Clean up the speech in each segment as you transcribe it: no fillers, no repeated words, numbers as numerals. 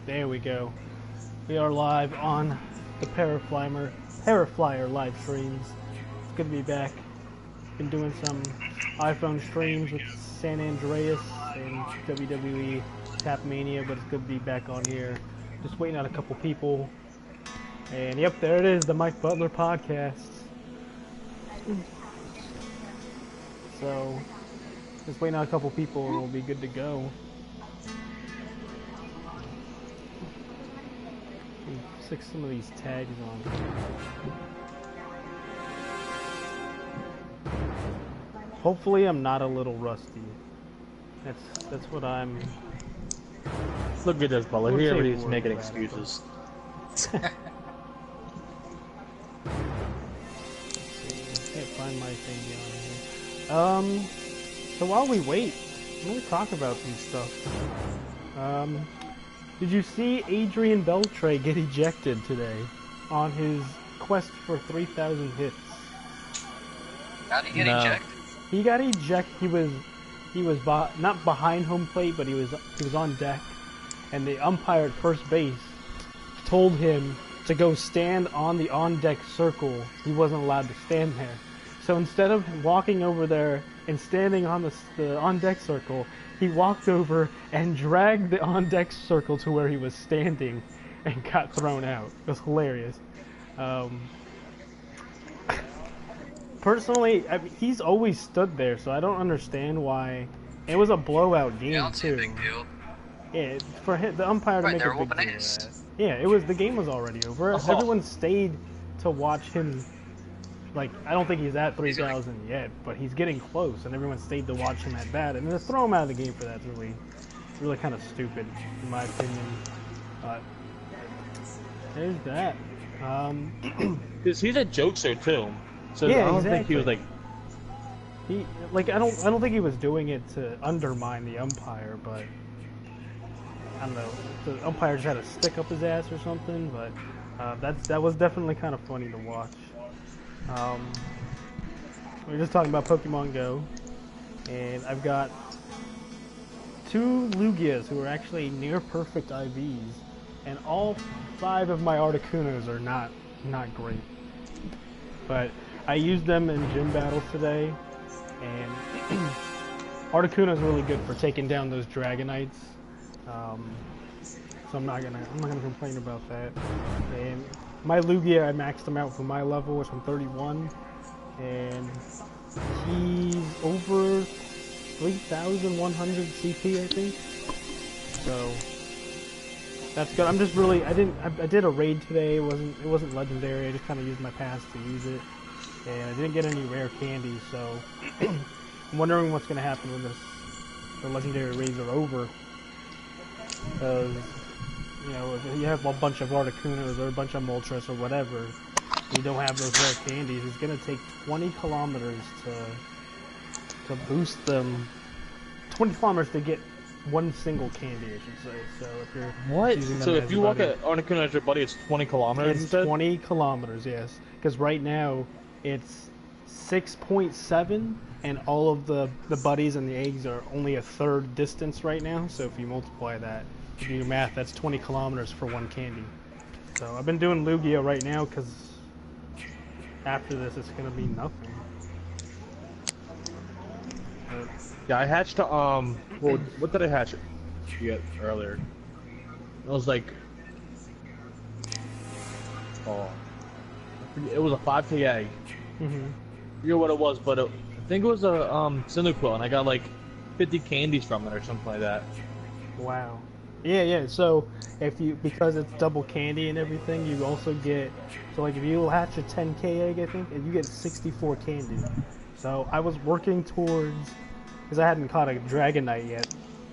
There we go. We are live on the TheParaFlyer live streams. It's good to be back. Been doing some iPhone streams with San Andreas and WWE Tapmania, but it's good to be back on here. Just waiting on a couple people. And yep, there it is, the Mike Butler podcast. So, just waiting on a couple people and we'll be good to go. Stick some of these tags on. Hopefully I'm not a little rusty. That's what I'm... Look at this, Butler. He already's making excuses. Can't find my thing down here. So while we wait, let me talk about some stuff. Did you see Adrian Beltre get ejected today on his quest for 3,000 hits? How did he get ejected? He got ejected. He was not behind home plate, but he was on deck, and the umpire at first base told him to go stand on the on-deck circle. He wasn't allowed to stand there. So instead of walking over there and standing on the on-deck circle, he walked over and dragged the on-deck circle to where he was standing and got thrown out. It was hilarious. Personally, I mean, he's always stood there, so I don't understand why. It was a blowout game, yeah, too. A big deal. Yeah, for him, the umpire to make a big deal of that. Yeah, the game was already over. Oh. Everyone stayed to watch him. Like, I don't think he's at 3,000 yet, but he's getting close, and everyone stayed to watch him at bat. And to throw him out of the game for that's really kind of stupid, in my opinion. But there's that. Because he's a jokester too, so yeah, I don't exactly. think he was like. I don't think he was doing it to undermine the umpire, but I don't know. The umpire just had a stick up his ass or something, but that was definitely kind of funny to watch. We were just talking about Pokemon Go, and I've got 2 Lugias who are actually near perfect IVs, and all 5 of my Articunos are not great. But I used them in gym battles today, and Articuno's really good for taking down those Dragonites. So I'm not gonna complain about that. And my Lugia, I maxed him out for my level, which I'm 31, and he's over 3,100 CP, I think. So that's good. I'm just really, I did a raid today. It wasn't legendary. I just kind of used my pass to use it, and I didn't get any rare candies. So I'm wondering what's gonna happen when the legendary raids are over, because you know, if you have a bunch of Articunos or a bunch of Moltres or whatever, you don't have those rare candies, it's going to take 20 kilometers to boost them. 20 kilometers to get one single candy, I should say. So if you're using them So if as you your walk buddy, an Articuno as your buddy, it's 20 kilometers it's instead? 20 kilometers, yes. Because right now, it's 6.7, and all of the buddies and the eggs are only a third distance right now, so if you multiply that, if you do math, that's 20 kilometers for one candy. So I've been doing Lugia right now because after this it's gonna be nothing. But Yeah, I hatched well, what did I hatch earlier? It was like, it was a 5k egg. I forget what it was, but I think it was a Cyndaquil, and I got like 50 candies from it or something like that. wow. Yeah, so because it's double candy and everything, you also get, so like if you hatch a 10k egg, I think, and you get 64 candy. So I was working towards, because I hadn't caught a Dragonite yet,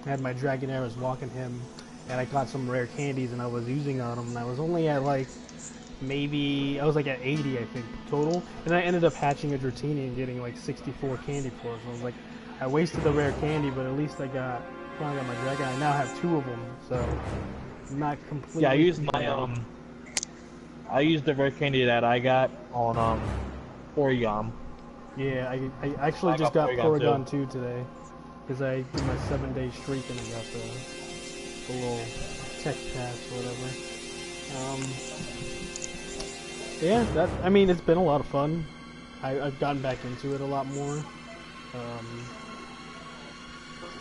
I had my Dragonairs walking him, and I caught some rare candies and I was using on them, and I was only at like, maybe, I was like at 80 I think total, and I ended up hatching a Dratini and getting like 64 candy for it, so I was like, I wasted the rare candy, but at least finally got my Dragon. I now have 2 of them, so I'm not completely... Yeah, I used the rare candy that I got on Porygon. Yeah, I actually just got Porygon 2 today, because I did my 7-day streak and I got the little tech pass or whatever. Yeah, I mean, it's been a lot of fun. I've gotten back into it a lot more.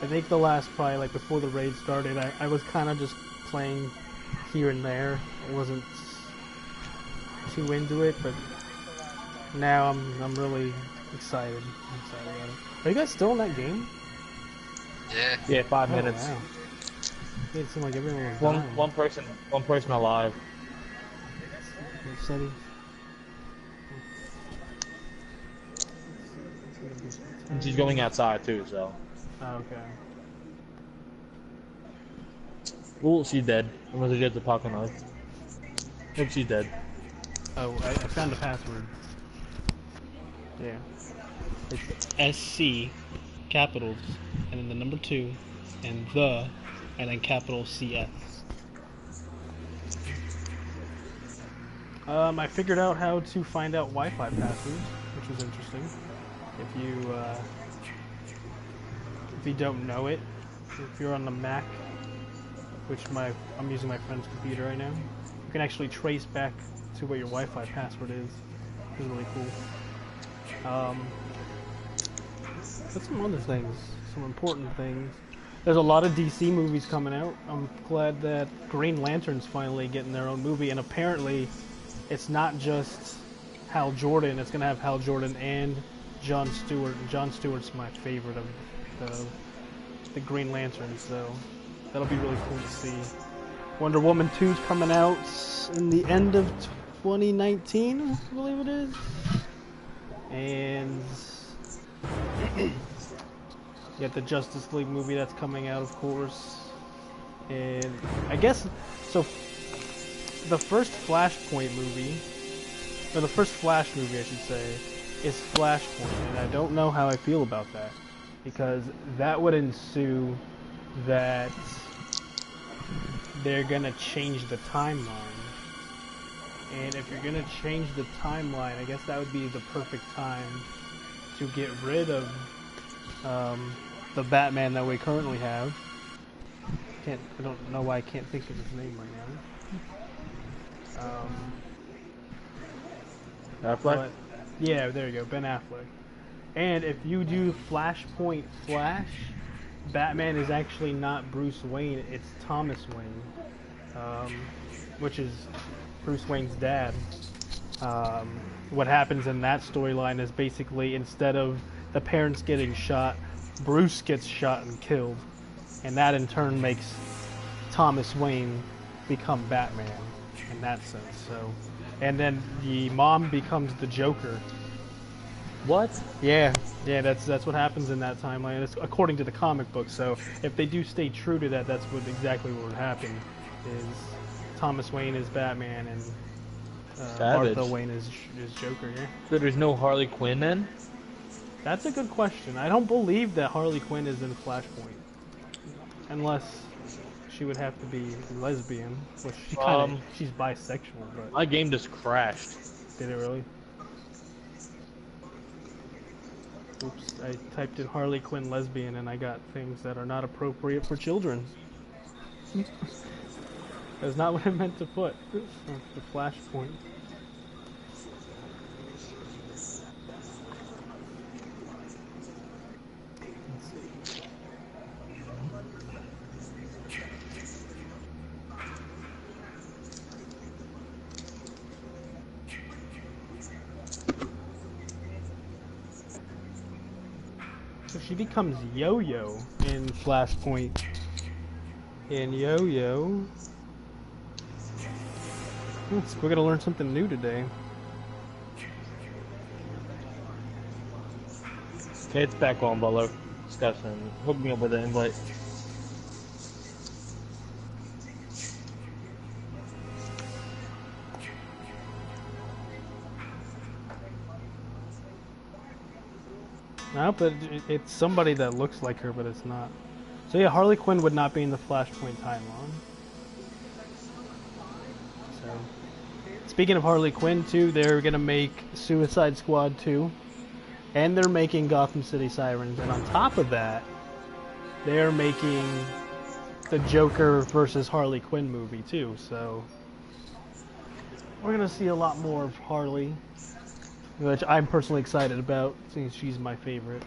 I think the last, probably like before the raid started, I was kind of just playing here and there. I wasn't too into it, but now I'm really excited. I'm excited about it. Are you guys still in that game? Yeah. Yeah, 5 minutes. Wow. It seemed like everyone was dying. One person alive. Settings. And she's going outside too, so. Oh, okay. Oh, she's dead. Unless she gets the pocket knife. Hope she's dead. Oh, I found the password. Yeah. It's SC, capitals, and then the number 2, and then capital CS. I figured out how to find out Wi-Fi passwords, which was interesting. If you don't know it, if you're on the Mac, which I'm using my friend's computer right now, you can actually trace back to what your Wi-Fi password is. It's really cool. But some other things, some important things. There's a lot of DC movies coming out. I'm glad that Green Lantern's finally getting their own movie, and apparently it's not just Hal Jordan. It's gonna have Hal Jordan and Jon Stewart. Jon Stewart's my favorite of the Green Lantern, so that'll be really cool to see. Wonder Woman 2's coming out in the end of 2019, I believe it is. And you got the Justice League movie that's coming out, of course. And I guess, so the first Flashpoint movie, or the first Flash movie I should say, is Flashpoint, and I don't know how I feel about that, because that would ensue that they're gonna change the timeline. And if you're gonna change the timeline, I guess that would be the perfect time to get rid of the Batman that we currently have. I don't know why I can't think of his name right now. Affleck? But, yeah, there you go, Ben Affleck. And if you do Flashpoint Flash, Batman is actually not Bruce Wayne, it's Thomas Wayne, which is Bruce Wayne's dad. What happens in that storyline is basically, instead of the parents getting shot, Bruce gets shot and killed, and that in turn makes Thomas Wayne become Batman in that sense. So, and then the mom becomes the Joker. What? Yeah, that's what happens in that timeline. It's according to the comic book. So if they do stay true to that, that's exactly what would happen. Is Thomas Wayne is Batman and Martha Wayne is Joker. Yeah. So there's no Harley Quinn then? That's a good question. I don't believe that Harley Quinn is in Flashpoint, unless she would have to be lesbian, which she she's bisexual. But my game just crashed. Did it really? Oops, I typed in Harley Quinn lesbian and I got things that are not appropriate for children. That's not what I meant to put. The Flashpoint. Let's see. So she becomes Yo-Yo in Flashpoint. And Yo-Yo... we're gonna learn something new today. Okay, it's back on, Butler. Discussion. Hook me up with an invite. No, but it's somebody that looks like her, but it's not. So yeah, Harley Quinn would not be in the Flashpoint timeline. So, speaking of Harley Quinn too, they're gonna make Suicide Squad 2, and they're making Gotham City Sirens, and on top of that, they're making the Joker versus Harley Quinn movie too, so we're gonna see a lot more of Harley, which I'm personally excited about, since she's my favorite.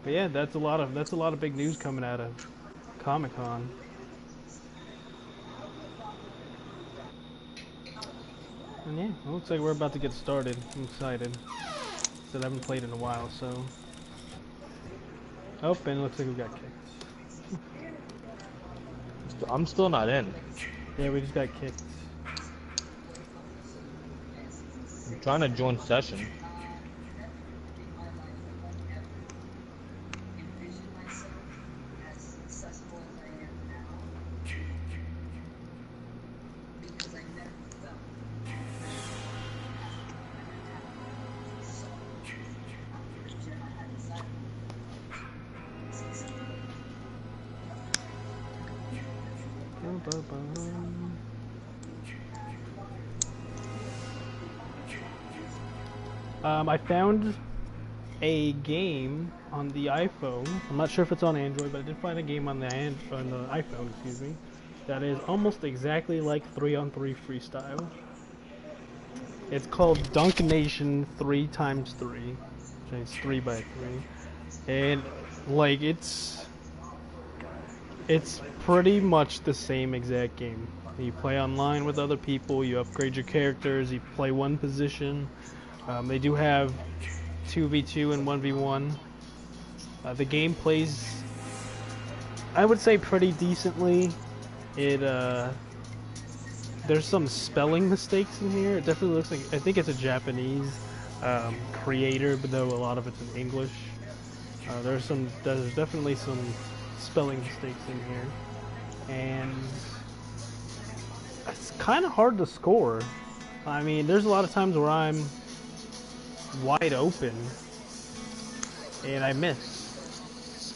But yeah, that's a lot of big news coming out of Comic-Con. And yeah, it looks like we're about to get started. I'm excited. That I haven't played in a while, so. Oh, and it looks like we got kicked. I'm still not in. Yeah, we just got kicked. I'm trying to join session. I found a game on the iPhone. I'm not sure if it's on Android, but I did find a game on the iPhone, excuse me, that is almost exactly like 3-on-3 freestyle. It's called Dunk Nation 3x3. It's 3x3, and like it's pretty much the same exact game. You play online with other people. You upgrade your characters. You play one position. They do have 2v2 and 1v1. The game plays, I would say, pretty decently. There's some spelling mistakes in here. It definitely looks like, I think it's a Japanese creator, but though a lot of it's in English. There's definitely some spelling mistakes in here, and it's kind of hard to score. I mean, there's a lot of times where I'm wide open and I miss.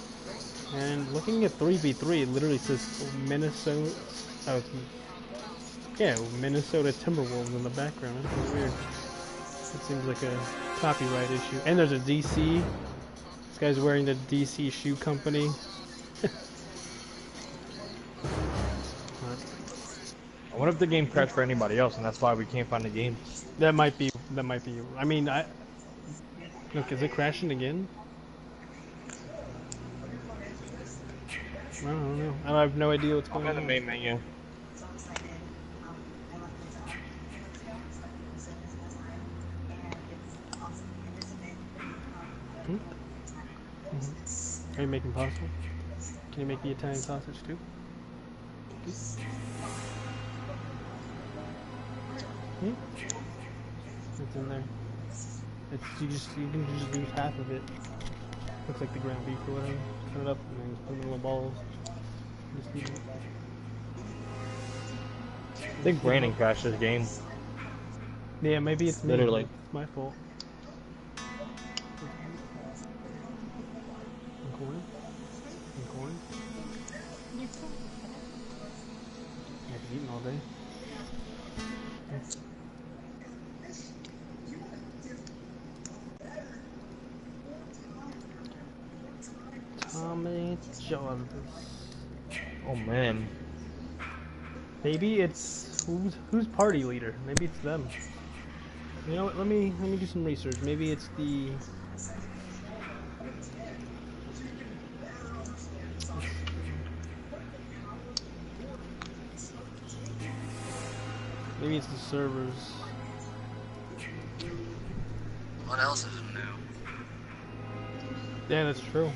And looking at 3v3, it literally says Minnesota. Oh, yeah, Minnesota Timberwolves in the background. That's weird. It seems like a copyright issue. And there's a DC. This guy's wearing the DC shoe company. I wonder if the game crashed for anybody else, and that's why we can't find the game. That might be. I mean, look, is it crashing again? I don't know. I have no idea what's going on. I'm in the main menu. Are you making pasta? Can you make the Italian sausage too? It's in there. You can just use half of it. Looks like the ground beef or whatever. Turn it up and then just put it in little balls. Just eat it. I think Brandon crashed this game. Yeah, maybe it's me. Literally. It's my fault. Corn? Corn? I've been eating all day. Tommy Jarvis. Oh man. Maybe it's who's party leader? Maybe it's them. You know what? Let me do some research. Maybe it's the. Maybe it's the servers. What else is new? Yeah, that's true.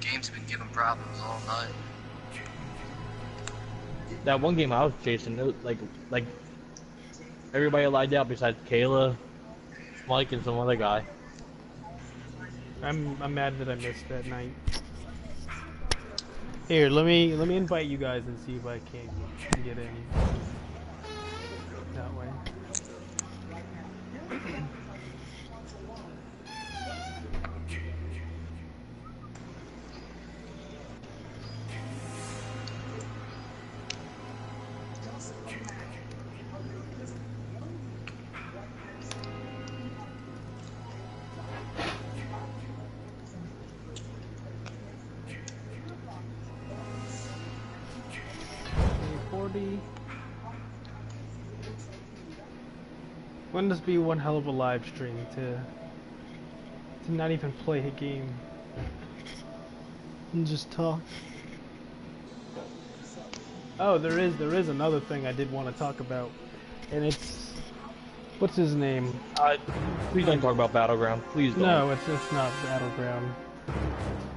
Game's been giving problems all night. That one game I was chasing, it was like everybody lied out besides Kayla, Mike, and some other guy. I'm mad that I missed that night. Here, let me invite you guys and see if I can get in that way. party. Wouldn't this be one hell of a live stream to not even play a game and just talk? Oh, there is another thing I did want to talk about, and it's what's his name? Please don't talk about Battleground. Please don't. No, it's not Battleground.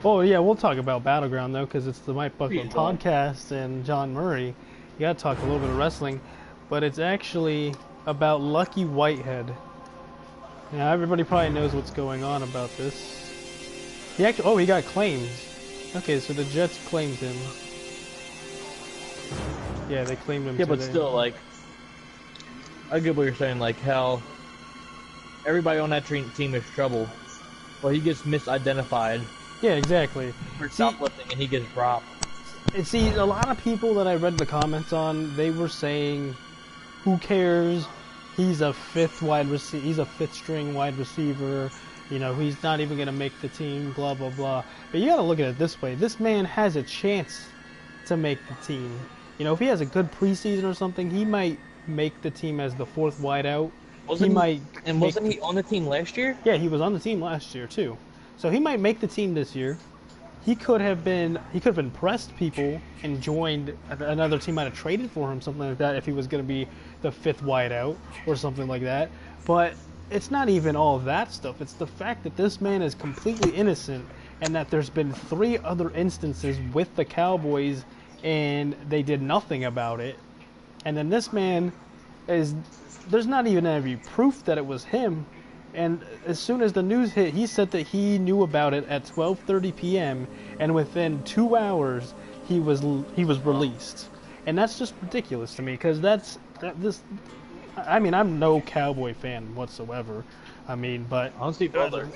Oh yeah, we'll talk about Battleground though, because it's the Mike Buckler podcast and John Murray. You gotta talk a little bit of wrestling, but it's actually about Lucky Whitehead. Now everybody probably knows what's going on about this. He got claimed. Okay, so the Jets claimed him. Yeah, they claimed him. Yeah, today. but still, like, I get what you're saying. Like, how everybody on that team is troubled, but he gets misidentified. Yeah, exactly. For shoplifting, and he gets dropped. And see, a lot of people that I read the comments on, they were saying, "Who cares? He's a fifth string wide receiver. You know, he's not even going to make the team. Blah blah blah." But you got to look at it this way: this man has a chance to make the team. You know, if he has a good preseason or something, he might make the team as the fourth wideout. Wasn't he on the team last year? Yeah, he was on the team last year too. So he might make the team this year. He could have impressed people and joined another team. Might have traded for him, something like that, if he was going to be the fifth wideout or something like that. But it's not even all of that stuff. It's the fact that this man is completely innocent, and that there's been 3 other instances with the Cowboys and they did nothing about it. And then this man there's not even any proof that it was him. And as soon as the news hit, he said that he knew about it at 12:30 p.m. and within 2 hours he was released. And that's just ridiculous to me, because I mean, I'm no Cowboy fan whatsoever. I mean, but Honestly, Butler.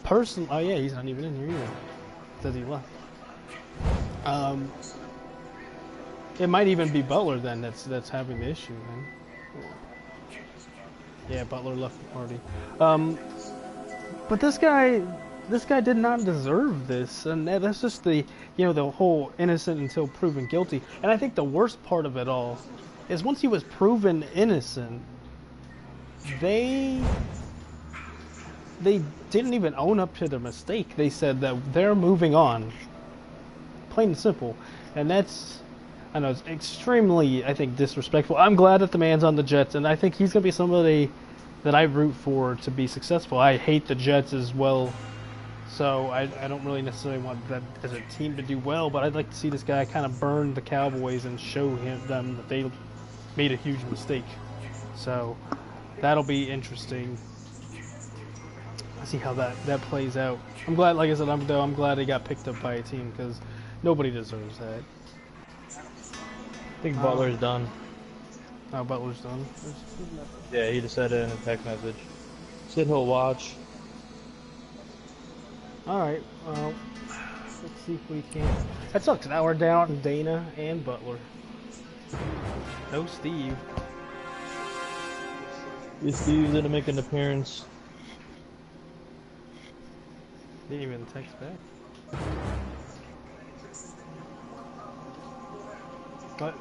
Oh yeah, he's not even in here either. Says he left. It might even be Butler then that's having the issue, man. Yeah, Butler left the party. But this guy did not deserve this, and that's just the whole innocent until proven guilty. And I think the worst part of it all is once he was proven innocent, they didn't even own up to their mistake. They said that they're moving on, plain and simple, and that's. I know it's extremely, I think, disrespectful. I'm glad that the man's on the Jets, and I think he's going to be somebody that I root for to be successful. I hate the Jets as well, so I don't really necessarily want them as a team to do well, but I'd like to see this guy kind of burn the Cowboys and show them that they made a huge mistake. So that'll be interesting. Let's see how that plays out. I'm glad, like I said, I'm glad he got picked up by a team, because nobody deserves that. I think Butler's done. Oh, Butler's done? Yeah, he just said it in a text message. Said he'll watch. Alright, well, let's see if we can... That sucks. Now we're down Dana and Butler. No Steve. Yeah, Steve's gonna make an appearance. Didn't even text back. But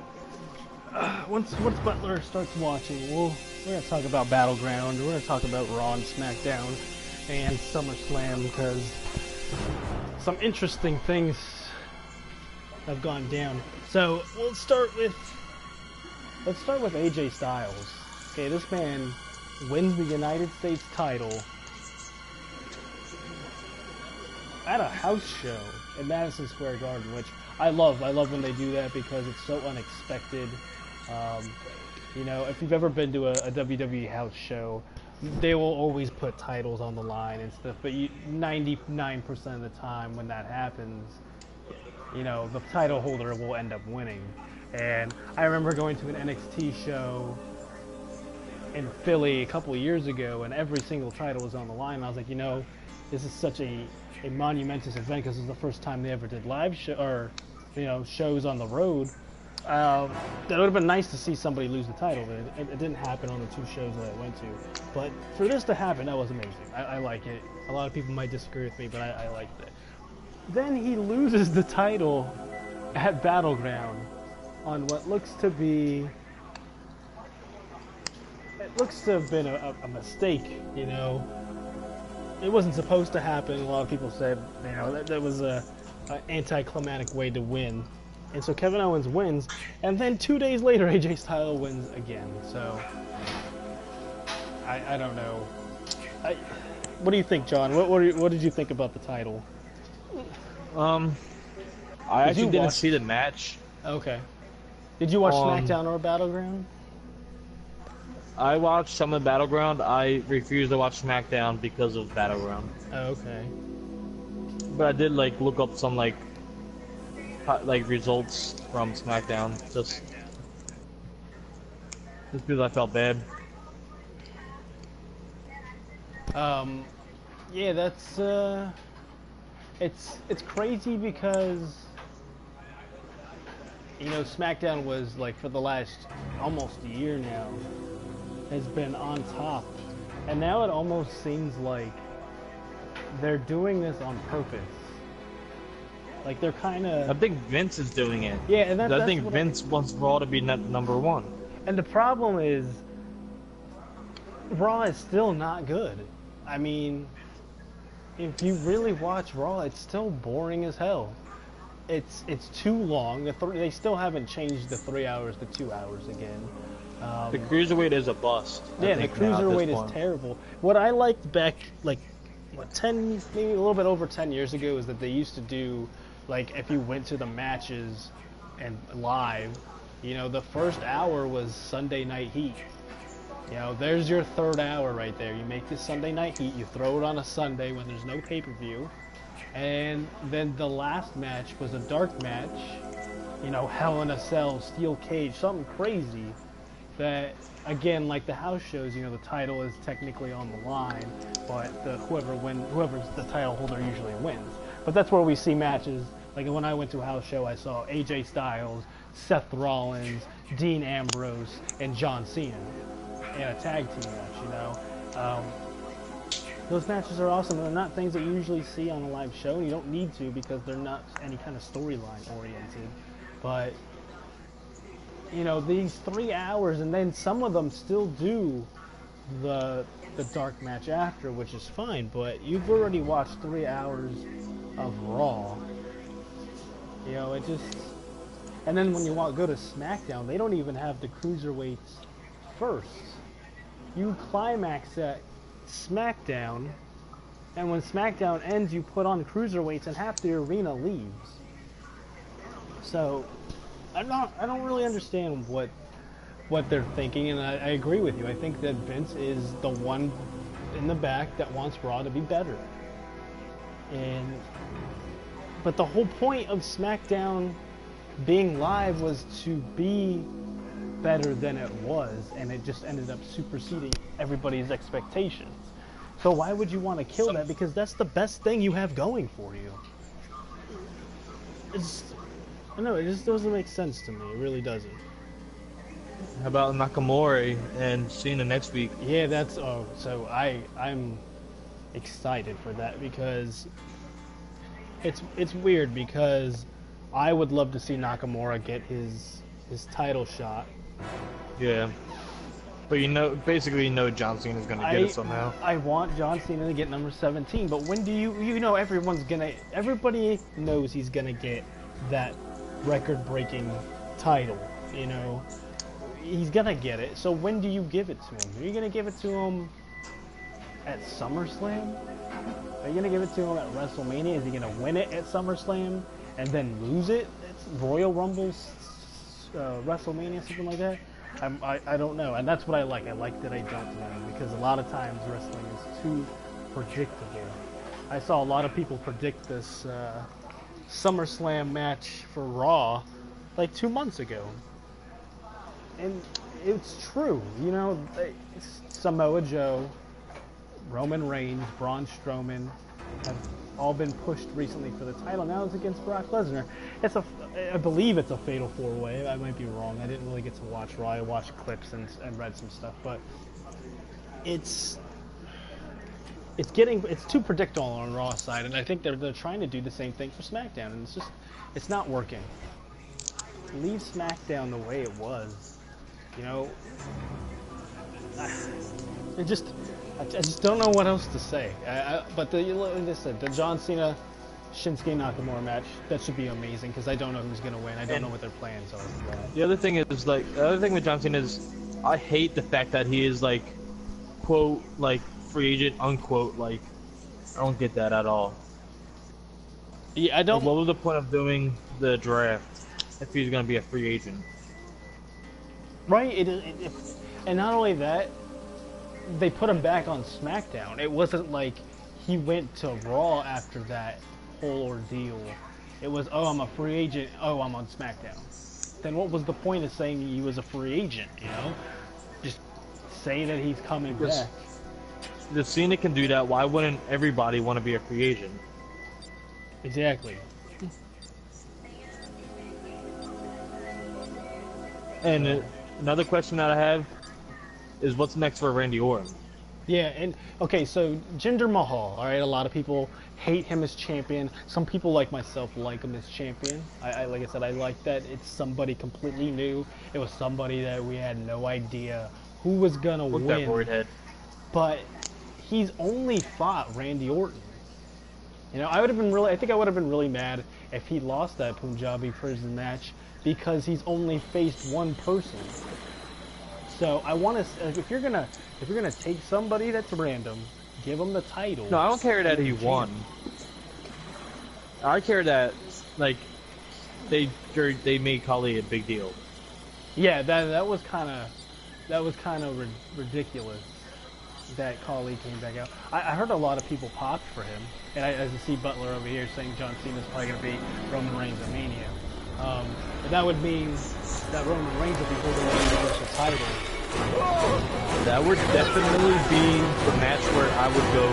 once Butler starts watching, we're gonna talk about Battleground. We're gonna talk about Raw and SmackDown and SummerSlam, because some interesting things have gone down. So let's start with AJ Styles. Okay, this man wins the United States title at a house show in Madison Square Garden, which I love when they do that, because it's so unexpected. You know, if you've ever been to a WWE house show, they will always put titles on the line and stuff, but 99% of the time when that happens, you know, the title holder will end up winning. And I remember going to an NXT show in Philly a couple of years ago, and every single title was on the line. And I was like, you know, this is such a monumentous event, because it was the first time they ever did live shows on the road. That would have been nice to see somebody lose the title, but it didn't happen on the 2 shows that I went to. But for this to happen, that was amazing. I like it. A lot of people might disagree with me, but I liked it. Then he loses the title at Battleground. on what looks to be. It looks to have been a mistake, you know. It wasn't supposed to happen. A lot of people said, you know, that was a anticlimactic way to win. And so Kevin Owens wins, and then 2 days later, AJ Styles wins again. So, I don't know. What do you think, John? What did you think about the title? I actually didn't see the match. Okay. Did you watch SmackDown or Battleground? I watched some of Battleground. I refused to watch SmackDown because of Battleground. Oh, okay. But I did like look up some like results from SmackDown just because I felt bad. Yeah, that's it's crazy because you know SmackDown was like for the last almost a year now has been on top, and now it almost seems like they're doing this on purpose. Like they're kind of. I think Vince is doing it. Yeah, and I think Vince wants Raw to be number one. And the problem is, Raw is still not good. I mean, if you really watch Raw, it's still boring as hell. It's too long. They still haven't changed the 3 hours to 2 hours again. The cruiserweight is a bust. Yeah, the cruiserweight is terrible. What I liked back, like, what, 10, maybe a little bit over 10 years ago, is that they used to do, like, if you went to the matches and live, you know, the first hour was Sunday Night Heat. You know, there's your third hour right there. You make this Sunday Night Heat, you throw it on a Sunday when there's no pay-per-view, and then the last match was a dark match, you know, Hell in a Cell, Steel Cage, something crazy that, again, like the house shows, you know, the title is technically on the line, but whoever's the title holder usually wins. But that's where we see matches. Like when I went to a house show, I saw AJ Styles, Seth Rollins, Dean Ambrose, and John Cena in a tag team match, you know. Those matches are awesome. They're not things that you usually see on a live show, and you don't need to because they're not any kind of storyline oriented. But you know, these 3 hours, and then some of them still do the dark match after, which is fine, but you've already watched 3 hours of Raw. You know, it just... And then when you go to SmackDown, they don't even have the cruiserweights first. You climax at SmackDown, and when SmackDown ends, you put on cruiserweights, and half the arena leaves. So... I don't really understand what they're thinking, and I agree with you. I think that Vince is the one in the back that wants Raw to be better. But the whole point of SmackDown being live was to be better than it was, and it just ended up superseding everybody's expectations. So why would you want to kill that? Because that's the best thing you have going for you. I know, it just doesn't make sense to me. It really doesn't. How about Nakamura and Cena next week? Yeah, that's... Oh, so I'm excited for that because it's weird because I would love to see Nakamura get his title shot. Yeah. But basically John Cena's going to get it somehow. I want John Cena to get number 17, but when do you know everybody knows he's going to get that record-breaking title, you know. He's gonna get it. So when do you give it to him? Are you gonna give it to him at SummerSlam? Are you gonna give it to him at WrestleMania? Is he gonna win it at SummerSlam and then lose it at Royal Rumble, WrestleMania, something like that? I don't know, and that's what I like. I like that I don't know, because a lot of times wrestling is too predictable. I saw a lot of people predict this SummerSlam match for Raw like 2 months ago, and it's true. You know, Samoa Joe, Roman Reigns, Braun Strowman have all been pushed recently for the title. Now it's against Brock Lesnar. I believe it's a fatal 4-way. I might be wrong. I didn't really get to watch Raw. I watched clips and read some stuff, but it's too predictable on Raw's side, and I think they're trying to do the same thing for SmackDown, and it's not working. leave SmackDown the way it was. You know, I just don't know what else to say. But like I said, the John Cena Shinsuke Nakamura match, that should be amazing because I don't know who's gonna win. I don't know what their plans are. The other thing is like the other thing with John Cena is I hate the fact that he is like quote like free agent unquote like I don't get that at all. Yeah, I don't. Like, what was the point of doing the draft if he's gonna be a free agent? Right. And not only that, they put him back on SmackDown. It wasn't like he went to Raw after that whole ordeal. It was, oh, I'm a free agent. Oh, I'm on SmackDown. Then what was the point of saying he was a free agent? You know, just say that he's coming back. If Cena can do that, why wouldn't everybody want to be a free agent? Exactly. And another question that I have is what's next for Randy Orton? Yeah, and okay, so Jinder Mahal, all right, a lot of people hate him as champion. Some people like myself like him as champion. I like I said, I like that it's somebody completely new. It was somebody that we had no idea who was gonna win. That void head. But he's only fought Randy Orton. You know, I think I would have been really mad if he lost that Punjabi prison match because he's only faced one person. So I want to, if you're gonna take somebody that's random, give him the title. No, I don't care that he won. I care that like they made Khali a big deal. Yeah, that was kind of ridiculous that Khali came back out. I heard a lot of people popped for him, and as you see Butler over here saying John Cena's probably going to be Roman Reigns at Mania. But that would mean that Roman Reigns would be holding the Universal title. That would definitely be the match where I would go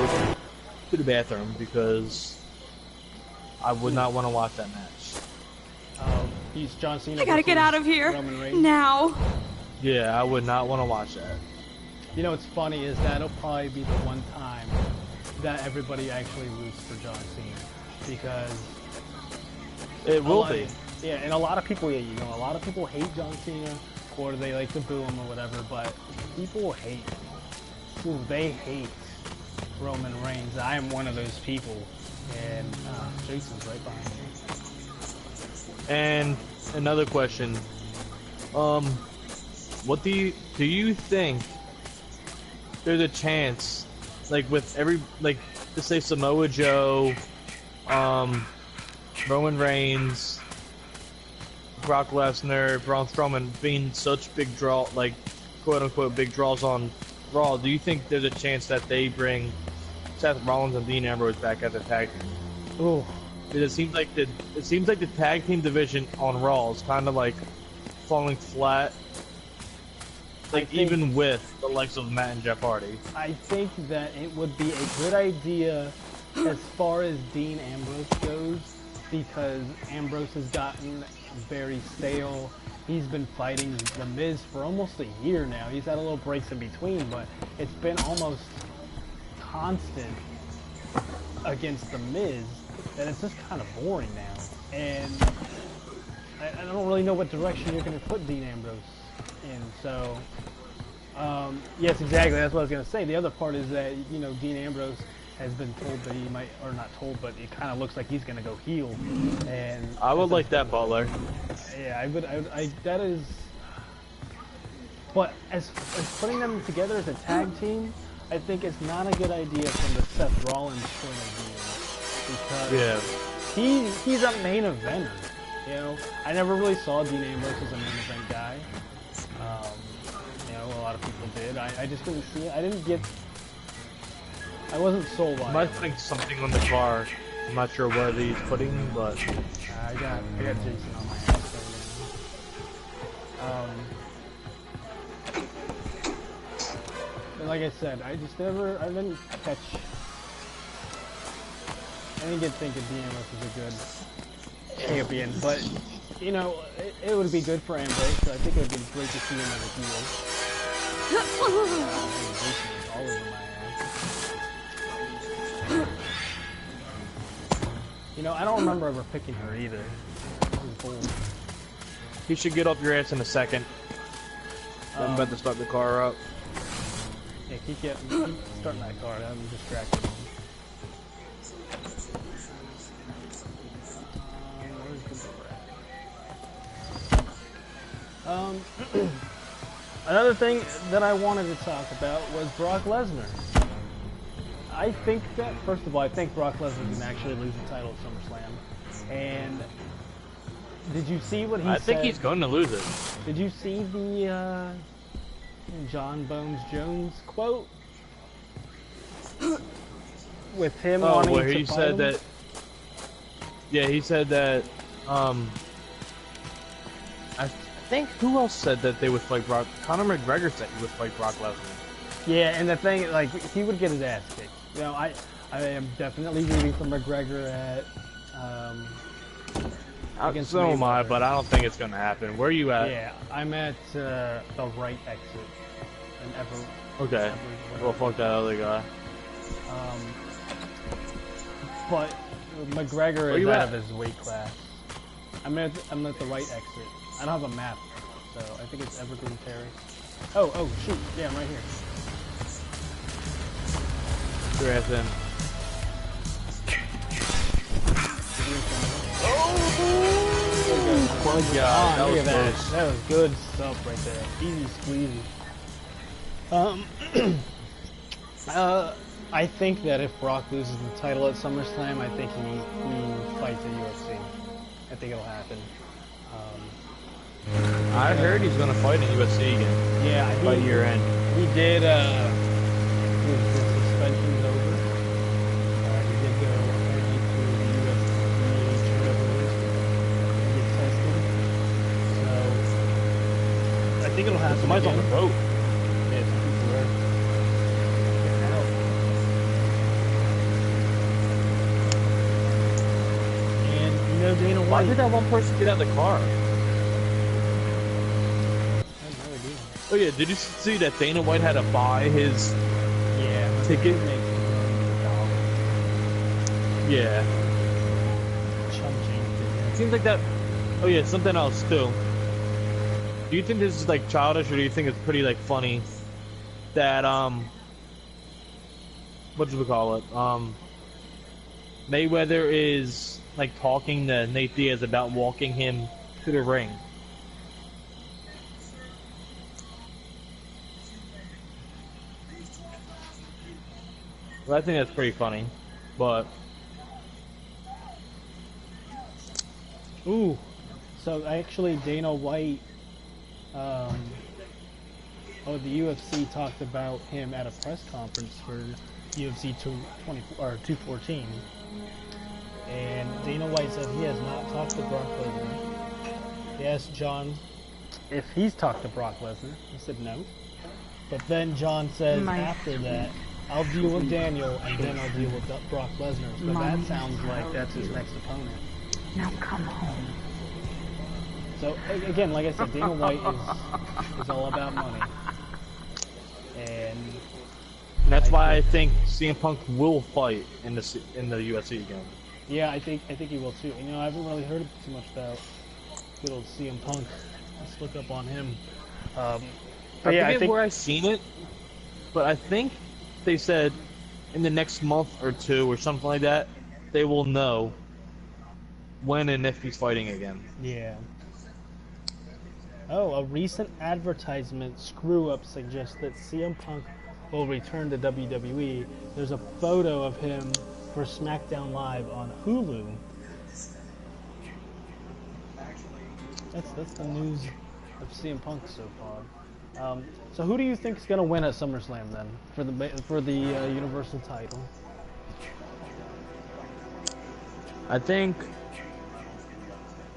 to the bathroom because I would not want to watch that match. He's John Cena. I gotta get out of here now. Yeah, I would not want to watch that. You know what's funny is that'll probably be the one time that everybody actually roots for John Cena because it will be. Yeah, and a lot of people, a lot of people hate John Cena or they like to boo him or whatever, but people hate. Ooh, they hate Roman Reigns. I am one of those people, and Jason's right behind me. And another question, what do you think there's a chance, like with every, like, to say Samoa Joe, Roman Reigns, Brock Lesnar, Braun Strowman being such big draw, like quote unquote big draws on Raw, do you think there's a chance that they bring Seth Rollins and Dean Ambrose back as a tag team? Oh, it seems like the tag team division on Raw is kind of like falling flat. Like even with the likes of Matt and Jeff Hardy. I think that it would be a good idea as far as Dean Ambrose goes, because Ambrose has gotten very stale. He's been fighting The Miz for almost a year now. He's had a little breaks in between, but it's been almost constant against The Miz that it's just kind of boring now. And I don't really know what direction you're going to put Dean Ambrose in. So, yes, exactly. That's what I was going to say. The other part is that, Dean Ambrose has been told that he might, or not told, but it kind of looks like he's going to go heel. And I would like that, Butler. Yeah, that is. But as putting them together as a tag team, I think it's not a good idea from the Seth Rollins point of view, because he's a main eventer. I never really saw Dean Ambrose as a main event guy. A lot of people did. I just didn't see it. I wasn't sold on it. I might putting something on the car. I'm not sure what he's putting, but I got Jason on my ass. And like I said, I didn't catch. I didn't think that Dean Ambrose was a good champion, but it would be good for Ambrose. So I think it would be great to see him as a heel. Jason is all over my ass. I don't remember ever picking her either. It was bold. He should get off your ass in a second. I'm about to start the car up. Yeah, keep starting that car. I'm distracted. Another thing that I wanted to talk about was Brock Lesnar. I think that, first of all, I think Brock Lesnar can actually lose the title at SummerSlam. And did you see what he said? I think he's going to lose it. Did you see the John Bones Jones quote? With him wanting where to he fight said him? that. Yeah, he said that. I think who else said that they would fight Brock? Conor McGregor said he would fight Brock Lesnar. Yeah, and the thing, like, he would get his ass kicked. You know, I am definitely rooting for McGregor at against So am I, Mayweather. but I don't think it's gonna happen. Where are you at? Yeah, I'm at the right exit. And Okay. Well, fuck that other guy. But McGregor Where is you out at? of his weight class. I'm at the right exit. I don't have a map, so I think it's Evergreen Terrace. Oh, shoot. Yeah, I'm right here. Your ass in. Oh my God, that look was at that. close. That was good stuff right there. Easy squeezy. I think that if Brock loses the title at SummerSlam, I think he fights at UFC. I think it'll happen. I heard he's gonna fight in UFC again. Yeah, By year end. He did. His suspension's over. He did go apparently to the UFC and get tested. So I think it'll happen. Somebody's on the again. boat. Yeah, some people are getting out. And you know Dana Why White. did that one person get out of the car? I have no idea. Oh yeah, did you see that Dana White had to buy his Yeah, ticket? Yeah. Seems like that. Oh yeah, something else too. Do you think this is like childish, or do you think it's pretty like funny that what do we call it? Mayweather is like talking to Nate Diaz about walking him to the ring. Well, I think that's pretty funny, but Ooh, so actually Dana White, the UFC talked about him at a press conference for UFC 214, and Dana White said he has not talked to Brock Lesnar. He asked John if he's talked to Brock Lesnar. He said no, but then John says after that, I'll deal with Daniel and then I'll deal with Brock Lesnar. So that sounds like that's his next opponent. Now come home. So again, like I said, Dana White is all about money, and that's why I think CM Punk will fight in the UFC again. yeah, I think he will too. You know, I haven't really heard too much about good old CM Punk. Let's look up on him. But yeah, I forget think where I seen it, but I think they said in the next month or two or something like that, they will know when and if he's fighting again. yeah. Oh, a recent advertisement screw-up suggests that CM Punk will return to WWE. There's a photo of him for SmackDown Live on Hulu. That's the news of CM Punk so far. So who do you think is going to win at SummerSlam then for the Universal title? I think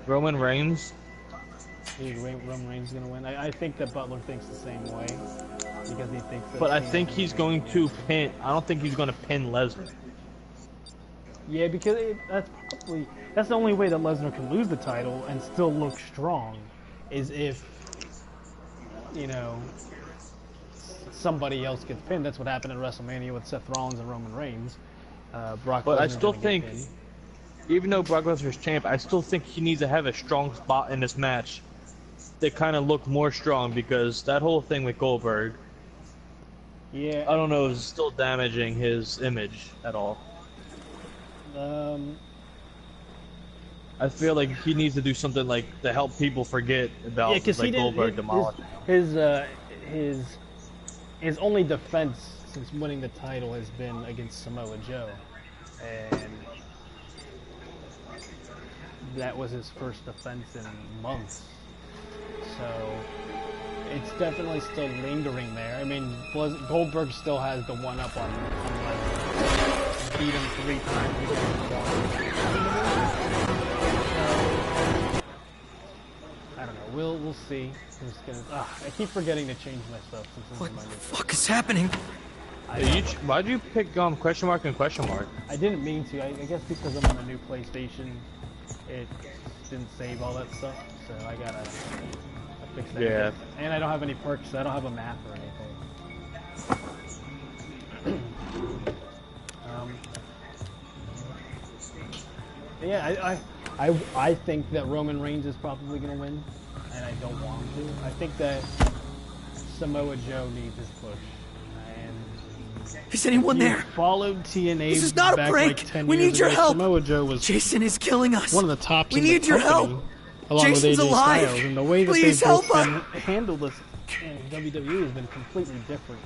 Roman Reigns. You think Roman Reigns is going to win? I think that Butler thinks the same way because he thinks that. But I think he's going to pin. I don't think he's going to pin Lesnar. Yeah, because that's the only way that Lesnar can lose the title and still look strong, is if somebody else gets pinned. That's what happened at WrestleMania with Seth Rollins and Roman Reigns. Brock But I Lesnar still didn't get think, pinned. even though Brock Lesnar's champ, I still think he needs to have a strong spot in this match they kind of look more strong because that whole thing with Goldberg, Yeah. I don't know, is still damaging his image at all. I feel like he needs to do something like to help people forget about like Goldberg demolishing. His only defense since winning the title has been against Samoa Joe, and that was his first defense in months. So it's definitely still lingering there. I mean, Goldberg still has the one up on Lesnar. Beat him 3 times against I don't know. We'll see. I'm just gonna. I keep forgetting to change my stuff since this is my new. What the fuck is happening? Why'd you pick question mark and question mark? I didn't mean to. I guess because I'm on a new PlayStation, it didn't save all that stuff, so I gotta fix that. Yeah. Again. And I don't have any perks, so I don't have a map or anything. Yeah, I think that Roman Reigns is probably gonna win, and I don't want him to. I think that Samoa Joe needs his push. Is anyone there? Followed TNA. This is not a prank. Like 10 we years need your ago. help. Samoa Joe was Jason is killing us. One of the tops. We in need the your company, help. along Jason's with AJ alive. Styles, and the way that Please they've help both us. handled this in WWE has been completely different.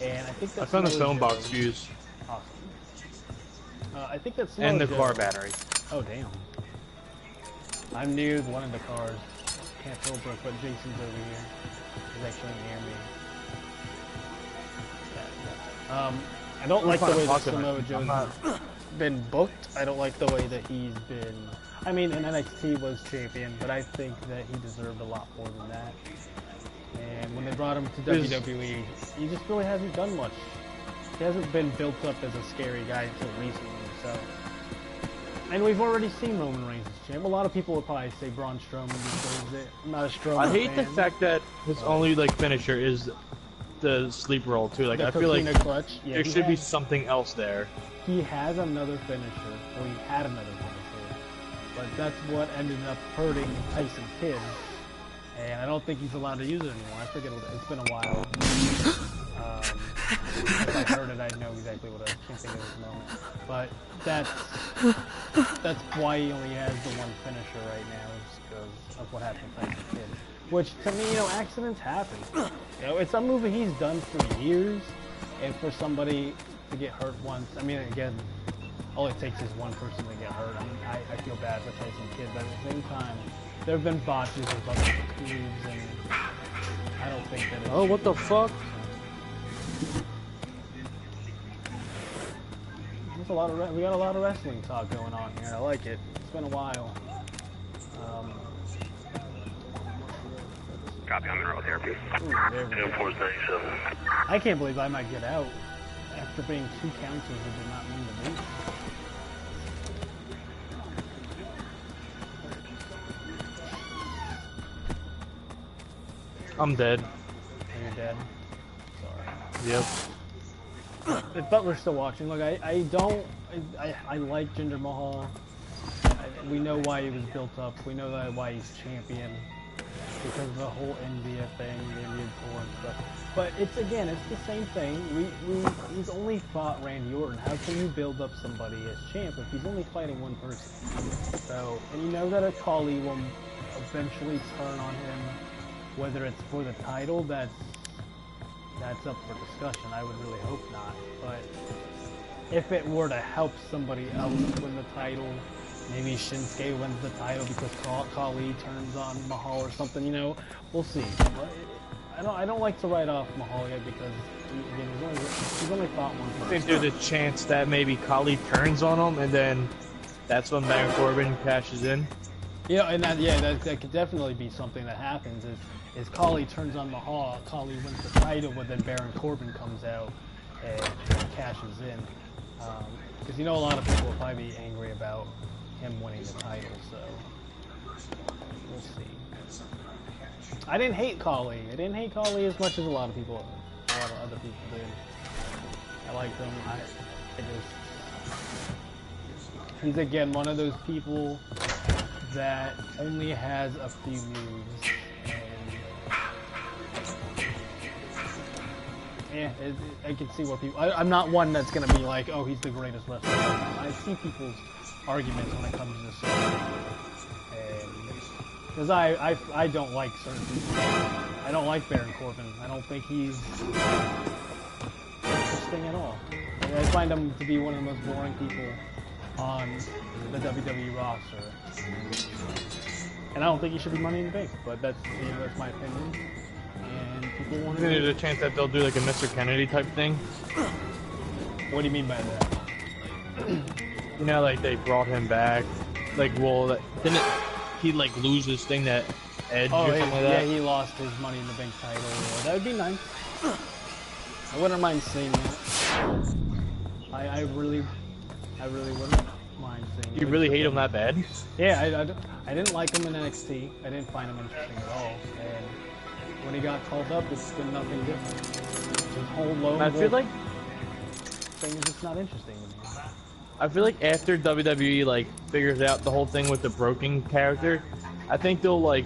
And I think that I found the Samoa phone Joe- box fuse. Awesome. I think that's Samoa And the Joe- car battery. Oh damn. I'm near one of the cars. Can't tell, but Jason's over here. He's actually near me. I don't like the way that Samoa Joe's been booked. I don't like the way that he's been. I mean, in NXT was champion, but I think that he deserved a lot more than that. And when they brought him to WWE, he just really hasn't done much. He hasn't been built up as a scary guy until recently. So, and we've already seen Roman Reigns as champ. A lot of people would probably say Braun Strowman deserves it. I'm not a Strowman I hate fan. the fact that his only like finisher is the sleep roll too. Like The I feel like Coquina clutch. Yeah, there he should be has- something else there. He has another finisher, or he had another finisher, but that's what ended up hurting Tyson Kidd, and I don't think he's allowed to use it anymore. I forget it's been a while. If I heard it, I'd know exactly what I can't think of this moment. But that's why he only has the one finisher right now, is because of what happened to Tyson Kidd. Which, to me, accidents happen. It's a movie he's done for years, and for somebody to get hurt once, I mean, again, all it takes is one person to get hurt. I mean, I feel bad for Tyson Kidd, but at the same time, there have been botches with other moves, and I don't think that. Oh, what the fuck? There's a lot of we got a lot of wrestling talk going on here. I like it. It's been a while. Copy on mineral therapy. There we go. I can't believe I might get out after being 2 counters that did not mean to me. I'm dead. And you're dead. Sorry. Yep. If Butler's still watching, look, I like Jinder Mahal. We know why he was built up. We know that why he's champion. Because of the whole India thing, the Indian tour and stuff. But it's the same thing. He's only fought Randy Orton. How can you build up somebody as champ if he's only fighting one person? So, and you know that a Khali will eventually turn on him, whether it's for the title, that's up for discussion. I would really hope not. But if it were to help somebody else win the title, maybe Shinsuke wins the title because Khali turns on Mahal or something, we'll see. I don't like to write off Mahal yet because he's only fought one person. I think there's a chance that maybe Khali turns on him and then that's when Baron Corbin cashes in. That could definitely be something that happens is Khali turns on Mahal, Khali wins the title, but then Baron Corbin comes out and cashes in. Because a lot of people will probably be angry about him winning the title, so we'll see. I didn't hate Khali. I didn't hate Khali as much as a lot of other people did. I liked him. He's one of those people that only has a few moves, and yeah, I can see what people. I'm not one that's gonna be like, oh, he's the greatest wrestler. I see people's arguments when it comes to this stuff, because I don't like certain people. I don't like Baron Corbin. I don't think he's interesting at all. I find him to be one of the most boring people on the WWE roster, and I don't think he should be Money in the Bank. But that's that's my opinion. And people want to. There's a chance that they'll do like a Mr. Kennedy type thing. What do you mean by that? You know, like they brought him back. Like, well, didn't he like lose his thing that Edge or something like that? Yeah, he lost his Money in the Bank title. Yeah, that would be nice. I wouldn't mind seeing that. I really wouldn't mind seeing it. You really hate him that bad? Yeah, I didn't like him in NXT. I didn't find him interesting at all. And when he got called up, it's been nothing different. His whole lone I feel like thing is just not interesting to me. I feel like after WWE like figures out the whole thing with the broken character, I think they'll like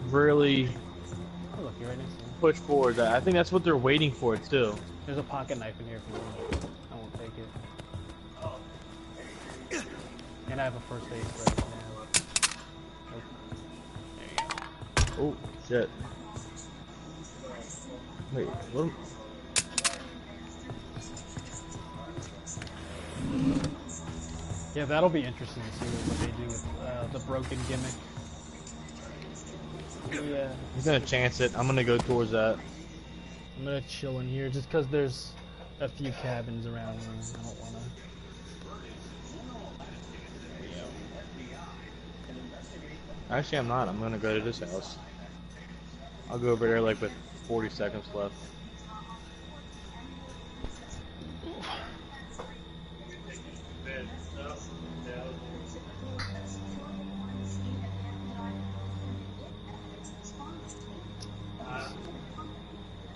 really Oh, look, you're right next to me. push forward. That I think that's what they're waiting for too. There's a pocket knife in here if you want it. I won't take it. And I have a first aid spray now. Oh shit! Wait, what? Yeah, that'll be interesting to see what they do with the broken gimmick. Yeah. He's gonna chance it. I'm gonna go towards that. I'm gonna chill in here just because there's a few cabins around me. I don't wanna. Actually, I'm not. I'm gonna go to this house. I'll go over there like with 40 seconds left.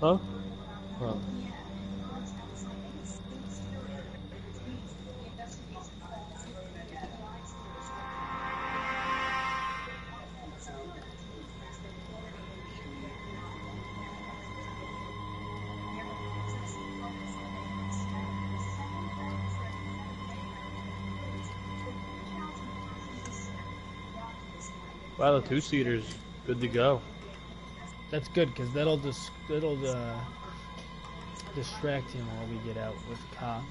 Huh? Huh. Wow, the two-seater's good to go. That's good because that'll distract him while we get out with cops.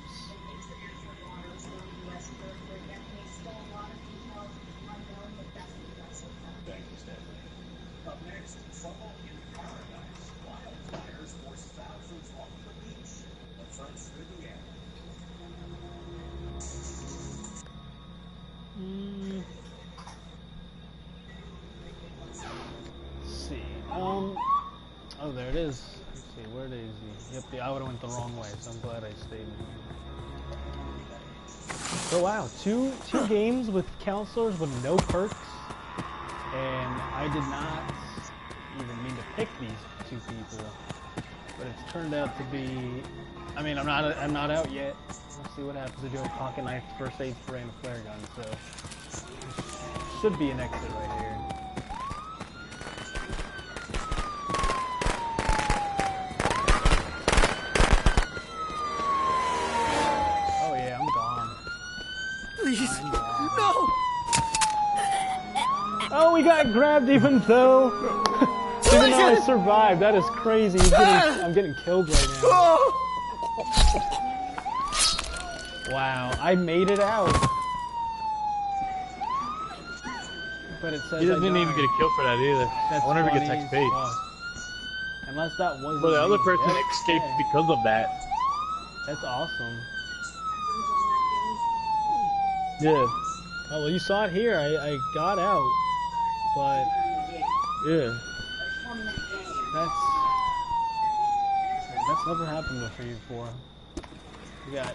Let's see. Oh, there it is. Let's see, where is he? Yep, I would've went the wrong way, so I'm glad I stayed in here. So wow, two games with counselors with no perks, and I did not even mean to pick these two people, but it's turned out to be. I mean, I'm not out yet. Let's see what happens. I do a pocket knife, first aid spray, and a flare gun, so should be an exit right here. Please, no! Oh, we got grabbed even though I survived. That is crazy. I'm getting killed right now. Wow, I made it out. But it says He doesn't even get a kill for that either. That's I wonder if he gets funny XP. as fuck. Unless that was. Well, the other person escaped because of that. That's awesome. Yeah. Oh, well, you saw it here. I got out, but Yeah. that's never happened before. We got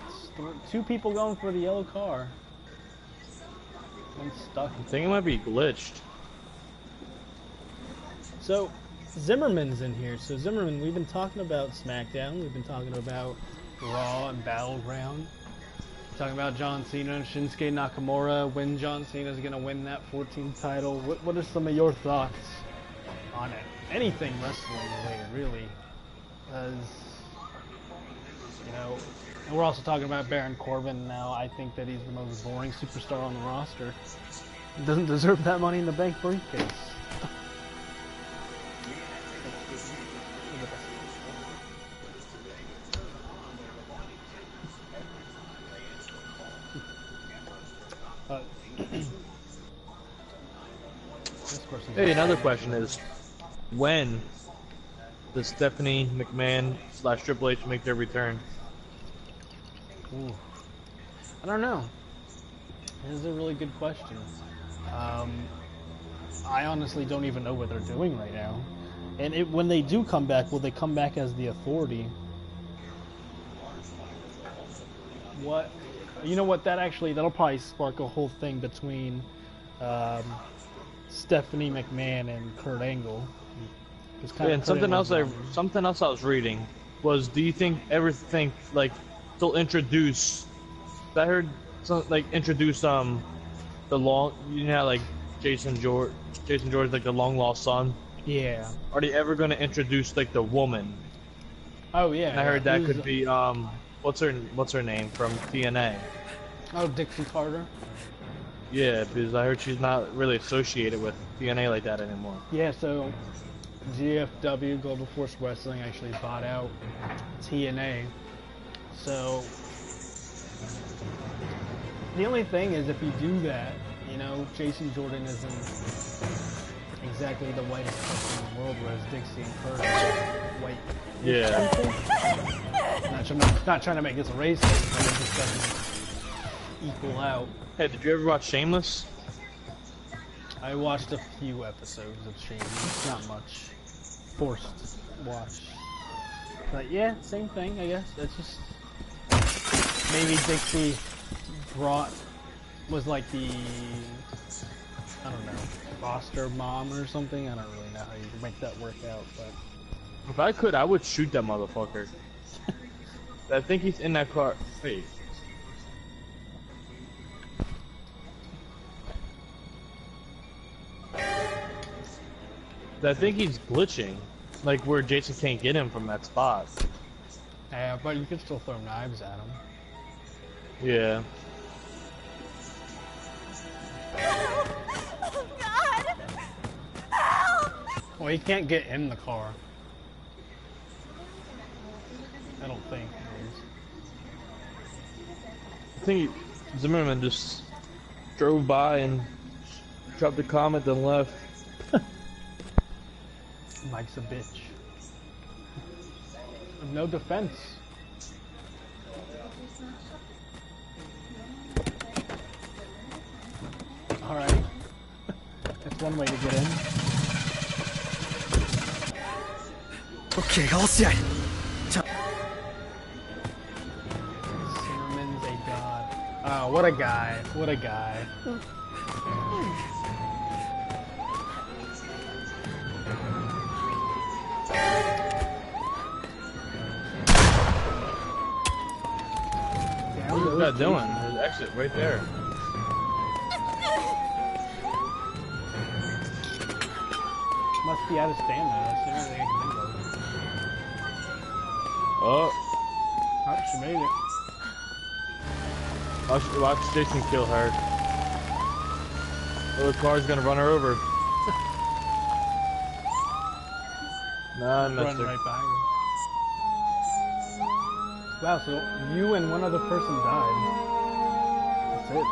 two people going for the yellow car. One's stuck. I think it might be glitched. So Zimmerman's in here. So Zimmerman, we've been talking about SmackDown. We've been talking about Raw and Battleground. Talking about John Cena and Shinsuke Nakamura, when John Cena is going to win that 14th title. What are some of your thoughts on it? Anything wrestling related, really? Because You know, and we're also talking about Baron Corbin now. I think that he's the most boring superstar on the roster. He doesn't deserve that Money in the Bank briefcase. Hey, another question is, when does Stephanie McMahon / Triple H make their return? Ooh. I don't know. This is a really good question. I honestly don't even know what they're doing right now. And when they do come back, will they come back as the Authority? What? You know what? That'll probably spark a whole thing between Stephanie McMahon and Kurt Angle. Yeah, and something else I was reading was, do you think everything like they'll introduce? I heard introduce the long, you know, like Jason George like the long lost son. Yeah. Are they ever going to introduce like the woman? Oh yeah. And I heard that could be what's her name from TNA? Oh, Dixie Carter. Yeah, because I heard she's not really associated with TNA like that anymore. Yeah, so GFW, Global Force Wrestling, actually bought out TNA. So the only thing is, if you do that, you know, Jason Jordan isn't exactly the whitest person in the world, whereas Dixie and Kurt are white. Yeah. Not trying to make this a race thing, but it just doesn't equal out. Hey, did you ever watch Shameless? I watched a few episodes of Shameless, not much. Forced watch. But yeah, same thing, I guess. It's just maybe Dixie was like the, I don't know, foster mom or something. I don't really know how you can make that work out, but if I could, I would shoot that motherfucker. I think he's in that car. Wait. I think he's glitching, like where Jason can't get him from that spot. Yeah, but you can still throw knives at him. Yeah. Oh, God! Help! Well, he can't get in the car. I don't think. I think Zimmerman just drove by and dropped a comment and left. Mike's a bitch. No defense. Alright. That's one way to get in. Okay, all set. Zimmerman's a god. Oh, what a guy. What a guy. What's that doing? There's an exit right there. Must be out of stamina. That's the only thing I can think of. Oh. Oh, she made it. Watch Jason kill her. Oh, the car's gonna run her over. Nah, I missed Run her. right behind her. Wow, so you and one other person died. That's it.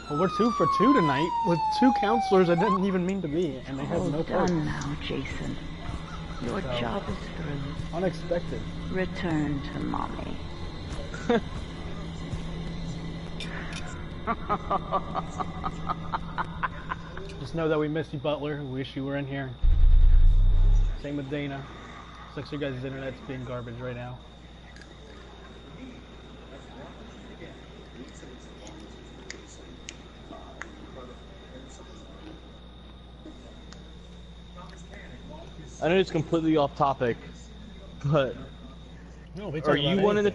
Well, we're 2 for 2 tonight with 2 counselors I didn't even mean to be, and they have All no part. done now, Jason. Your So, job is through. Unexpected. Return to mommy. Just know that we miss you, Butler. We wish you were in here. Same with Dana. Looks like your guys' internet's being garbage right now. I know it's completely off topic, but No, we are you one of the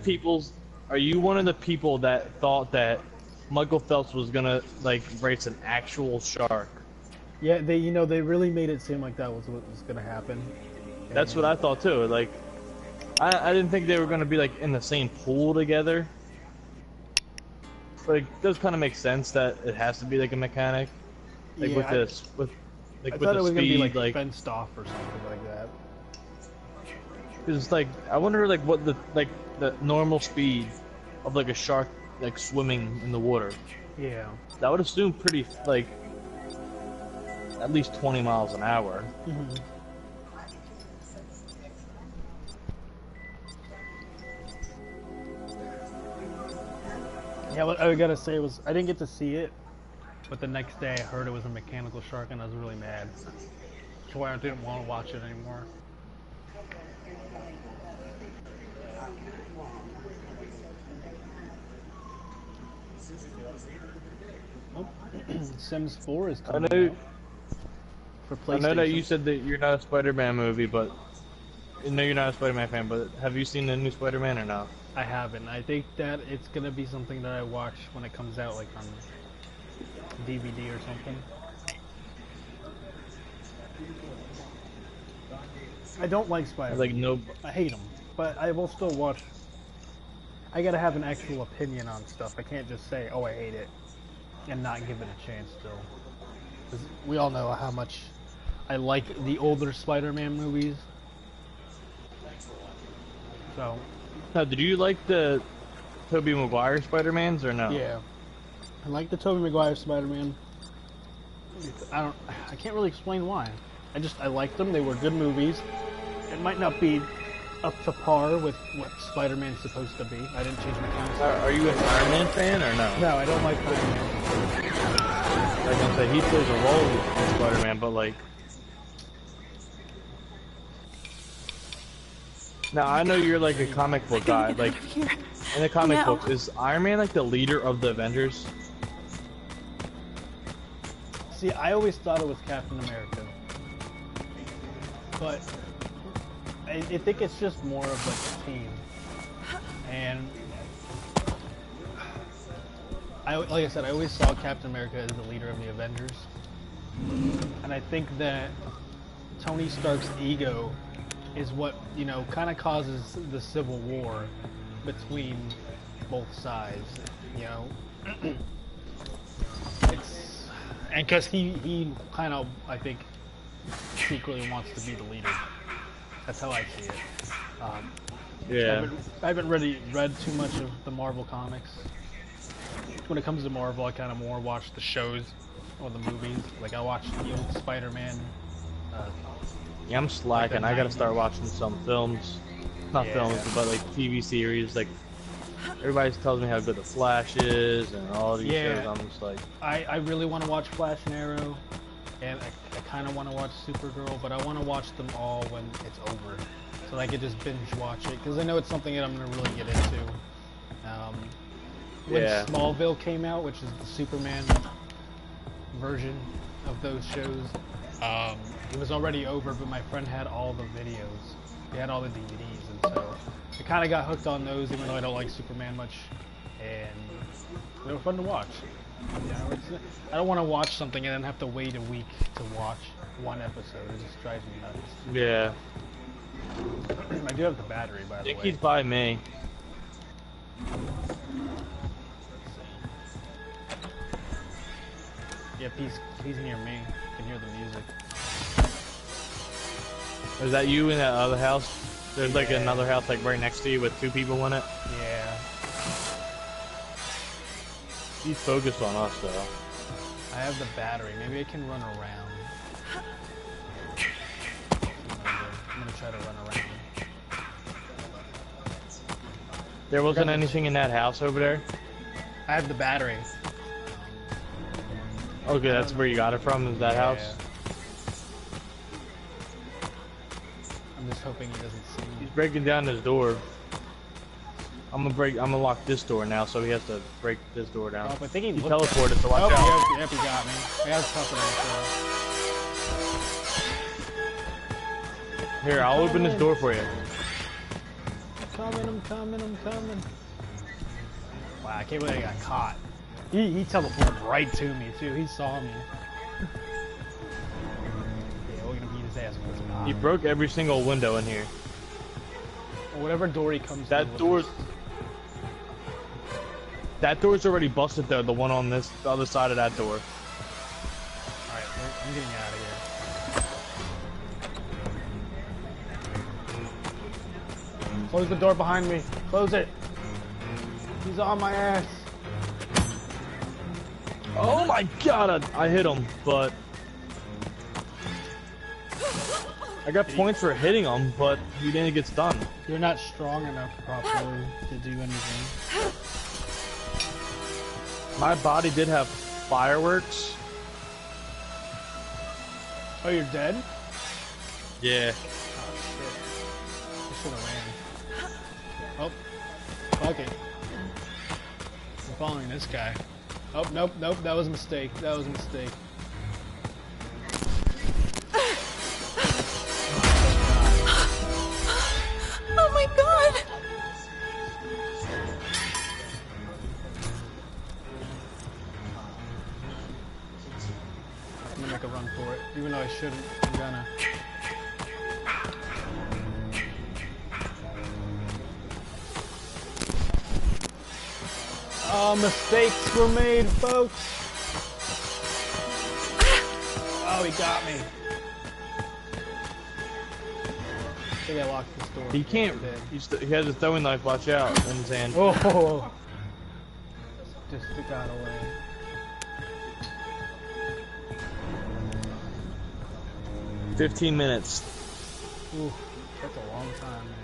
people that thought that Michael Phelps was gonna like race an actual shark? Yeah, they really made it seem like that was what was gonna happen. That's what I thought too. Like, I didn't think they were gonna be like in the same pool together. But it does kind of make sense that it has to be like a mechanic, like Yeah, with this, I with thought it the was gonna be speed, like fenced off or something like that. Cause like I wonder like what the normal speed of like a shark like swimming in the water. Yeah. I would assume pretty like at least 20 miles an hour. Mm-hmm. Yeah, what I gotta say was I didn't get to see it, but the next day I heard it was a mechanical shark and I was really mad. That's why I didn't want to watch it anymore. Oh, Sims 4 is coming out for PlayStation. I know that you said that you're not a Spider-Man movie, but no, you're not a Spider-Man fan. But have you seen the new Spider-Man or not? I haven't. I think that it's gonna be something that I watch when it comes out, like on DVD or something. I don't like Spider-Man. Like no, I hate him, but I will still watch. I gotta have an actual opinion on stuff. I can't just say, "Oh, I hate it," and not give it a chance. Still, 'cause we all know how much I like the older Spider-Man movies. So. Now, did you like the Tobey Maguire Spider-Mans or no? Yeah, I like the Tobey Maguire Spider-Man. I can't really explain why. I liked them. They were good movies. It might not be up to par with what Spider-Man's supposed to be. I didn't change my comments. Are you an Iron Man fan or no? No, I don't like Spider-Man. I was gonna say he plays a role in Spider-Man, but like. Now I know you're like a comic book guy. Like in the comic book, is Iron Man like the leader of the Avengers? See, I always thought it was Captain America, but I think it's just more of like a team. And like I said, I always saw Captain America as the leader of the Avengers, and I think that Tony Stark's ego is what, you know, kind of causes the civil war between both sides, you know. And because he kind of, I think, secretly wants to be the leader. That's how I see it. Yeah. I haven't really read too much of the Marvel comics. When it comes to Marvel, I kind of more watch the shows or the movies. Like I watched the old Spider-Man. Yeah, I'm slacking. I gotta start watching some films. Not films, but like TV series. Like everybody tells me how good the Flash is and all these shows. I'm just like, I really want to watch Flash and Arrow, and I kind of want to watch Supergirl, but I want to watch them all when it's over, so I could just binge watch it because I know it's something that I'm gonna really get into. When Smallville came out, which is the Superman version of those shows, it was already over, but my friend had all the videos. He had all the DVDs, and so I kind of got hooked on those, even though I don't like Superman much, and they were fun to watch. You know, I don't want to watch something and then have to wait a week to watch one episode. It just drives me nuts. yeah. I do have the battery, by the way. He's by me. Yep, he's near me. I can hear the music. Is that you in that other house? There's like another house like right next to you with 2 people in it. Yeah. He's focused on us though. I have the battery. Maybe I can run around. I'm gonna try to run around. There wasn't anything in that house over there? I have the battery. Okay, that's where you got it from, is that house? I'm just hoping he doesn't see me. He's breaking down his door. I'm gonna lock this door now, so he has to break this door down. Oh, I think he teleported, so watch out. Yep, he got me. I got something. Here, I'll open this door for you. I'm coming. Wow, I can't believe I got caught. He teleported right to me, too. He saw me. Yeah, we're gonna beat his ass with this pop. He broke every single window in here. Whatever door he comes That through, door's... That door's already busted though, the one on the other side of that door. Alright, I'm getting out of here. Close the door behind me. Close it. He's on my ass. Oh my god, I hit him, but... I got points for hitting him, but he didn't get stunned. You're not strong enough properly to do anything. My body did have fireworks. Oh, you're dead? Yeah. Oh, shit. I should have ran. Oh. Fuck it. I'm following this guy. Oh, nope, nope, that was a mistake. That was a mistake. Oh my god! I'm gonna make a run for it. Even though I shouldn't, I'm gonna. Oh, mistakes were made, folks. Oh, he got me. I think I locked this door. He can't. He has a throwing knife, watch out, in his hand. Oh! Just got away. $15 minutes. Ooh, that's a long time, man.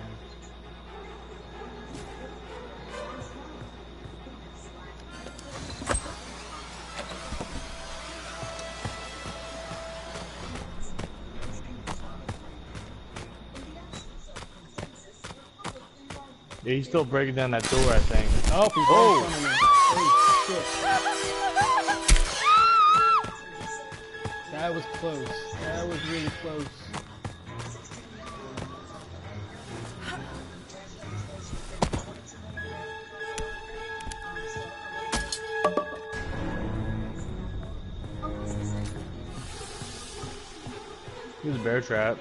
Yeah, he's still breaking down that door, I think. Oh, he's right in front of me. Holy shit. That was close. That was really close. He was a bear trap.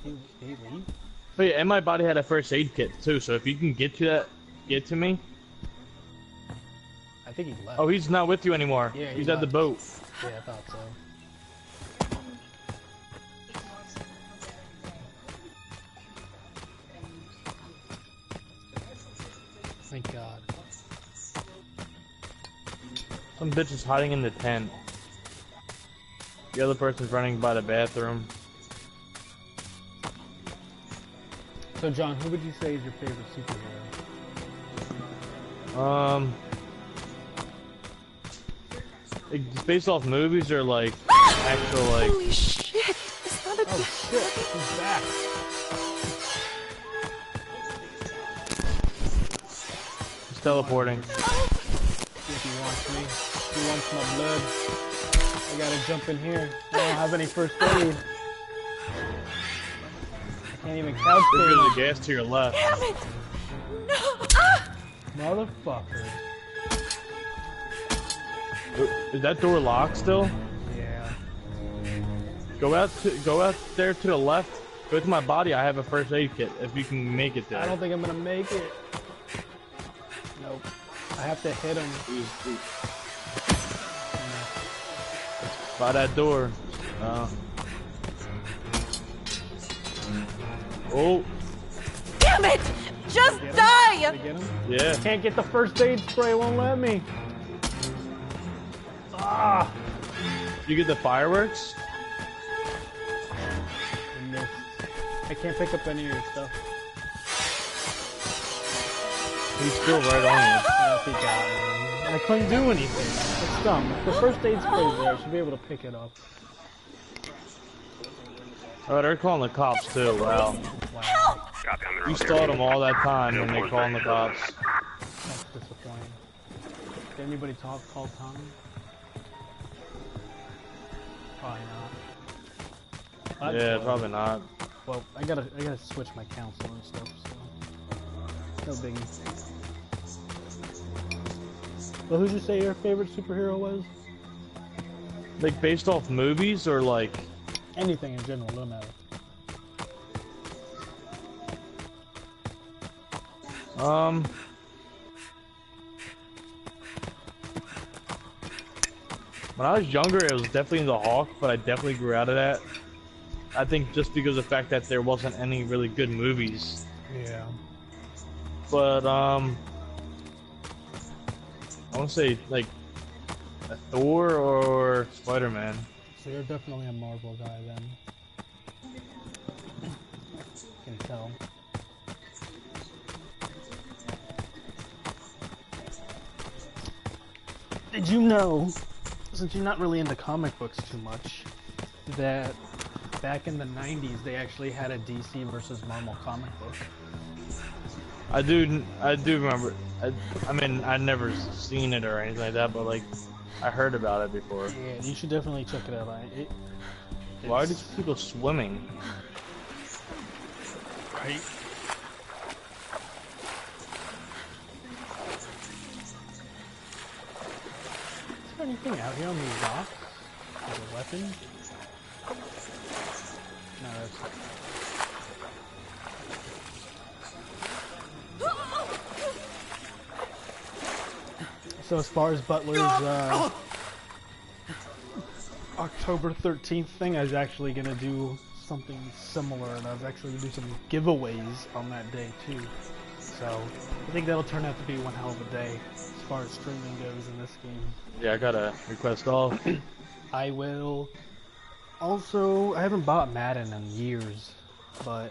Did he leave? But yeah, and my body had a first aid kit too, so if you can get to me. I think he left. Oh, he's not with you anymore. Yeah, he's at the boat. Yeah, I thought so. Thank God. Some bitch is hiding in the tent. The other person's running by the bathroom. So, John, who would you say is your favorite superhero? It's based off movies or like actual like. Holy shit! Is that a Oh shit, he's back. He's teleporting. If he wants me, he wants my blood. I gotta jump in here. I don't have any first aid. I can't even couch There's save. the gas to your left. Damn it! No! Ah! Motherfucker. Is that door locked still? Yeah. Go out there to the left. Go to my body. I have a first aid kit. If you can make it there. I don't think I'm gonna make it. Nope. I have to hit him. By that door. Oh. Damn it! Just Did die! I get him? Yeah. Can't get the first aid spray, won't let me. Ah! You get the fireworks? I missed. I can't pick up any of your stuff. He's still right on you. Oh, he got me. I couldn't do anything. It's dumb. If the first aid spray's there, I should be able to pick it up. Oh, they're calling the cops too. Wow. Wow. You stalled them all that time and they calling the cops. That's disappointing. Did anybody call Tommy? Probably not. That's Yeah, fine. probably not. Well, I gotta switch my counselor and stuff, so no biggie. Well, who'd you say your favorite superhero was? Like based off movies or like Anything in general, no matter. When I was younger, it was definitely the Hawk, but I definitely grew out of that. I think just because of the fact that there wasn't any really good movies. Yeah. But I want to say like a Thor or Spider-Man. So you're definitely a Marvel guy then. Can tell. Did you know, since you're not really into comic books too much, that back in the 90s they actually had a DC versus Marvel comic book? I do remember. I mean, I'd never seen it or anything like that, but like, I heard about it before. Yeah, you should definitely check it out. Why are these people swimming? Right? Is there anything out here on these rocks? Like a weapon? No, that's... So as far as Butler's October 13th thing, I was actually going to do something similar, and I was actually going to do some giveaways on that day too. So I think that'll turn out to be one hell of a day as far as streaming goes in this game. Yeah, I got a request off. I will. Also, I haven't bought Madden in years, but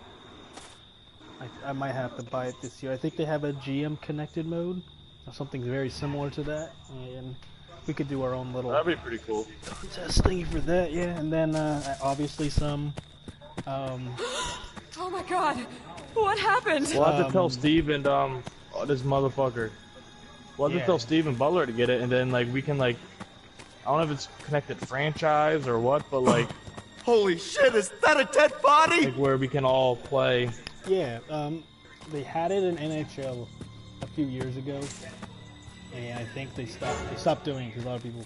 I might have to buy it this year. I think they have a GM connected mode, or something very similar to that, and we could do our own little That'd be pretty cool. contest thingy for that, yeah. And then obviously some. Oh my god! What happened? We'll have to tell Steve and this motherfucker. We'll have to tell Steve and Butler to get it, and then like we can like, I don't know if it's connected franchise or what, but like. Holy shit, is that a dead body? Like where we can all play. Yeah, they had it in NHL a few years ago, and I think they stopped doing it because a lot of people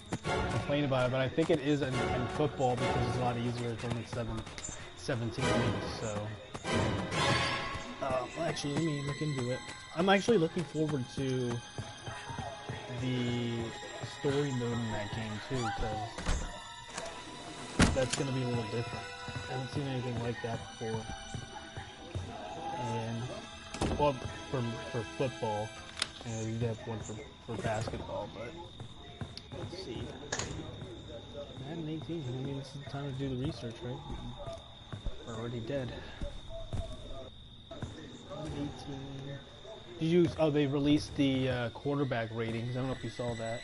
complain about it. But I think it is in football because it's a lot easier. It's only 17 weeks, so. Actually, let me look into it. I'm actually looking forward to the story mode in that game too, because that's going to be a little different. I haven't seen anything like that before. And, well, for football, and we have one for basketball, but let's see. Madden 18, I mean, this is the time to do the research, right? We're already dead. 18. Did you? Oh, they released the quarterback ratings. I don't know if you saw that.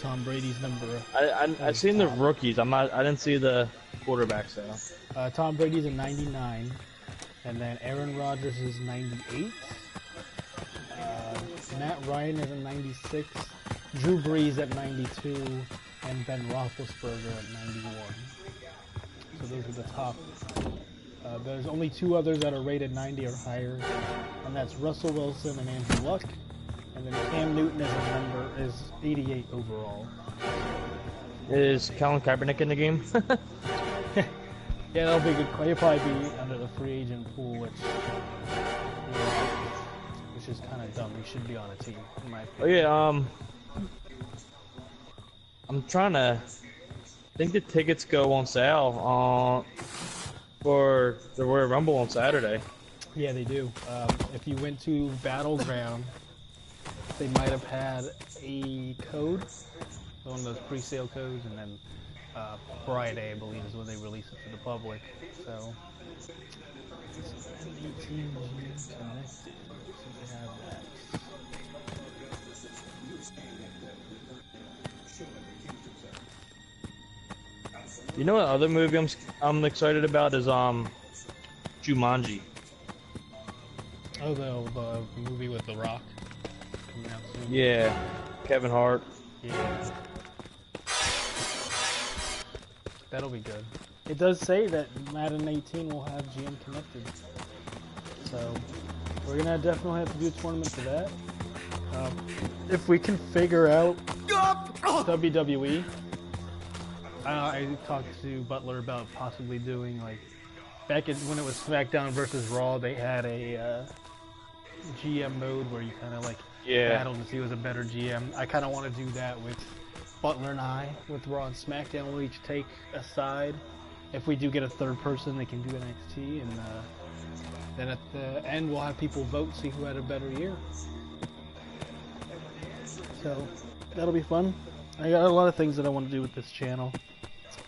Tom Brady's number. I seen the rookies. I didn't see the quarterbacks though. Tom Brady's a 99, and then Aaron Rodgers is 98. Matt Ryan is a 96. Drew Brees at 92, and Ben Roethlisberger at 91. So those are the top. There's only two others that are rated 90 or higher, and that's Russell Wilson and Andrew Luck. And then Cam Newton is 88 overall. Is Colin Kaepernick in the game? Yeah, that'll be good. He'll probably be under the free agent pool, which is kind of dumb. He should be on a team, in my opinion. Oh yeah, I'm trying to think the tickets go on sale for the Royal Rumble on Saturday. Yeah, they do. If you went to Battleground, they might have had a code, one of those pre-sale codes, and then Friday, I believe, is when they release it to the public. So, 18 connected. They have that. You know what other movie I'm excited about is Jumanji. Oh, the movie with The Rock coming out soon. Yeah, Kevin Hart. Yeah. That'll be good. It does say that Madden 18 will have GM connected. So, we're gonna definitely have to do a tournament for that. If we can figure out WWE, I talked to Butler about possibly doing like when it was SmackDown versus Raw, they had a GM mode where you kind of like battled to see who was a better GM. I kind of want to do that with Butler and I, with Raw and SmackDown. We'll each take a side. If we do get a third person, they can do NXT, and then at the end we'll have people vote, see who had a better year. So that'll be fun. I got a lot of things that I want to do with this channel.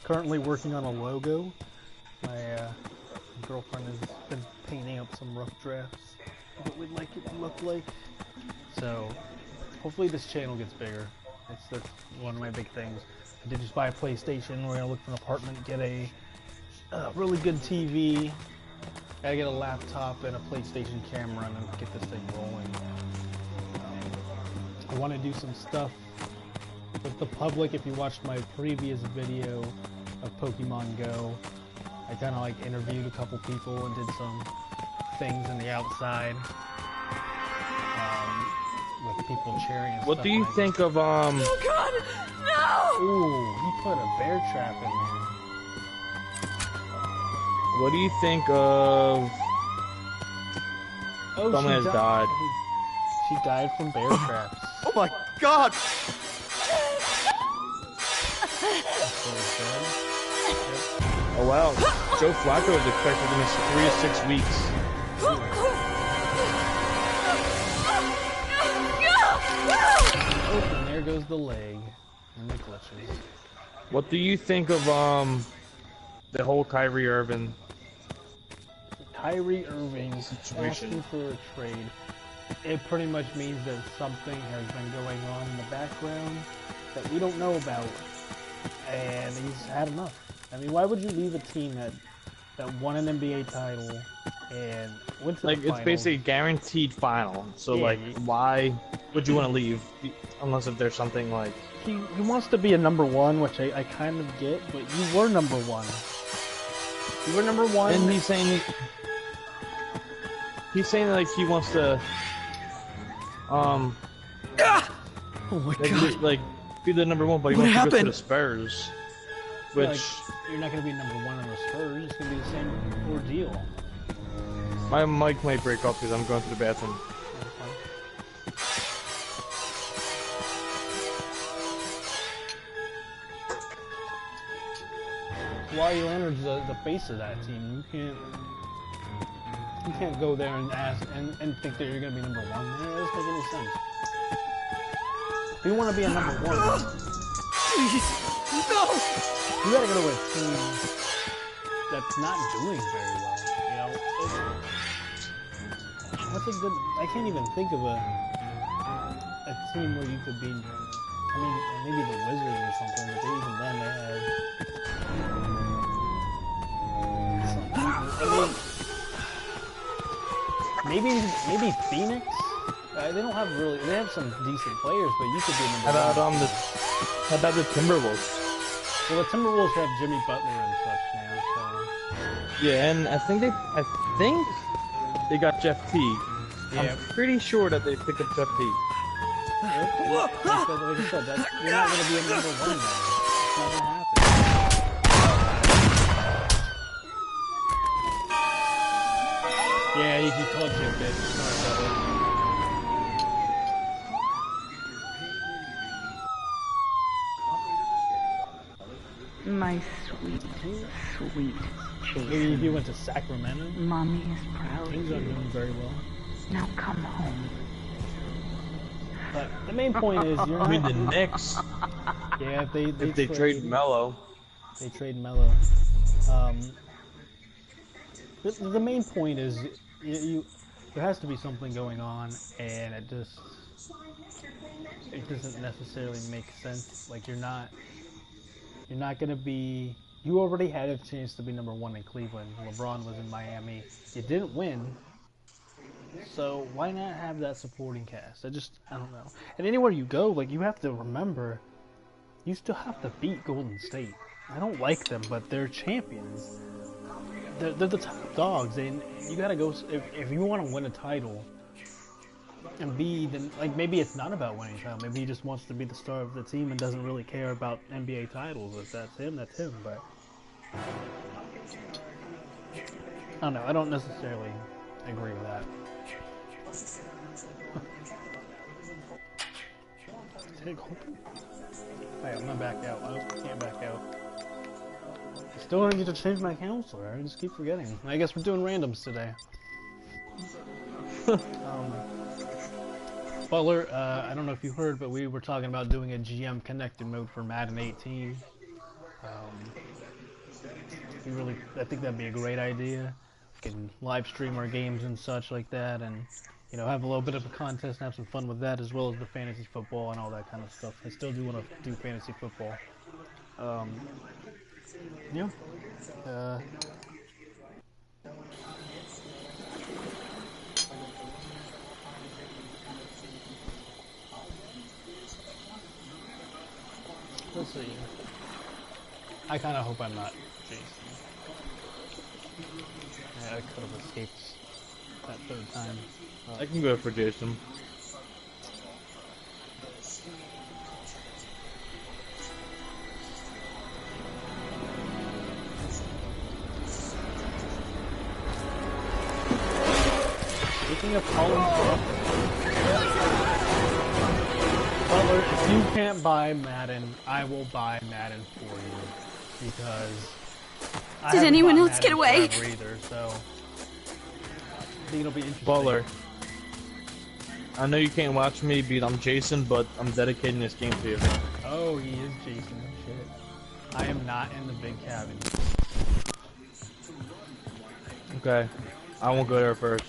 Currently working on a logo. My girlfriend has been painting up some rough drafts of what we'd like it to look like. So hopefully this channel gets bigger. That's one of my big things. I did just buy a PlayStation. We're gonna look for an apartment, get a really good TV. Gotta get a laptop and a PlayStation camera and get this thing rolling. I want to do some stuff with the public. If you watched my previous video of Pokemon Go, I kind of like interviewed a couple people and did some things in the outside with people cheering and What stuff. do you think of Oh God, no! Ooh, he put a bear trap in there. What do you think of? Oh, Someone has died. She died from bear traps. Oh my god! Oh wow, Joe Flacco is expected to miss 3 to 6 weeks. Oh, and there goes the leg and the glitches. What do you think of the whole Kyrie Irving Irving situation? Asking for a trade. It pretty much means that something has been going on in the background that we don't know about, and he's had enough. I mean, why would you leave a team that won an NBA title and went to the Like, it's finals? basically a guaranteed final. So Yeah, like, why would you want to leave unless if there's something like? He wants to be a number one, which I kind of get, but you were number one. You were number one. And he's saying like he wants to Oh my god. like be the number one, but he What wants to go to happened? the Spurs, Yeah, which like, you're not going to be number one on the Spurs. It's going to be the same ordeal. my mic might break off because I'm going to the bathroom. Kawhi Leonard's the face of that team. You can't go there and ask and think that you're gonna be number one. That doesn't make any sense. If you want to be a number one, Please, no! you gotta go to a team that's not doing very well. You know, what's a good? I can't even think of a team where you could be. I mean, maybe the Wizards or something, but even then they have. I mean, maybe Phoenix. They don't have really. They have some decent players, but you could be number one. How about the Timberwolves? Well, the Timberwolves have Jimmy Butler and such now. So Yeah, and I think they got Jeff Teague. yeah, I'm pretty sure that they picked up Jeff Teague. like I said, you're not going to be a number one now. It's not going to happen. Yeah, you called you a bitch. Sorry about it. My sweet, sweet Maybe Jason. you went to Sacramento. Mommy is proud of Things aren't you. doing very well. Now come home. But the main point is, you're I mean, not. the Knicks, Yeah, if they trade Melo. They trade Melo. The main point is, there has to be something going on, and it doesn't necessarily make sense. Like you're not gonna be. You already had a chance to be number one in Cleveland. LeBron was in Miami. You didn't win. So why not have that supporting cast? I don't know. And anywhere you go, like you have to remember, you still have to beat Golden State. I don't like them, but they're champions. They're the top dogs, and you gotta go. If you want to win a title, And B, then like maybe it's not about winning a title. Maybe he just wants to be the star of the team and doesn't really care about NBA titles. If that's him, that's him. But I don't know. I don't necessarily agree with that. Hey, I'm gonna back out. I can't back out. I still don't get to change my counselor. I just keep forgetting. I guess we're doing randoms today. Butler, I don't know if you heard, but we were talking about doing a GM connected mode for Madden 18. I think that'd be a great idea. We can live stream our games and such like that, and you know, have a little bit of a contest and have some fun with that, as well as the fantasy football and all that kind of stuff. I still do want to do fantasy football. Yeah. Let's see. I kind of hope I'm not Jason. Yeah, I could have escaped that third time. I can go for Jason. Speaking of Colin Butler, if you can't buy Madden, I will buy Madden for you. Because Did anyone else get away? Either, so I think it'll be interesting. Butler, I know you can't watch me beat I'm Jason, but I'm dedicating this game to you. Oh, he is Jason. Shit. I am not in the big cabin. Okay, I won't go there first.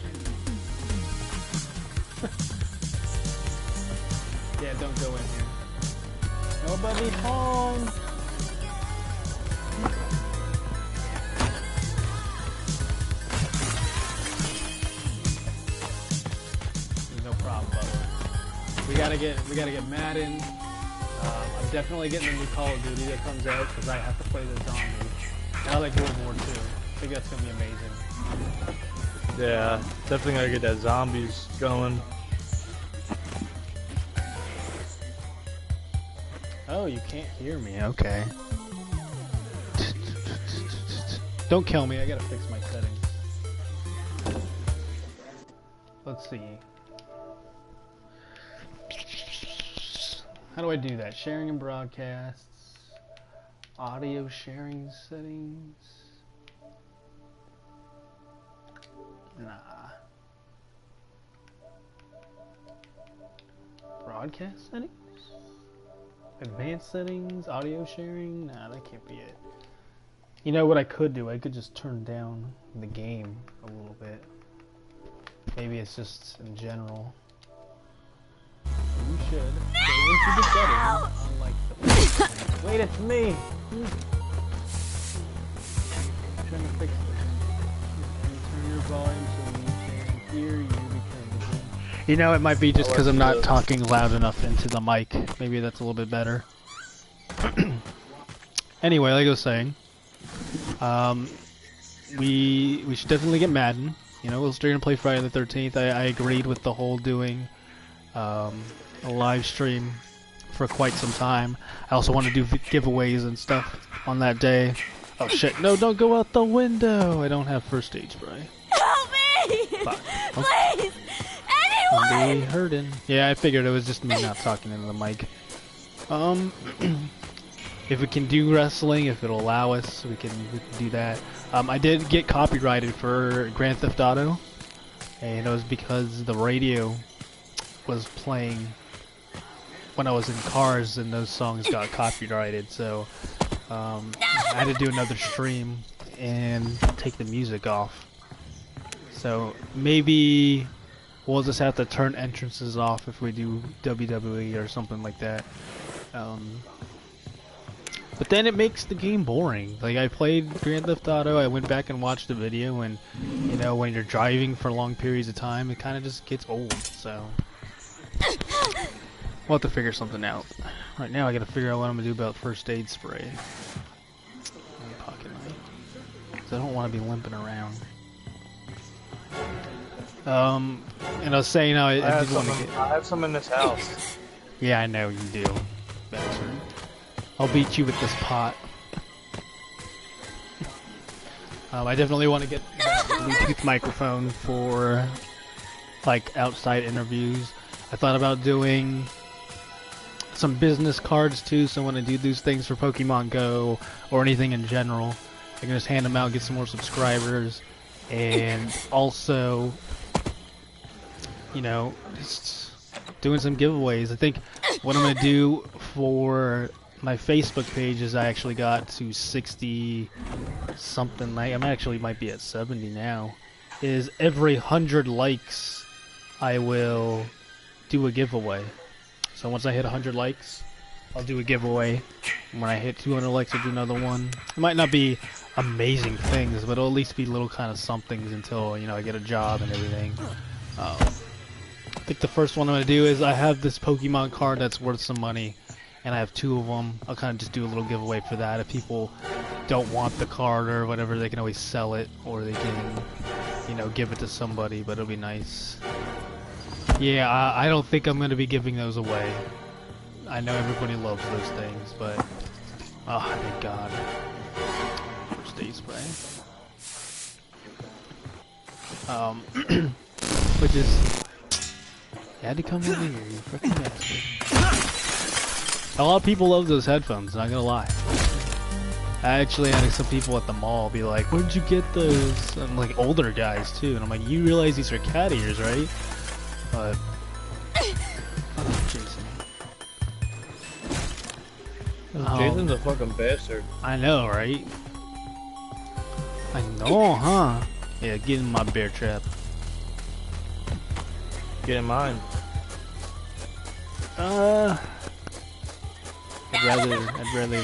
Yeah, don't go in here. Nobody's home. No problem, Butler. We gotta get Madden. I'm definitely getting the new Call of Duty that comes out because I have to play the zombies. I like World War II. I think that's gonna be amazing. Yeah, definitely gotta get that zombies going. Oh, you can't hear me. Okay. Don't kill me. I gotta fix my settings. Let's see. How do I do that? Sharing and broadcasts. Audio sharing settings. Nah. Broadcast settings? Advanced settings, audio sharing? Nah, that can't be it. You know what I could do? I could just turn down the game a little bit. Maybe it's just in general. You should go into the settings, unlike the wait, it's me! I'm trying to fix this. Turn your volume so we can hear you. You know, it might be just because I'm not talking loud enough into the mic. Maybe that's a little bit better. Anyway, like I was saying, we should definitely get Madden. You know, we'll stream and play Friday the 13th. I agreed with the whole doing a live stream for quite some time. I also want to do giveaways and stuff on that day. Oh shit! No, don't go out the window. I don't have first aid spray. Help me! Fuck. Please! I'm be hurting. Yeah, I figured it was just me not talking into the mic. If we can do wrestling, if it'll allow us, we can do that. I did get copyrighted for Grand Theft Auto, and it was because the radio was playing when I was in cars, and those songs got copyrighted. So I had to do another stream and take the music off. So maybe we'll just have to turn entrances off if we do WWE or something like that. But then it makes the game boring. Like, I played Grand Theft Auto, I went back and watched the video, and, you know, when you're driving for long periods of time, it kind of just gets old, so... We'll have to figure something out. Right now, I gotta figure out what I'm gonna do about first aid spray. Pocket knife. 'Cause I don't want to be limping around. And I was saying, I did want to get. I have some in this house. Yeah, I know you do, bastard. I'll beat you with this pot. I definitely want to get a Bluetooth microphone for like outside interviews. I thought about doing some business cards too, so when I do these things for Pokemon Go or anything in general, I can just hand them out, get some more subscribers, and also, you know, just doing some giveaways. I think what I'm gonna do for my Facebook page is I actually got to 60 something. I'm actually might be at 70 now. Is every 100 likes, I will do a giveaway. So once I hit 100 likes, I'll do a giveaway. When I hit 200 likes, I'll do another one. It might not be amazing things, but it'll at least be little kind of somethings until, you know, I get a job and everything. I think the first one I'm going to do is I have this Pokemon card that's worth some money, and I have 2 of them. I'll kind of just do a little giveaway for that. If people don't want the card or whatever, they can always sell it, or they can, you know, give it to somebody, but it'll be nice. Yeah, I don't think I'm going to be giving those away. I know everybody loves those things, but... oh, thank God. First aid spray. Which is... you had to come over here, you freaking bastard. A lot of people love those headphones, not gonna lie. I actually had some people at the mall be like, where'd you get those? And like older guys too, and I'm like, you realize these are cat ears, right? But oh, Jason. Jason's a fucking bastard. I know, right? I know, huh? Yeah, get in my bear trap. Get in mine. I'd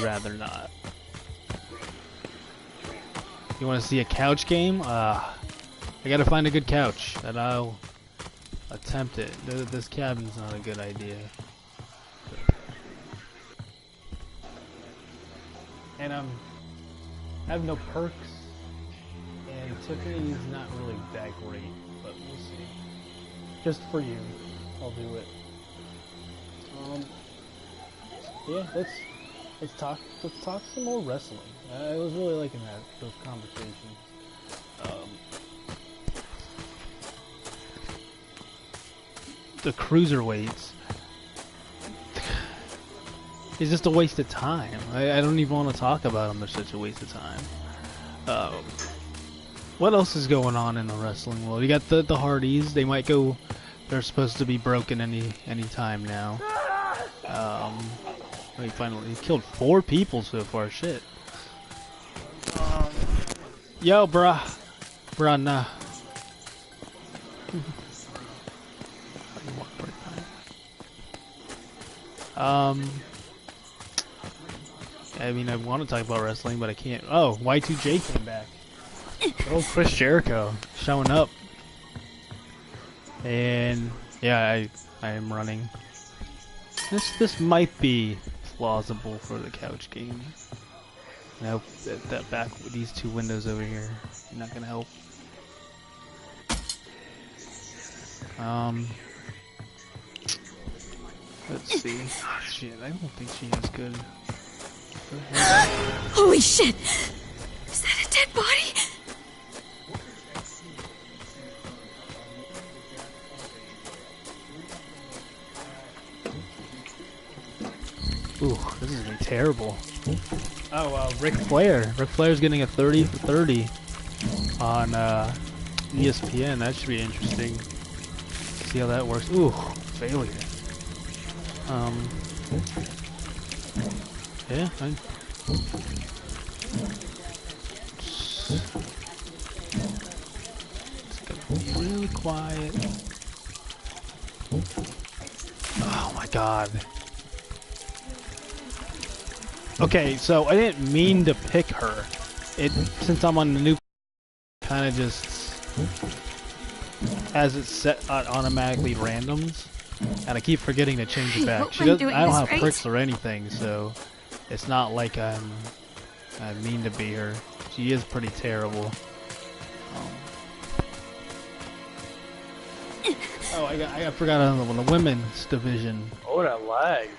rather not. You want to see a couch game? I gotta find a good couch, and I'll attempt it. This cabin's not a good idea. And I have no perks, and Tiffany's not really that great, but we'll see. Just for you, I'll do it. Yeah, let's talk some more wrestling. I was really liking those conversations. The cruiserweights is just a waste of time. I don't even want to talk about them. They're such a waste of time. What else is going on in the wrestling world? You got the Hardys. They might go. They're supposed to be broken any time now. He killed 4 people so far. Shit. Yo, bruh, nah. I mean, I want to talk about wrestling, but I can't. Oh, Y2J came back. Oh, Chris Jericho showing up. And yeah, I am running. This might be plausible for the couch game. Nope, that back with these 2 windows over here, not gonna help. Let's see. Oh, shit, I don't think she has good. Holy shit! Is that a dead body? Ooh, this is gonna be terrible. Oh, Ric Flair. Ric Flair's getting a 30 for 30 on ESPN. That should be interesting. See how that works. Ooh, failure. Yeah, fine. It's gonna be really quiet. Oh my god. Okay, so I didn't mean to pick her. Since I'm on the new, kind of just as it's set automatically randoms, and I keep forgetting to change it back. I don't have pricks or anything, so it's not like I mean to be her. She is pretty terrible. Oh, I forgot another one. The women's division. Oh, that lag.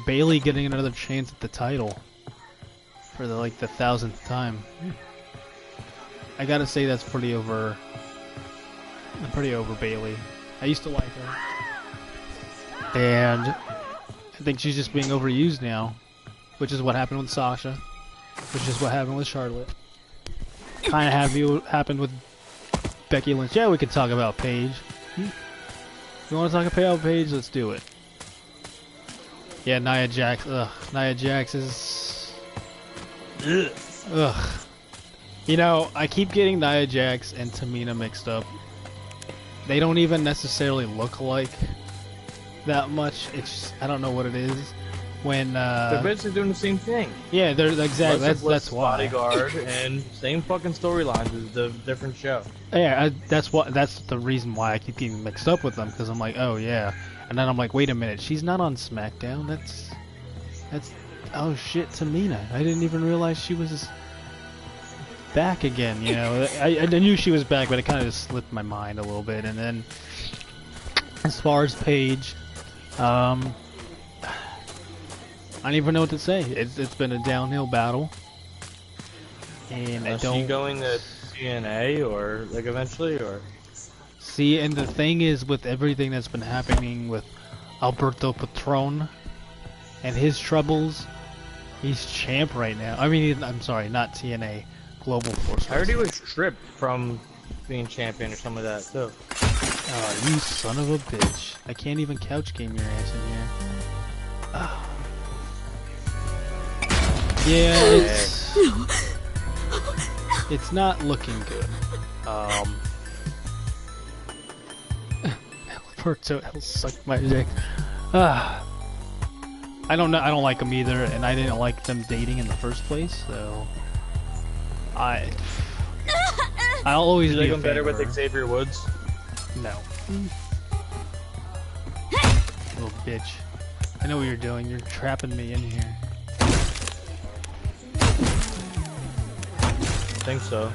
Bailey getting another chance at the title for the 1,000th time. I gotta say that's pretty over. Pretty over Bailey. I used to like her, and I think she's just being overused now, which is what happened with Sasha, which is what happened with Charlotte. Kind of happened with Becky Lynch. Yeah, we could talk about Paige. You want to talk about Paige? Let's do it. Yeah, Nia Jax. Ugh, Nia Jax is. Ugh. You know, I keep getting Nia Jax and Tamina mixed up. They don't even necessarily look alike that much. It's just, I don't know what it is. When they're basically doing the same thing. Yeah, they're exactly. That's why. Bodyguard and same fucking storylines as the different show. Yeah, that's the reason why I keep getting mixed up with them, because I'm like, oh yeah, and then I'm like, wait a minute, she's not on SmackDown. That's oh shit, Tamina. I didn't even realize she was back again. You know, I knew she was back, but it kind of just slipped my mind a little bit. And then as far as Paige, I don't even know what to say. It's been a downhill battle, and I don't. Is she going to TNA or eventually or? See, and the thing is, with everything that's been happening with Alberto Patron and his troubles, he's champ right now. I mean, I'm sorry, not TNA, Global Force. I heard he was stripped from being champion or some of that too. Oh, you son of a bitch! I can't even couch game your ass in here. Oh. Yeah, it's not looking good. Alberto, he'll suck my dick. I don't know. I don't like him either, and I didn't like them dating in the first place. So I'll always you be like a him better with fan of her. Xavier Woods. No, little bitch. I know what you're doing. You're trapping me in here. I think so.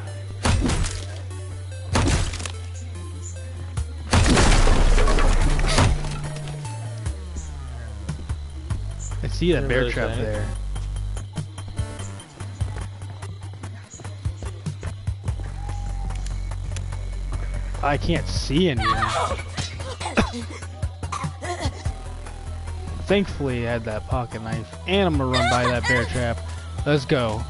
I see that bear trap there. I can't see anything. Thankfully, I had that pocket knife, and I'm gonna run by that bear trap. Let's go.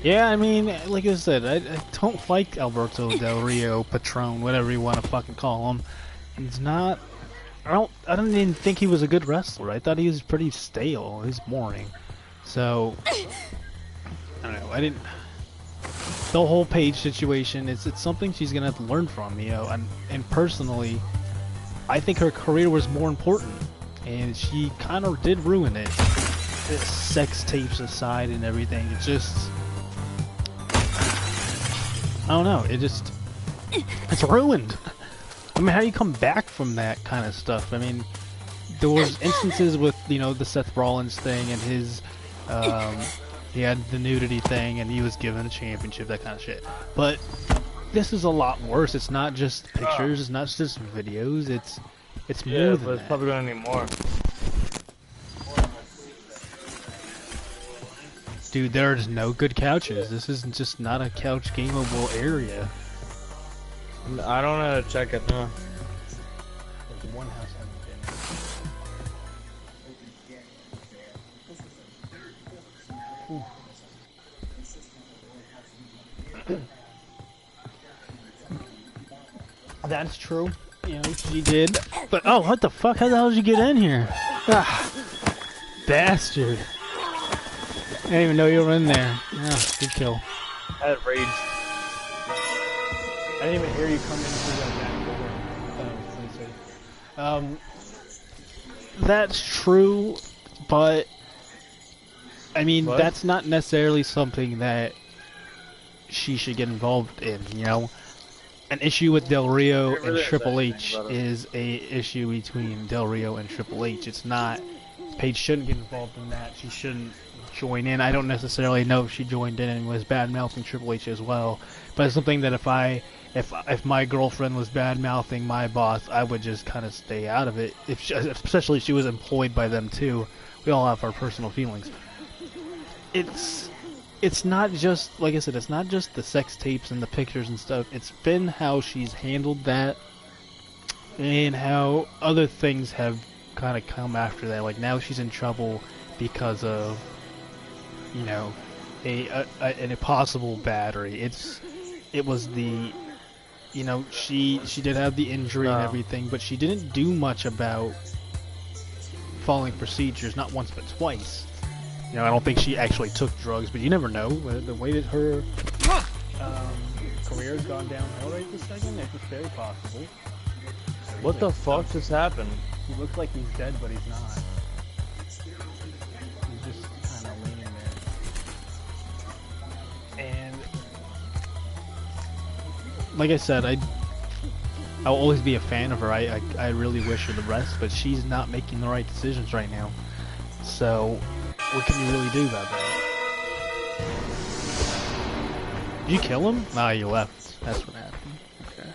Yeah, I mean, like I said, I don't like Alberto Del Rio, Patron, whatever you want to fucking call him. He's not. I don't even think he was a good wrestler. I thought he was pretty stale. He was boring. So I don't know. I didn't. The whole Paige situation, it's something she's gonna have to learn from, you know. And personally, I think her career was more important, and she kind of did ruin it. Sex tapes aside and everything, it just. I don't know, it's ruined. I mean, how do you come back from that kind of stuff? I mean, there was instances with, you know, the Seth Rollins thing and his, he had the nudity thing and he was given a championship, that kind of shit. But this is a lot worse. It's not just pictures, it's not just videos, it's more than but it's that. probably gonna need more. Dude, there's no good couches. This is just not a couch gameable area. I don't know how to check it now. There's one house I haven't been. That's true. You know, she did. But oh, what the fuck? How the hell did you get in here? Ah, bastard. I didn't even know you were in there. Yeah, good kill. I had rage. I didn't even hear you come in through that back door. That's true, but I mean, What? that's not necessarily something that she should get involved in, you know? An issue with Del Rio Never and really Triple said H anything about it. is a issue between Del Rio and Triple H. It's not. Paige shouldn't get involved in that. She shouldn't join in. I don't necessarily know if she joined in and was bad mouthing Triple H as well, but it's something that if my girlfriend was bad mouthing my boss, I would just kind of stay out of it. Especially if she was employed by them too. We all have our personal feelings. It's not just, like I said, it's not just the sex tapes and the pictures and stuff. It's been how she's handled that and how other things have kind of come after that. Like now she's in trouble because of, you know, an impossible battery. It was the, you know, she did have the injury and everything, but she didn't do much about following procedures, not once but twice. You know, I don't think she actually took drugs, but you never know. The way that her career has gone downhill right this second, it's very possible. What the fuck just happened? He looks like he's dead, but he's not. He's just kind of leaning there. And like I said, I'll always be a fan of her. I really wish her the best, but she's not making the right decisions right now. So what can you really do about that? Did you kill him? Nah, you left. That's what happened. Okay.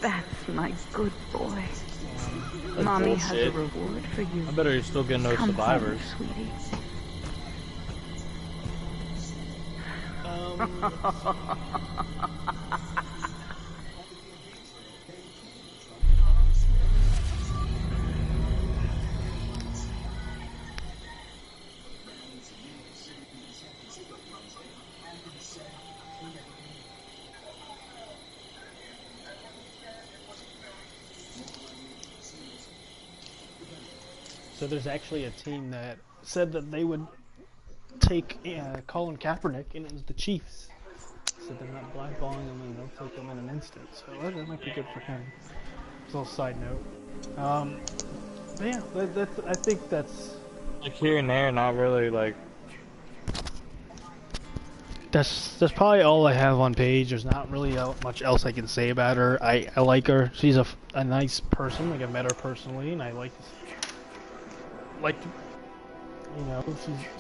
That's my good boy. That's Mommy has a bullshit. reward for you. I bet you're still getting those Come survivors. home, sweetie. So there's actually a team that said that they would take Colin Kaepernick, and it was the Chiefs. So they're not blackballing him, and they'll take him in an instant. So that might be good for him. Just a little side note. But yeah, I think that's Like here and there, not really like. that's probably all I have on Paige. There's not really much else I can say about her. I like her. She's a nice person. Like I met her personally, and I like you know,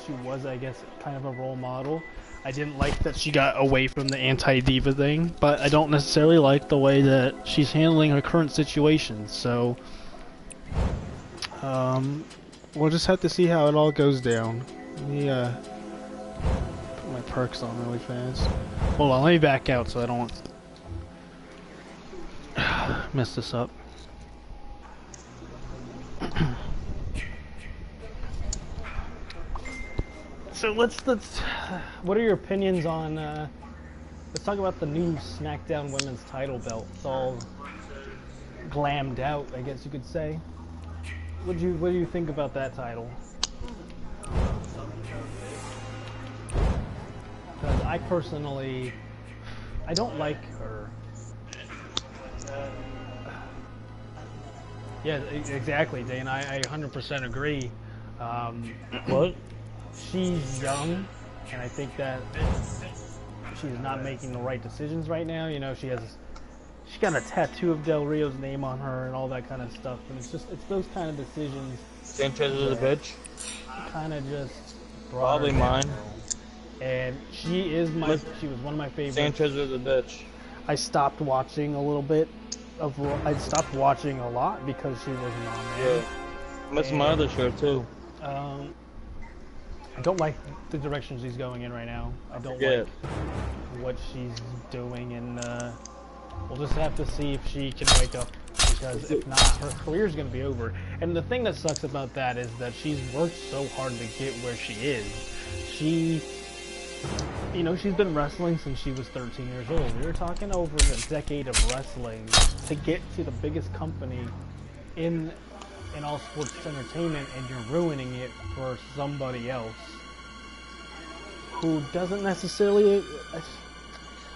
she was, I guess, kind of a role model. I didn't like that she got away from the anti-diva thing, but I don't necessarily like the way that she's handling her current situation. So we'll just have to see how it all goes down. Let me put my perks on really fast. Hold on, let me back out so I don't mess this up. So let's what are your opinions on let's talk about the new SmackDown Women's title belt. It's all glammed out, I guess you could say. What do you think about that title? Because I personally, I don't like her. Yeah, exactly, Dane. I 100% agree. What? She's young, and I think that she's not making the right decisions right now. You know, she's got a tattoo of Del Rio's name on her and all that kind of stuff, and it's those kind of decisions. Sanchez is a bitch. Kind of just Probably mine. And she was one of my favorites. Sanchez is a bitch. I stopped watching a little bit of. I stopped watching a lot because she wasn't on there. Yeah. That's my other show too. I don't like the direction she's going in right now. I don't like what she's doing, and we'll just have to see if she can wake up, because if not, her career's going to be over. And the thing that sucks about that is that she's worked so hard to get where she is. You know, she's been wrestling since she was 13 years old. We were talking over a decade of wrestling to get to the biggest company in all sports entertainment, and you're ruining it for somebody else who doesn't necessarily.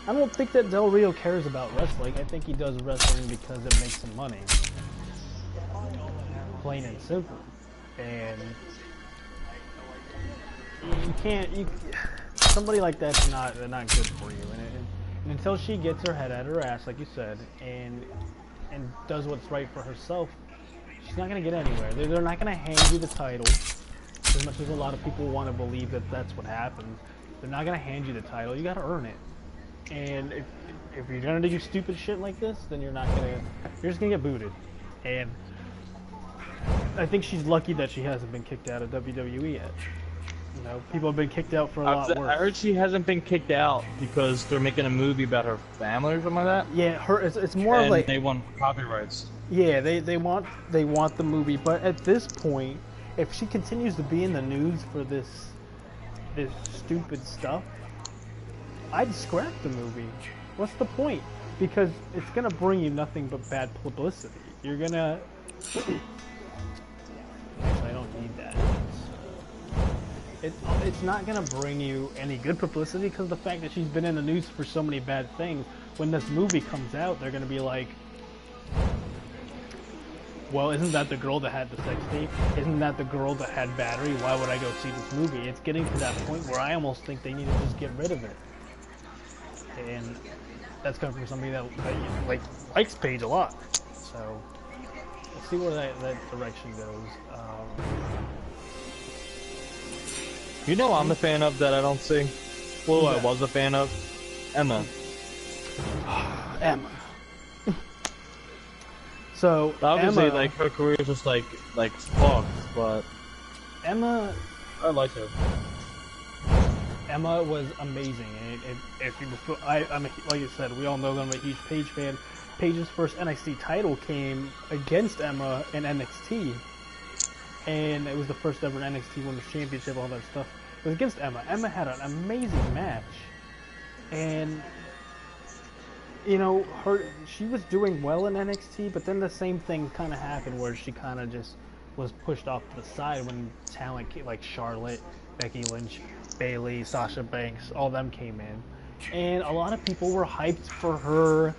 I don't think that Del Rio cares about wrestling. I think he does wrestling because it makes him money, plain and simple. And you can't. Somebody like that's not good for you. And until she gets her head out of her ass, like you said, and does what's right for herself, She's not going to get anywhere. They're not going to hand you the title, as much as a lot of people want to believe that that's what happens. They're not going to hand you the title. You got to earn it. And if you're going to do stupid shit like this, then you're just going to get booted. And I think she's lucky that she hasn't been kicked out of WWE yet. You know, people have been kicked out for a lot worse. I heard she hasn't been kicked out because they're making a movie about her family or something like that. Yeah, it's more and like they want copyrights. Yeah, they want the movie, but at this point, if she continues to be in the news for this stupid stuff, I'd scrap the movie. What's the point? Because it's gonna bring you nothing but bad publicity. You're gonna. Actually, I don't need that. It's not gonna bring you any good publicity because the fact that she's been in the news for so many bad things. When this movie comes out, they're gonna be like, well, isn't that the girl that had the sex tape? Isn't that the girl that had battery? Why would I go see this movie? It's getting to that point where I almost think they need to just get rid of it. And that's coming from somebody that likes Paige a lot. So let's see where that direction goes. You know I'm a fan of that I don't see? Well, I was a fan of? Emma. Emma. So obviously, Emma, like her career is just like fucked, but Emma, I like her. Emma was amazing. And if you, I'm like you said, we all know that I'm a huge Paige fan. Paige's first NXT title came against Emma in NXT, and it was the first ever NXT Women's Championship, all that stuff. It was against Emma. Emma had an amazing match, and you know, she was doing well in NXT, but then the same thing kind of happened where she kind of just was pushed off to the side when talent like Charlotte, Becky Lynch, Bayley, Sasha Banks, all them came in. And a lot of people were hyped for her,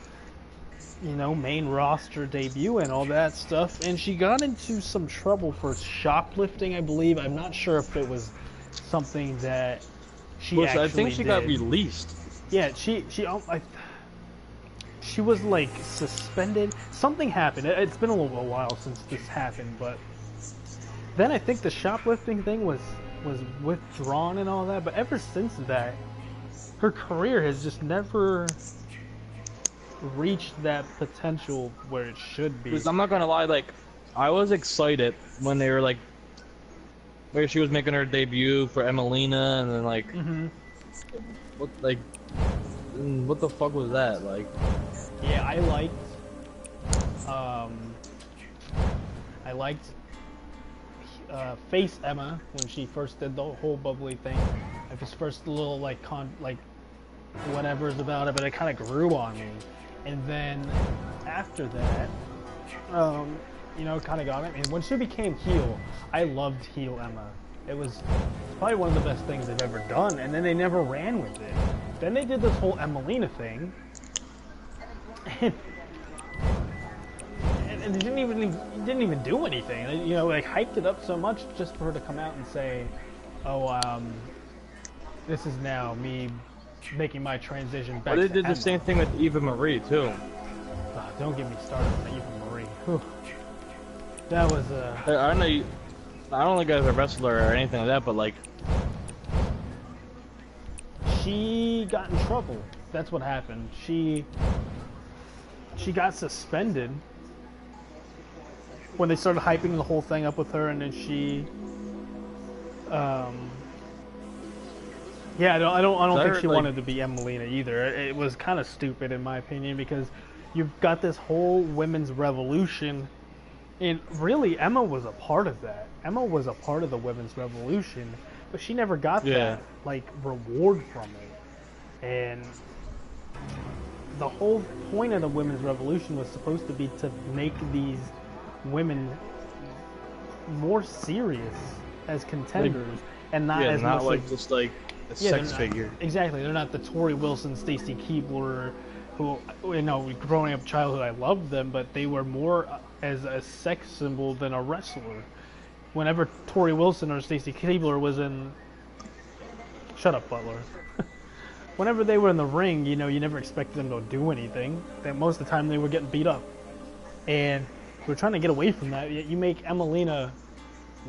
you know, main roster debut and all that stuff. And she got into some trouble for shoplifting, I believe. I'm not sure if it was something that she actually I think she did. got released. Yeah, she was like suspended. Something happened. It's been a little while since this happened, but then I think the shoplifting thing was withdrawn and all that. But ever since that, her career has just never reached that potential where it should be. Because I'm not gonna lie, like I was excited when they were like, where she was making her debut for Emelina, and then like, what the fuck was that? Like, yeah, I liked Face Emma when she first did the whole bubbly thing. Like this first little like whatever's about it, but it kind of grew on me. And then after that, you know, kind of got it. And when she became heel, I loved heel Emma. It was probably one of the best things they've ever done. And then they never ran with it. Then they did this whole Emelina thing, and it didn't even do anything. You know, like hyped it up so much just for her to come out and say, "Oh, this is now me making my transition back." but they to did Emma. the same thing with Eva Marie too. Oh, don't get me started on Eva Marie. Whew. That was I know you. I don't think I was a wrestler or anything like that, but like, she got in trouble. That's what happened. She got suspended when they started hyping the whole thing up with her, and then she, yeah, I don't think she wanted to be Emelina either. It was kind of stupid in my opinion because you've got this whole women's revolution, and really Emma was a part of that. Emma was a part of the women's revolution, but she never got that like reward from it. And the whole point of the women's revolution was supposed to be to make these women more serious as contenders, and not as not much like just like a sex figure. Exactly, they're not the Tori Wilson, Stacy Keibler, who, you know, growing up childhood I loved them, but they were more as a sex symbol than a wrestler. Whenever Tori Wilson or Stacy Keibler was in, shut up, Butler. Whenever they were in the ring, you know, you never expected them to do anything. That most of the time they were getting beat up. And We're trying to get away from that. Yet you make Emelina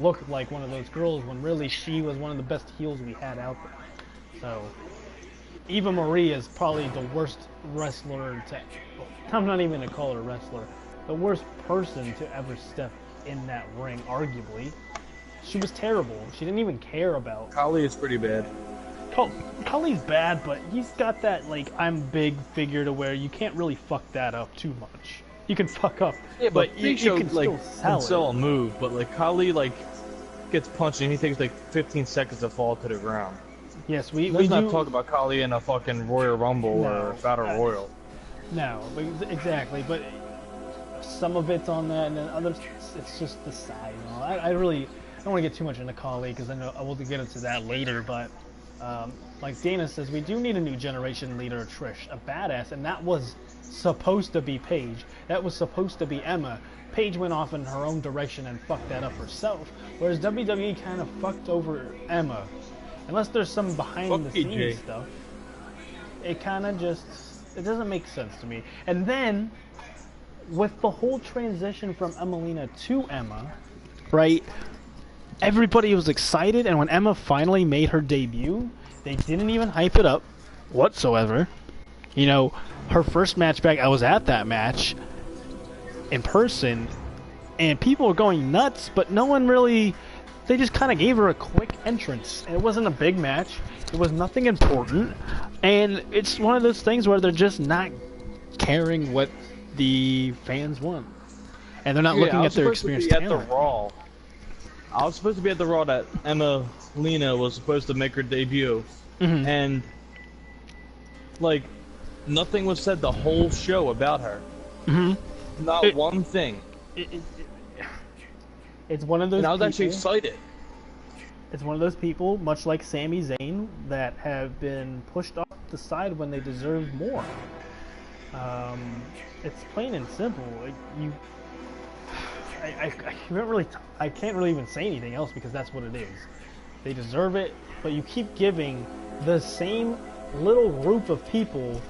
look like one of those girls when really she was one of the best heels we had out there. So Eva Marie is probably the worst wrestler to. I'm not even gonna call her a wrestler. The worst person to ever step in that ring, arguably. She was terrible. She didn't even care about. Kali is pretty bad. Kali's bad, but he's got that like I'm big figure to where you can't really fuck that up too much. You can fuck up, Yeah, but Big you Show can like still can sell a move, but like Kali like gets punched and he takes like 15 seconds to fall to the ground. Yes, we Let's not do. talk about Kali in a fucking Royal Rumble or Battle Royal. No, exactly. But some of it's on that, and then others, it's just the side. You know? I really don't want to get too much into Kali because I know I will get into that later. But like Dana says, we do need a new generation leader, Trish, a badass, and that was supposed to be Paige. That was supposed to be Emma. Paige went off in her own direction and fucked that up herself, whereas WWE kind of fucked over Emma. Unless there's some behind the scenes stuff, it kind of just, it doesn't make sense to me. And then, with the whole transition from Emelina to Emma, right, everybody was excited, and when Emma finally made her debut, they didn't even hype it up whatsoever. You know, her first match back, I was at that match in person, and people were going nuts, but no one really, they just kind of gave her a quick entrance. It wasn't a big match, it was nothing important, and it's one of those things where they're just not caring what the fans want, and they're not looking at their experience. At the Raw, I was supposed to be at the Raw that Emma Lena was supposed to make her debut, and like nothing was said the whole show about her. Not one thing. It's one of those. And I was people, actually excited. It's one of those people, much like Sami Zayn, that have been pushed off the side when they deserve more. It's plain and simple. Like I can't really even say anything else because that's what it is. They deserve it, but you keep giving the same little group of people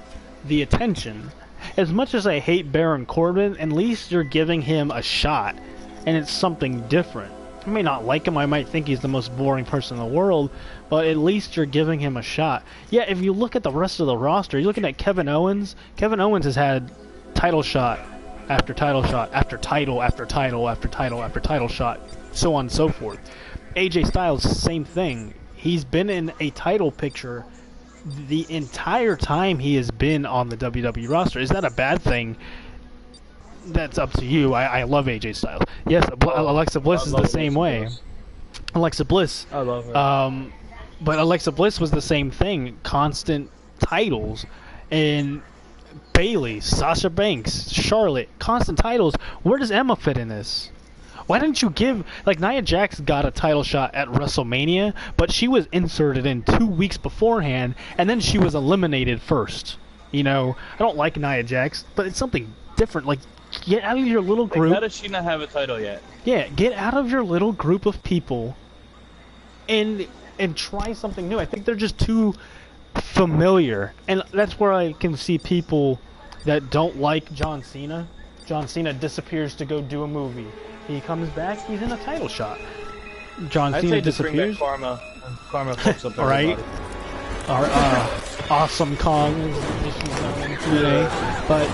the attention. As much as I hate Baron Corbin, at least you're giving him a shot, and it's something different. I may not like him, I might think he's the most boring person in the world, but at least you're giving him a shot. Yeah, if you look at the rest of the roster, you're looking at Kevin Owens. Kevin Owens has had title shot after title shot after title after title after title after title shot, so on and so forth. AJ Styles, same thing. He's been in a title picture the entire time he has been on the WWE roster. Is that a bad thing? That's up to you. I love AJ Styles. Yes, Alexa Bliss is the same way. Alexa Bliss. I love her. But Alexa Bliss was the same thing. Constant titles. And Bayley, Sasha Banks, Charlotte, constant titles. Where does Emma fit in this? Why didn't you give, like, Nia Jax got a title shot at WrestleMania, but she was inserted in 2 weeks beforehand, and then she was eliminated first. You know, I don't like Nia Jax, but it's something different. Like, get out of your little group. How does she not have a title yet? Yeah, get out of your little group of people and try something new. I think they're just too familiar, and that's where I can see people that don't like John Cena. John Cena disappears to go do a movie. He comes back, he's in a title shot. John Cena disappears. Karma fucks up. All right. Our Awesome Kong is known today, but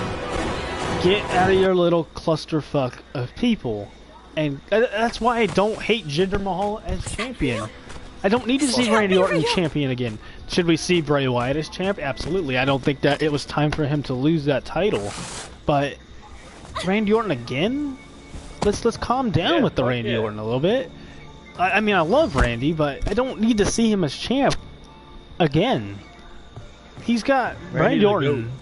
get out of your little clusterfuck of people, and that's why I don't hate Jinder Mahal as champion. I don't need to see Randy Orton champion again. Should we see Bray Wyatt as champ? Absolutely. I don't think that it was time for him to lose that title, but Randy Orton again? Let's calm down with the Randy Orton a little bit. I mean, I love Randy, but I don't need to see him as champ again. He's got Randy Orton.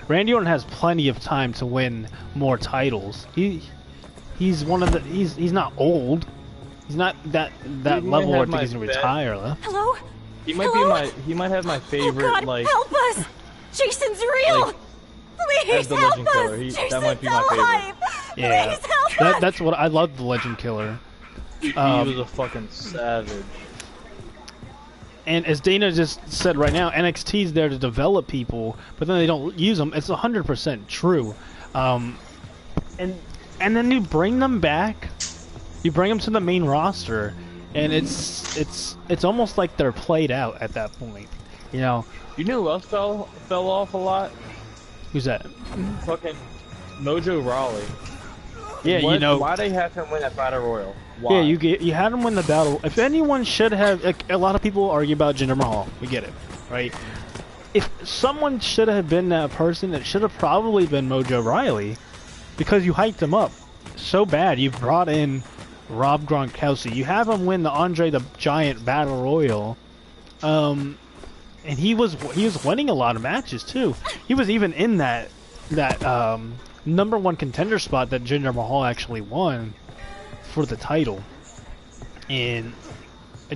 Randy Orton has plenty of time to win more titles. He's one of the he's not old. He's not that level where I think he's gonna retire. Hello? He might have my favorite. Oh God, like help us! Jason's real. Like, Please the help Legend Killer. us! That might be my alive. Yeah, Please help us! that's what I love. The Legend Killer. he was a fucking savage. And as Dana just said right now, NXT's there to develop people, but then they don't use them. It's 100% true. And and then you bring them back. You bring them to the main roster, and it's almost like they're played out at that point. You know. You knew who else fell off a lot? Who's that? Fucking Mojo Rawley. Yeah, you know. Why they have him win that Battle Royal? Why? Yeah, you had him win the battle. If anyone should have, like, a lot of people argue about Jinder Mahal. We get it, right? If someone should have been that person, it should have probably been Mojo Rawley, because you hyped him up so bad. You brought in Rob Gronkowski. You have him win the Andre the Giant Battle Royal, and he was winning a lot of matches too. He was even in that number one contender spot that Jinder Mahal actually won for the title, and I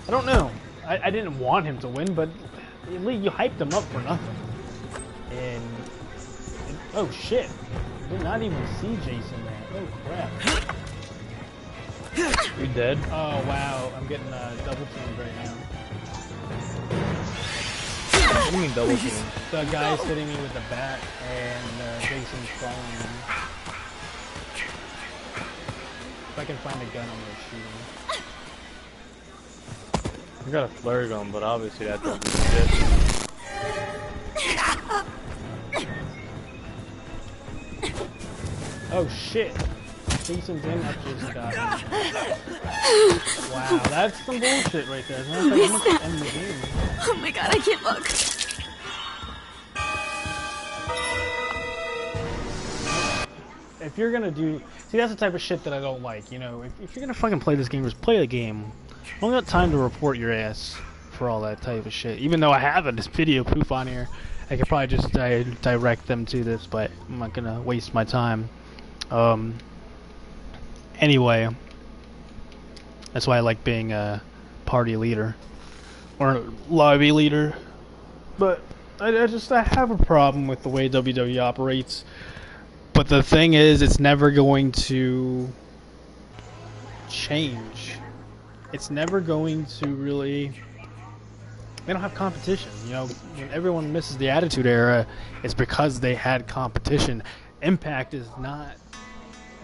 don't know. I didn't want him to win, but at least you hyped him up for nothing. And oh shit! I did not even see Jason there. Oh crap! You dead? Oh wow! I'm getting double teamed right now. What do you mean double team? The guy's hitting me with the bat, and Jason's following me. If I can find a gun, I'm gonna shoot him. I got a flare gun, but obviously that doesn't exist. Oh shit! Jason's in. I just got him. Wow, that's some bullshit right there. It's not like I'm gonna end the game. Oh my god, I can't look. If you're gonna do, see, that's the type of shit that I don't like. You know, if you're gonna fucking play this game, just play the game. I don't got time to report your ass for all that type of shit. Even though I have this video proof on here, I could probably just direct them to this, but I'm not gonna waste my time. Anyway, that's why I like being a party leader or lobby leader. But I have a problem with the way WWE operates. But the thing is, it's never going to change. It's never going to really... They don't have competition. You know, when everyone misses the Attitude Era, it's because they had competition. Impact is not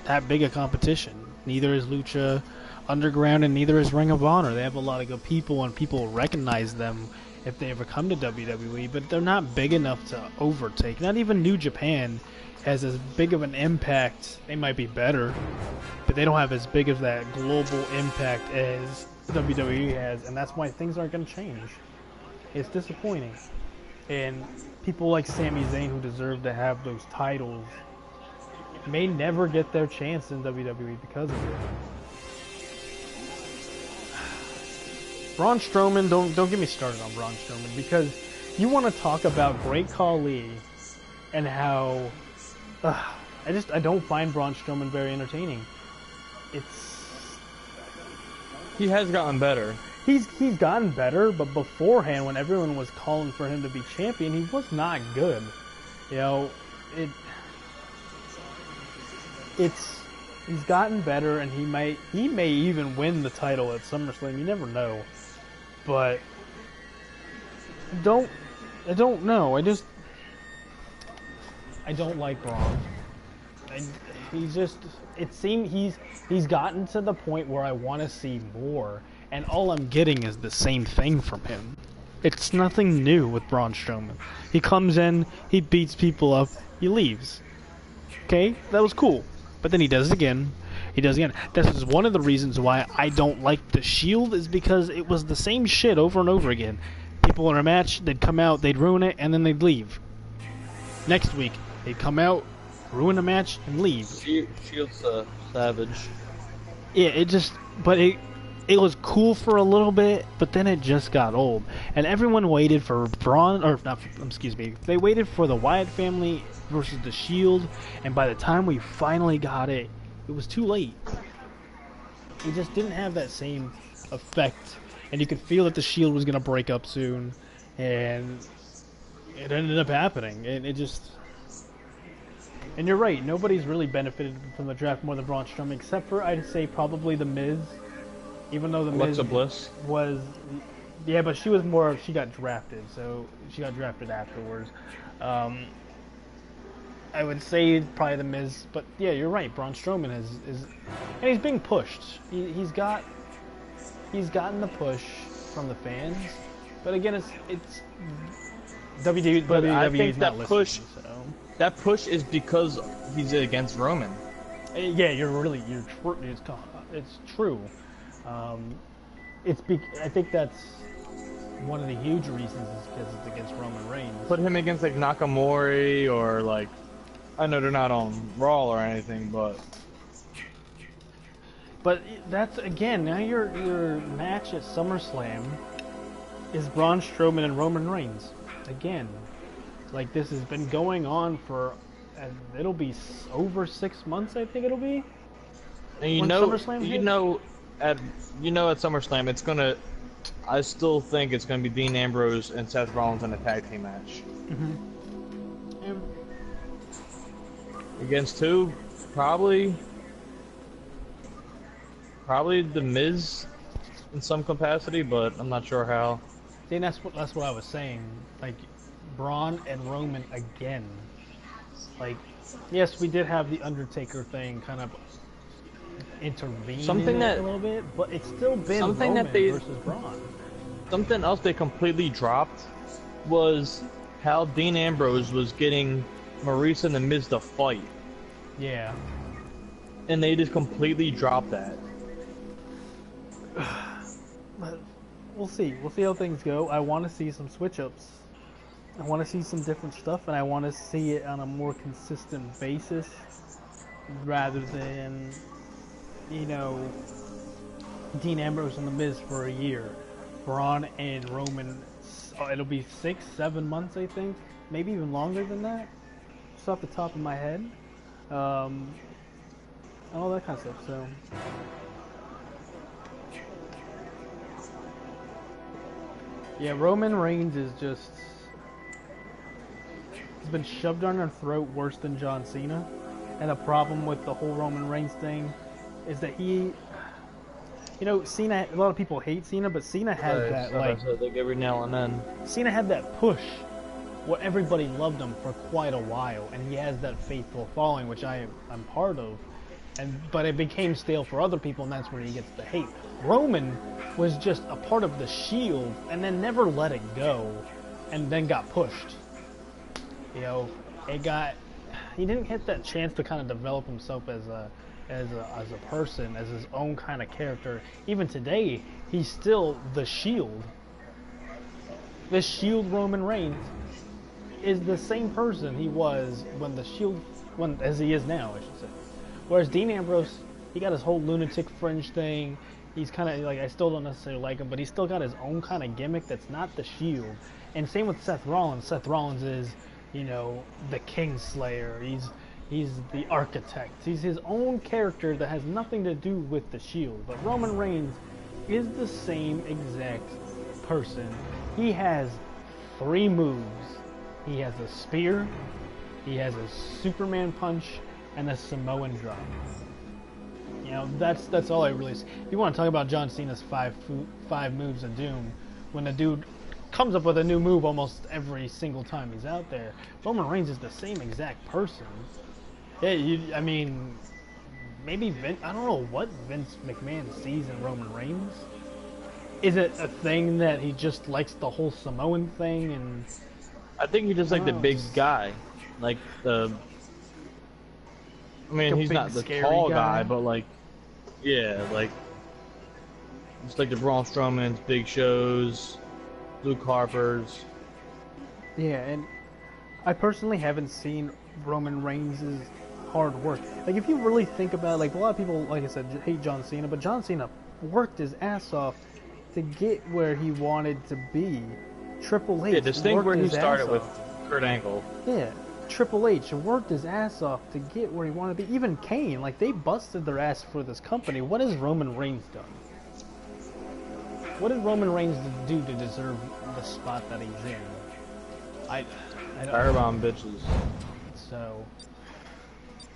that big a competition. Neither is Lucha Underground, and neither is Ring of Honor. They have a lot of good people, and people recognize them if they ever come to WWE, but they're not big enough to overtake. Not even New Japan has as big of an impact. They might be better, but they don't have as big of that global impact as WWE has, and that's why things aren't going to change. It's disappointing. And people like Sami Zayn, who deserve to have those titles, may never get their chance in WWE because of it. Braun Strowman, don't get me started on Braun Strowman, because you want to talk about Great Khali and how I don't find Braun Strowman very entertaining. He has gotten better. He's gotten better, but beforehand, when everyone was calling for him to be champion, he was not good. You know, he's gotten better, and he may even win the title at SummerSlam. You never know. But I don't know. I don't like Braun. It seems he's gotten to the point where I want to see more, and all I'm getting is the same thing from him. It's nothing new with Braun Strowman. He comes in, he beats people up, he leaves. Okay, that was cool. But then he does it again. He does it again. This is one of the reasons why I don't like The Shield, is because it was the same shit over and over again. People in a match, they'd come out, they'd ruin it, and then they'd leave. Next week, they'd come out, ruin the match, and leave. Shield's savage. Yeah, it was cool for a little bit, but then it just got old. And everyone waited for they waited for the Wyatt family versus The Shield, and by the time we finally got it, it was too late. It just didn't have that same effect, and you could feel that The Shield was going to break up soon, and it ended up happening. And you're right, nobody's really benefited from the draft more than Braun Strowman, except for, I'd say, probably The Miz. Even though The Miz Bliss was... Yeah, but she got drafted, so she got drafted afterwards. I would say probably The Miz, but yeah, you're right. Braun Strowman is and he's being pushed. He's gotten the push from the fans, but again, it's WWE. But I WWE's think not that listening, push, so. that push is because he's against Roman. Yeah, you're true. It's true. I think that's one of the huge reasons is because it's against Roman Reigns. Put him against like Nakamura or like, I know they're not on Raw or anything, but that's again now your match at SummerSlam is Braun Strowman and Roman Reigns again. Like this has been going on for, it'll be over 6 months. I think it'll be. And you know at SummerSlam it's gonna. I still think it's gonna be Dean Ambrose and Seth Rollins in a tag team match. Mm-hmm. Against who? Probably The Miz in some capacity, but I'm not sure how. See, that's what I was saying. Like Braun and Roman again. Like, yes, we did have the Undertaker thing kind of intervene in it a little bit, but it's still been Roman versus Braun. Something else they completely dropped was how Dean Ambrose was getting Maurice and The Miz to fight. Yeah. And they just completely dropped that. But we'll see. We'll see how things go. I want to see some switch-ups. I want to see some different stuff, and I want to see it on a more consistent basis rather than, you know, Dean Ambrose and The Miz for a year. Braun and Roman, it'll be 6-7 months, I think. Maybe even longer than that. Just off the top of my head. And all that kind of stuff, so... Yeah, Roman Reigns is just... He's been shoved down our throat worse than John Cena. And the problem with the whole Roman Reigns thing is that he... You know, Cena, a lot of people hate Cena, but Cena had that, like every now and then. Cena had that push where everybody loved him for quite a while, and he has that faithful following, which I'm part of. But it became stale for other people, and that's where he gets the hate. Roman was just a part of the Shield, and then never let it go, and then got pushed. You know, he didn't get that chance to kind of develop himself as a person, as his own kind of character. Even today, he's still the Shield. The Shield Roman Reigns is the same person he was when the Shield, as he is now, I should say. Whereas Dean Ambrose, he got his whole lunatic fringe thing. He's kind of like, I still don't necessarily like him, but he's still got his own kind of gimmick that's not the Shield. And same with Seth Rollins. Seth Rollins is, you know, the Kingslayer. He's the architect. He's his own character that has nothing to do with the Shield. But Roman Reigns is the same exact person. He has 3 moves. He has a spear, he has a Superman punch, and a Samoan drop. You know, that's all I really see. If you want to talk about John Cena's five moves of doom, when the dude comes up with a new move almost every single time he's out there, Roman Reigns is the same exact person. Yeah, I mean, maybe I don't know what Vince McMahon sees in Roman Reigns. Is it a thing that he just likes the whole Samoan thing? And I think he's just like the big guy, like the. I mean, like he's not the tall guy, but like, yeah, like just like the Braun Strowmans, Big Shows, Luke Harper's. Yeah, and I personally haven't seen Roman Reigns' hard work. Like, if you really think about it, like, a lot of people, like I said, hate John Cena, but John Cena worked his ass off to get where he wanted to be. Triple H. Yeah, this thing where he started with Kurt Angle. Yeah, Triple H worked his ass off to get where he wanted to be. Even Kane, like, they busted their ass for this company. What has Roman Reigns done? What did Roman Reigns do to deserve the spot that he's in? I don't Firebomb bitches. So,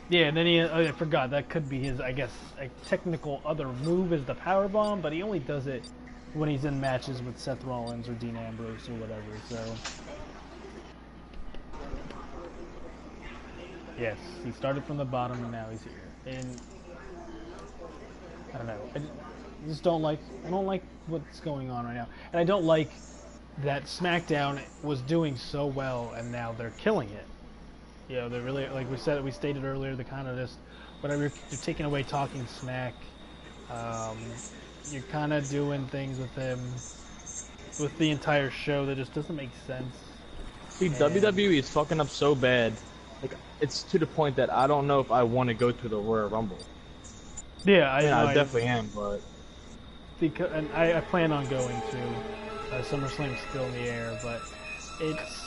yeah, and then I forgot, that could be his, I guess, a technical other move is the powerbomb, but he only does it when he's in matches with Seth Rollins or Dean Ambrose or whatever, so. Yes, he started from the bottom and now he's here. And I don't know. I just don't like. I don't like what's going on right now, and I don't like that SmackDown was doing so well and now they're killing it. You know, they're really, like we stated earlier, they're kind of just whatever. You're taking away talking smack. You're kind of doing things with him, with the entire show that just doesn't make sense. See, WWE is fucking up so bad. Like, it's to the point that I don't know if I want to go to the Royal Rumble. Yeah, I definitely am, but because and I plan on going to. SummerSlam's still in the air, but it's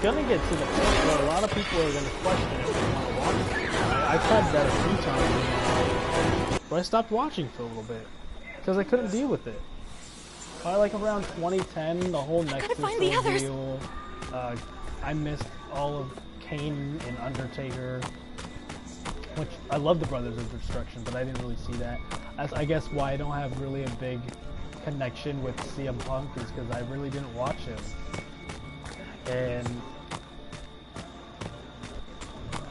gonna get to the point where a lot of people are gonna question if they want to watch it. I've had that a few times in my life, but I stopped watching for a little bit because I couldn't deal with it. By like around 2010, the whole Nexus deal. I missed all of Kane and Undertaker, which I love the Brothers of Destruction, but I didn't really see that. That's, I guess, why I don't have really a big connection with CM Punk is because I really didn't watch him. And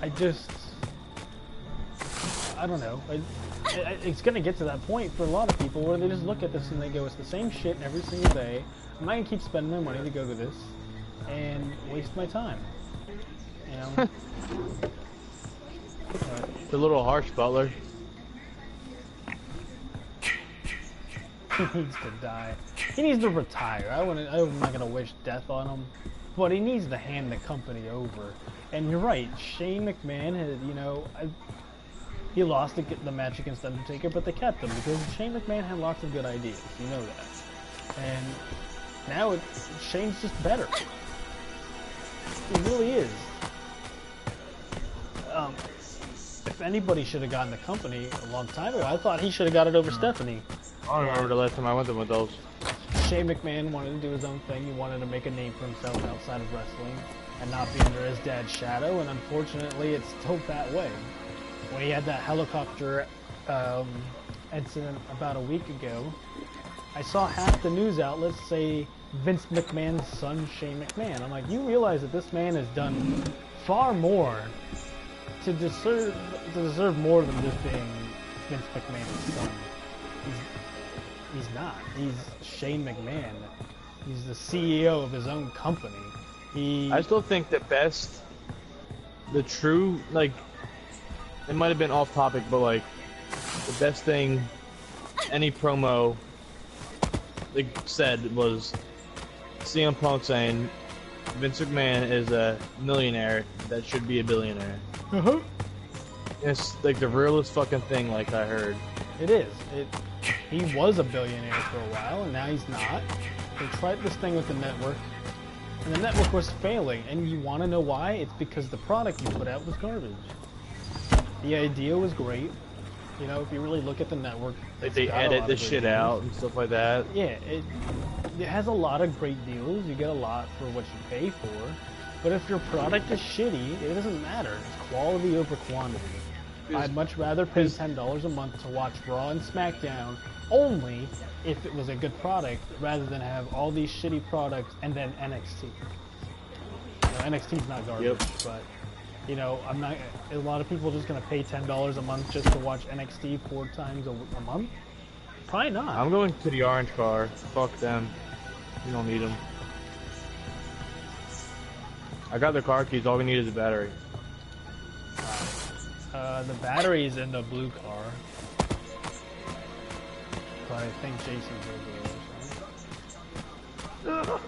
I don't know. It's gonna get to that point for a lot of people where they just look at this and they go, it's the same shit every single day. I'm not gonna keep spending my money to go to this and waste my time. You know? it's a little harsh, Butler. He needs to die. He needs to retire. I'm not gonna wish death on him, but he needs to hand the company over. And you're right, Shane McMahon had, you know, he lost the match against Undertaker, but they kept him because Shane McMahon had lots of good ideas. You know that. And now Shane's just better. He really is. If anybody should have gotten the company a long time ago, I thought he should have got it over Stephanie. I don't remember the last time I went to one of those. Shane McMahon wanted to do his own thing. He wanted to make a name for himself outside of wrestling and not be under his dad's shadow, and unfortunately it's still that way. When he had that helicopter incident about a week ago, I saw half the news outlets say Vince McMahon's son, Shane McMahon. I'm like, you realize that this man has done far more to deserve more than just being Vince McMahon's son. He's not. He's Shane McMahon. He's the CEO of his own company. I still think the true, like, it might have been off topic, but like, the best thing any promo like said was CM Punk saying Vince McMahon is a millionaire that should be a billionaire. It's like the realest fucking thing, like I heard. It is. He was a billionaire for a while, and now he's not. They tried this thing with the network, and the network was failing. And you want to know why? It's because the product you put out was garbage. The idea was great. You know, if you really look at the network, like they edit the shit out and stuff like that. Yeah, it has a lot of great deals. You get a lot for what you pay for. But if your product is shitty, it doesn't matter. It's quality over quantity. I'd much rather pay $10 a month to watch Raw and SmackDown only if it was a good product, rather than have all these shitty products and then NXT. You know, NXT's not garbage, but you know, I'm not. A lot of people are just gonna pay $10 a month just to watch NXT 4 times a month. Probably not. I'm going to the orange car. Fuck them. You don't need them. I got the car keys. All we need is a battery. The battery's in the blue car. But I think Jason's over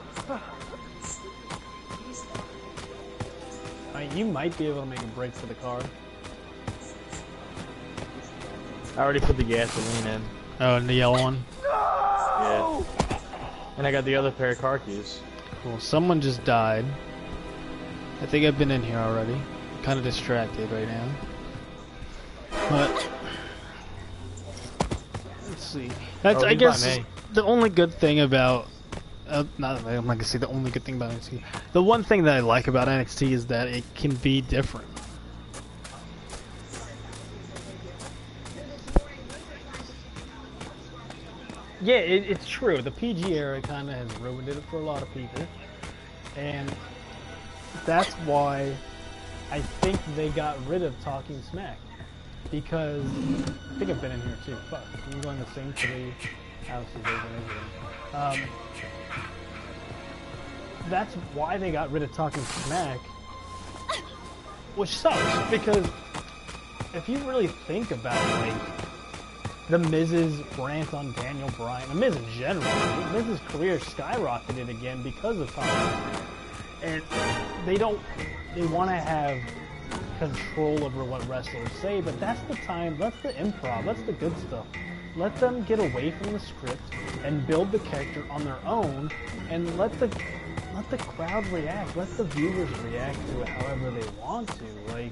there. You might be able to make a break for the car. I already put the gasoline in. Oh, and the yellow one? Yeah. And I got the other pair of car keys. Cool. Someone just died. I think I've been in here already. I'm kind of distracted right now. But let's see. That's I guess the only good thing about I'm not gonna say the only good thing about NXT. The one thing that I like about NXT is that it can be different. Yeah, it's true. The PG era kind of has ruined it for a lot of people, and that's why I think they got rid of talking smack because I think I've been in here too. Fuck, I'm going the same three houses over and over. That's why they got rid of talking smack, which sucks because if you really think about like the Miz's rant on Daniel Bryan, the Miz in general, the Miz's career skyrocketed again because of talking, and they want to have control over what wrestlers say, but that's the time, that's the improv, that's the good stuff. Let them get away from the script and build the character on their own, and let the crowd react, let the viewers react to it however they want to. Like,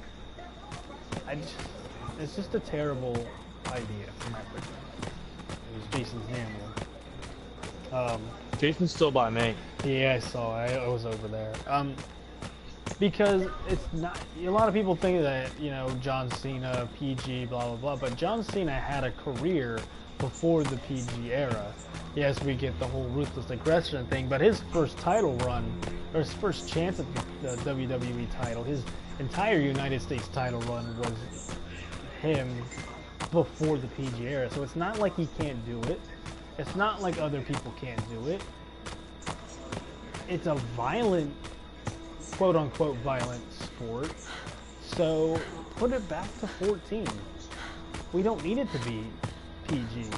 it's just a terrible idea from my perspective. It was Jason's name. Jason's still by me. Yeah, I saw. I was over there. Because it's not. A lot of people think that John Cena, PG, blah blah blah. But John Cena had a career before the PG era. Yes, we get the whole ruthless aggression thing, but his first title run, or his first chance at the WWE title, his entire United States title run was him before the PG era. So it's not like he can't do it. It's not like other people can't do it. It's a violent, quote-unquote violent sport. So put it back to 14. We don't need it to be PG.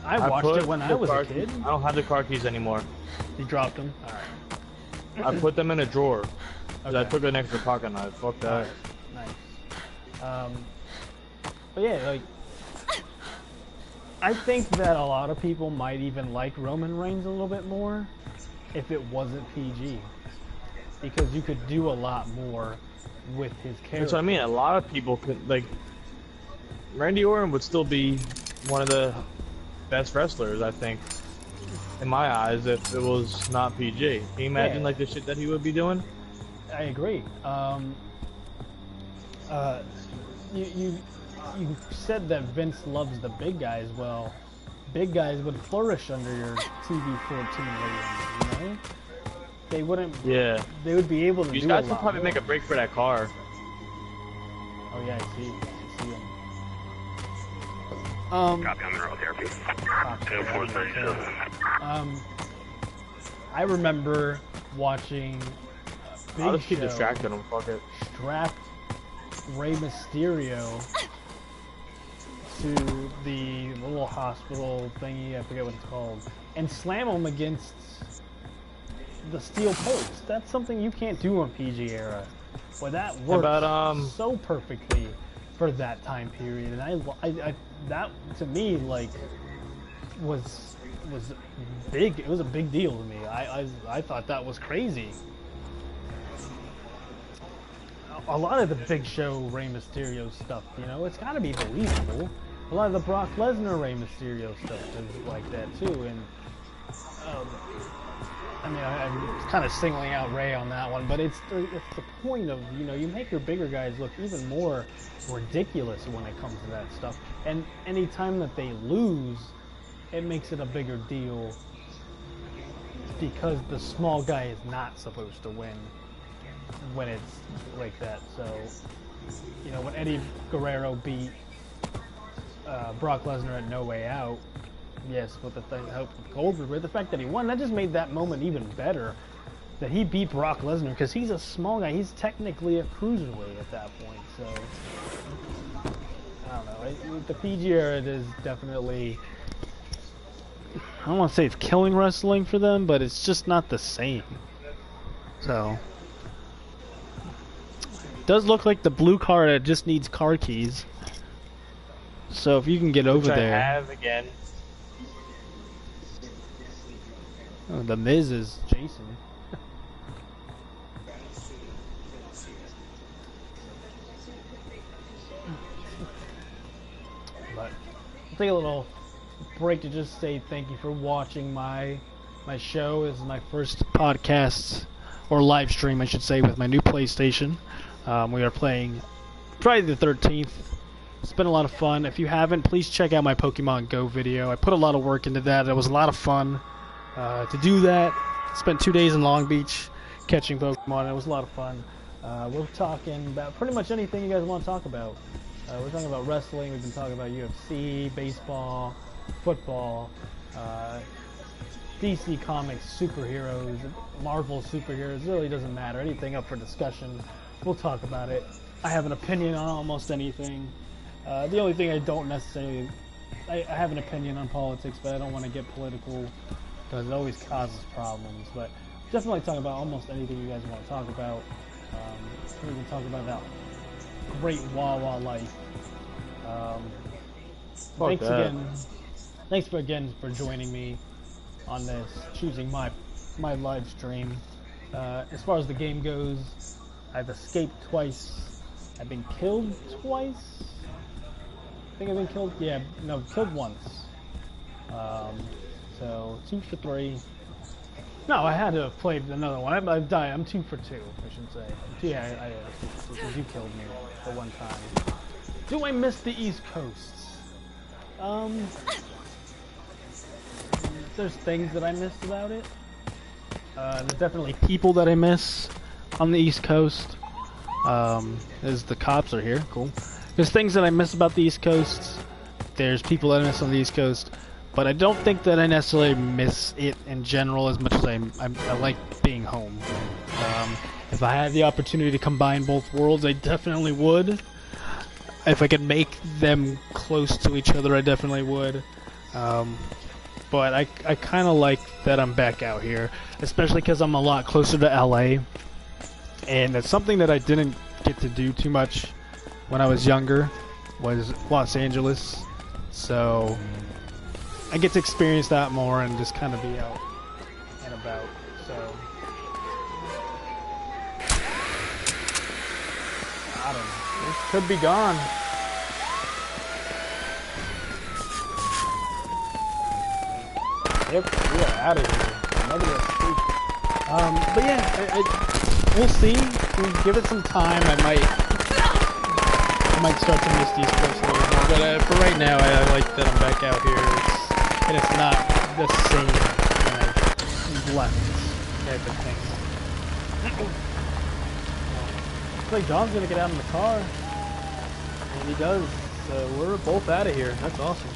I watched it when I was a kid. I don't have the car keys anymore. You dropped them? Alright. I put them in a drawer. Okay. I took an extra pocket knife. Fuck that. Nice. But yeah, like, I think that a lot of people might even like Roman Reigns a little bit more if it wasn't PG. Because you could do a lot more with his character. That's what I mean. A lot of people could, like, Randy Orton would still be one of the best wrestlers, I think, in my eyes, if it was not PG. Can you imagine, like, the shit that he would be doing? I agree. You said that Vince loves the big guys. Well, big guys would flourish under your TV-14 rating, They wouldn't. Yeah. They would be able to do a lot. These guys would probably make a break for that car. Oh yeah, I see him. Copy on the road there, please. 437. I remember watching Big I'll just keep Show distracting him, fuck it. Strap Rey Mysterio to the little hospital thingy, I forget what it's called, and slam him against the steel post. That's something you can't do on PG era. Well, that worked so perfectly for that time period, and I that to me like was big. It was a big deal to me. I thought that was crazy. A lot of the Big Show Rey Mysterio stuff, it's got to be believable. A lot of the Brock Lesnar Rey Mysterio stuff is like that too, and I mean, I'm kind of singling out Rey on that one, but it's the point of, you make your bigger guys look even more ridiculous when it comes to that stuff. And any time that they lose, it makes it a bigger deal because the small guy is not supposed to win when it's like that. So, when Eddie Guerrero beat Brock Lesnar at No Way Out, yes, with the help of Goldberg, but the fact that he won, that just made that moment even better. That he beat Brock Lesnar, because he's a small guy. He's technically a cruiserweight at that point, so I don't know. The PG era is definitely, I don't want to say it's killing wrestling for them, but it's just not the same. So, it does look like the blue car that just needs car keys. So if you can get over there. I have again. Oh, the Miz is Jason. But I'll take a little break to just say thank you for watching my show. This is my first podcast, or live stream I should say, with my new PlayStation. We are playing Friday the 13th. It's been a lot of fun. If you haven't, please check out my Pokemon Go video. I put a lot of work into that. It was a lot of fun to do that. Spent 2 days in Long Beach catching Pokemon. It was a lot of fun. We're talking about pretty much anything you guys want to talk about. We're talking about wrestling, we've been talking about UFC, baseball, football, DC Comics, superheroes, Marvel superheroes, it really doesn't matter. Anything up for discussion, we'll talk about it. I have an opinion on almost anything. The only thing I don't necessarily... I have an opinion on politics, but I don't want to get political because it always causes problems. But definitely talk about almost anything you guys want to talk about. We can talk about that great Wawa life. Thanks again for joining me on this, choosing my live stream. As far as the game goes, I've escaped twice. I've been killed twice. I think I've been killed. Yeah, no, killed once. So 2 for 3. No, I had to have played another one. I've died. I'm 2 for 2, I should say. Yeah, I 2 for 2 because you killed me for one time. Do I miss the East Coast? There's things that I missed about it. There's definitely people that I miss on the East Coast. As the cops are here, cool. There's things that I miss about the East Coast. There's people that I miss on the East Coast. But I don't think that I necessarily miss it in general as much as I like being home. If I had the opportunity to combine both worlds, I definitely would. If I could make them close to each other, I definitely would. But I kind of like that I'm back out here, especially because I'm a lot closer to LA. And it's something that I didn't get to do too much when I was younger, was Los Angeles. So I get to experience that more and just kind of be out and about. So I don't know. This could be gone. Yep, we are out of here. Nobody escaped. But yeah, we'll see. We'll give it some time. I might start to miss these Coast a little more. But for right now, I like that I'm back out here. And it's not the same when I left type of thing. Looks like John's gonna get out in the car. And he does. So we're both out of here. That's awesome.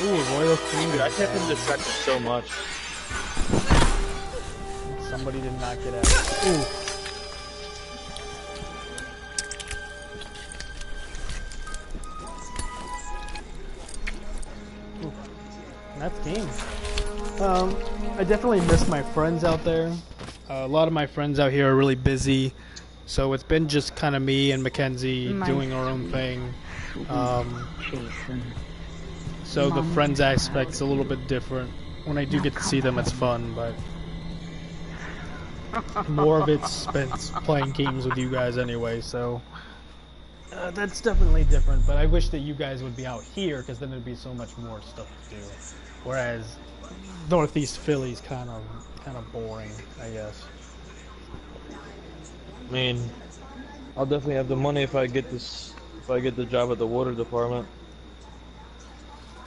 Ooh, Royal King. Dude, I kept him distracted so much. Somebody did not get out. Ooh. That's game. I definitely miss my friends out there. A lot of my friends out here are really busy, so it's been just kind of me and Mackenzie doing our own thing. So the friends aspect's a little bit different. When I do get to see them, it's fun, but more of it's spent playing games with you guys anyway, so that's definitely different. But I wish that you guys would be out here, because then there'd be so much more stuff to do. Whereas Northeast Philly's kind of boring, I guess. I mean, I'll definitely have the money if I get the job at the water department.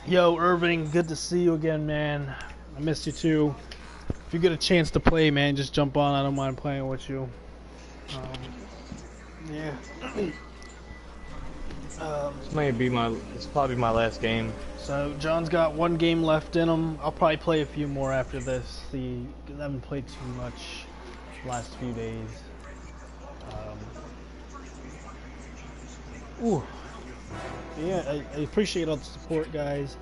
Yo, Irving, good to see you again, man. I missed you too. If you get a chance to play, man, just jump on. I don't mind playing with you. Yeah. It's probably my last game. So John's got 1 game left in him. I'll probably play a few more after this. See, I haven't played too much the last few days. Ooh. Yeah, I appreciate all the support, guys.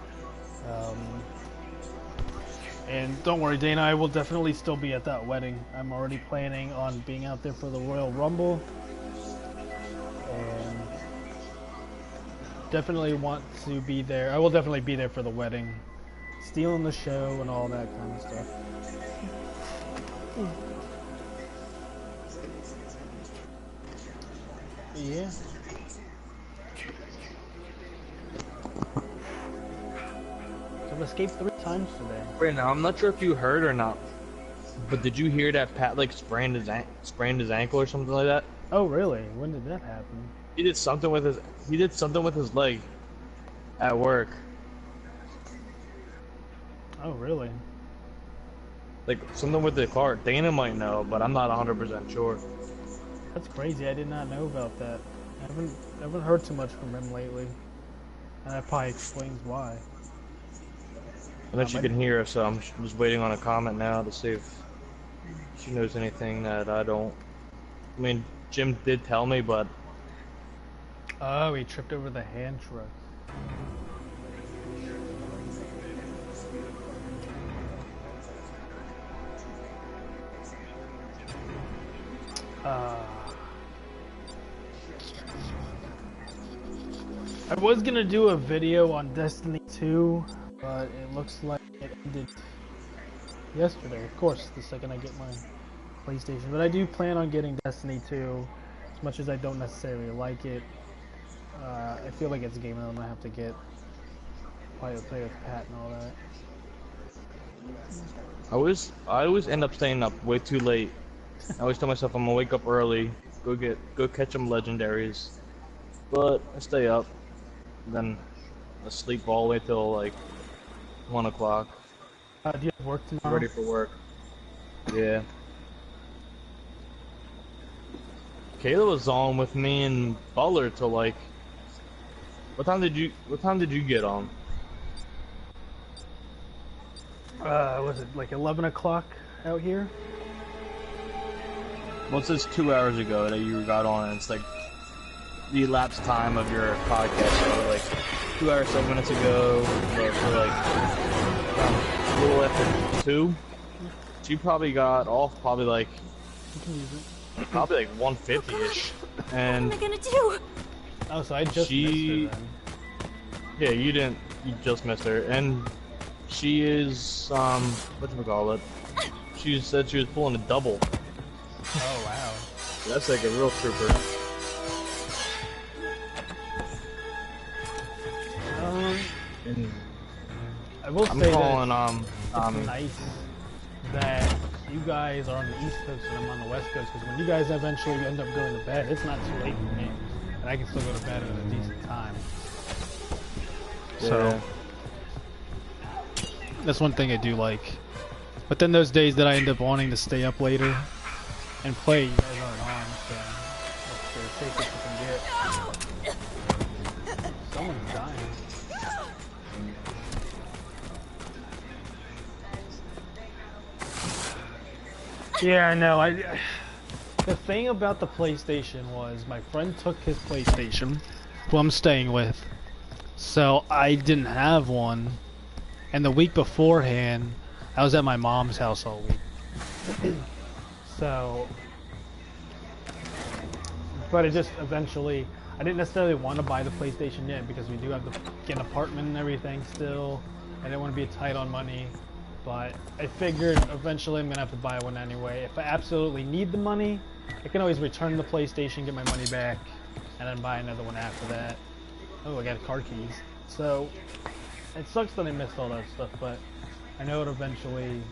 And don't worry, Dana, I will definitely still be at that wedding. I'm already planning on being out there for the Royal Rumble. And definitely want to be there. I will definitely be there for the wedding. Stealing the show and all that kind of stuff. Yeah. I've escaped 3 times today. Right now, I'm not sure if you heard or not, but did you hear that Pat like sprained his ankle or something like that? Oh really? When did that happen? He did something with his leg at work. Oh really? Like something with the car. Dana might know, but I'm not 100% sure. That's crazy. I did not know about that. I haven't heard too much from him lately, and that probably explains why. And then she can hear us, so I'm just waiting on a comment now to see if she knows anything that I don't. I mean, Jim did tell me, but Oh, he tripped over the hand truck. I was gonna do a video on Destiny 2, but it looks like it ended yesterday. Of course, the second I get my PlayStation. But I do plan on getting Destiny 2, as much as I don't necessarily like it. I feel like it's a game that I'm gonna have to get. Play with Pat and all that. I always end up staying up way too late. I always tell myself I'm gonna wake up early, go catch some legendaries, but I stay up, then I sleep all the way till like 1 o'clock. Do you have work tomorrow? Ready for work. Yeah. Kayla was on with me and Butler till like. What time did you get on? Was it like 11 o'clock out here? Well, it says 2 hours ago that you got on, and it's like the elapsed time of your podcast. So like 2 hours, 7 minutes ago, for like a little after 2. She probably got off probably like 1:50ish, and What am I gonna do? Oh, so I just missed her then. Yeah, you just missed her, and she is whatchamacallit? She said she was pulling a double. Oh wow. That's like a real trooper. And I will I'm say calling that it's nice that you guys are on the East Coast and I'm on the West Coast, because when you guys eventually end up going to bed, it's not too late for me, and I can still go to bed at a decent time. So that's one thing I do like. But then those days that I end up wanting to stay up later and play, you guys aren't on, so that's the safest you can get. Someone's dying. Yeah, I know. The thing about the PlayStation was my friend took his PlayStation, who I'm staying with, so I didn't have one. And the week beforehand, I was at my mom's house all week. So, but it just eventually, I didn't necessarily want to buy the PlayStation yet because we do have to get an apartment and everything still. I didn't want to be tight on money. But I figured eventually I'm going to have to buy one anyway. If I absolutely need the money, I can always return the PlayStation, get my money back, and then buy another one after that. Oh, I got car keys. So, it sucks that I missed all that stuff, but I know it eventually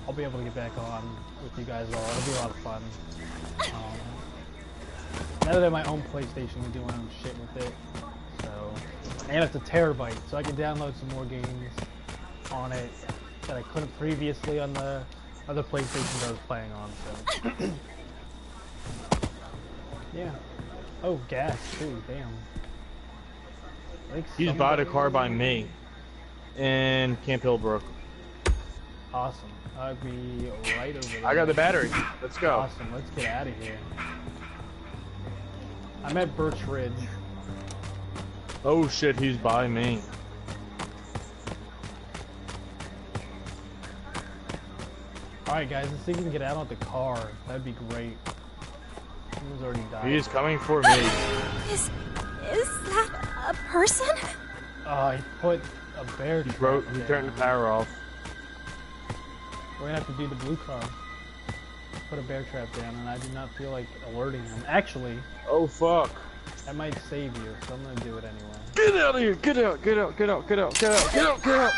I'll be able to get back on with you guys all. It'll be a lot of fun. Now that I have my own PlayStation, I can do my own shit with it. So, and it's a terabyte, so I can download some more games on it that I couldn't previously on the other PlayStation that I was playing on, so. Yeah. Oh, gas too, damn. Like He's bought a car by me in Camp Hillbrook. Awesome. I'll be right over there. I got the battery. Let's go. Awesome, let's get out of here. I'm at Birch Ridge. Oh shit, he's by me. Alright guys, let's see if we can get out of the car. That'd be great. Someone's already died. He is coming for me. Is that a person? He put a bear trap He there. turned the power off. We're gonna have to do the blue car. Put a bear trap down, and I do not feel like alerting him. Actually, Oh fuck. that might save you, so I'm gonna do it anyway. Get out of here! Get out! Get out! Get out! Get out! Get out! Get out! Get out!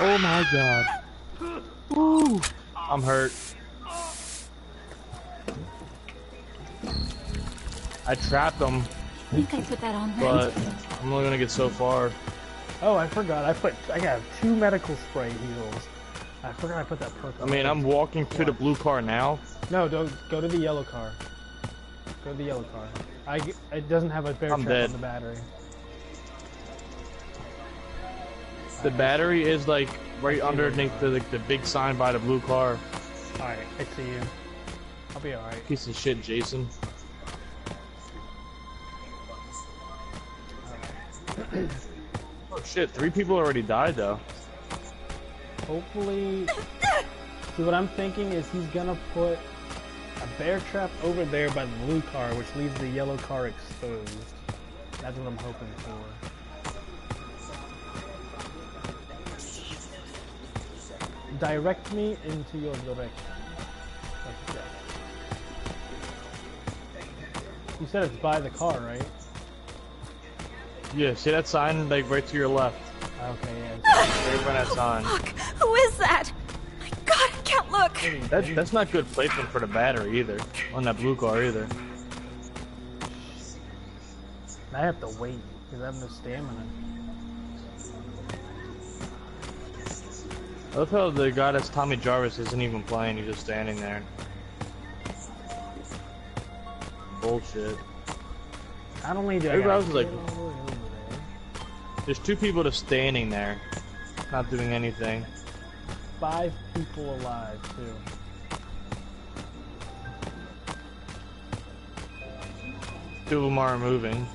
Oh my god. Ooh. I'm hurt. I trapped him, I think I put that on but right. I'm only gonna get so far. Oh, I forgot. I got 2 medical spray heals. I forgot I put that perk I on. mean, I'm walking to the blue car now. No, don't go to the yellow car. Go to the yellow car. It doesn't have a bear I'm trap dead. on the battery. The battery is like right underneath the big sign by the blue car. Alright, I see you. I'll be alright. Piece of shit, Jason. Oh shit, 3 people already died though. Hopefully... See, what I'm thinking is he's gonna put a bear trap over there by the blue car, which leaves the yellow car exposed. That's what I'm hoping for. Direct me into your direction. Okay. You said it's by the car, right? Yeah, see that sign like right to your left? Okay, yeah. Right by that sign. Fuck! Who is that? My God, I can't look. That's not good placement for the battery either. On that blue car either. I have to wait because I have no stamina. I love how the guy that's Tommy Jarvis isn't even playing, he's just standing there. Bullshit. Not only do I Everybody else gotta is like, get all the way over there, there's 2 people just standing there, not doing anything. 5 people alive too. Two of them aren't moving.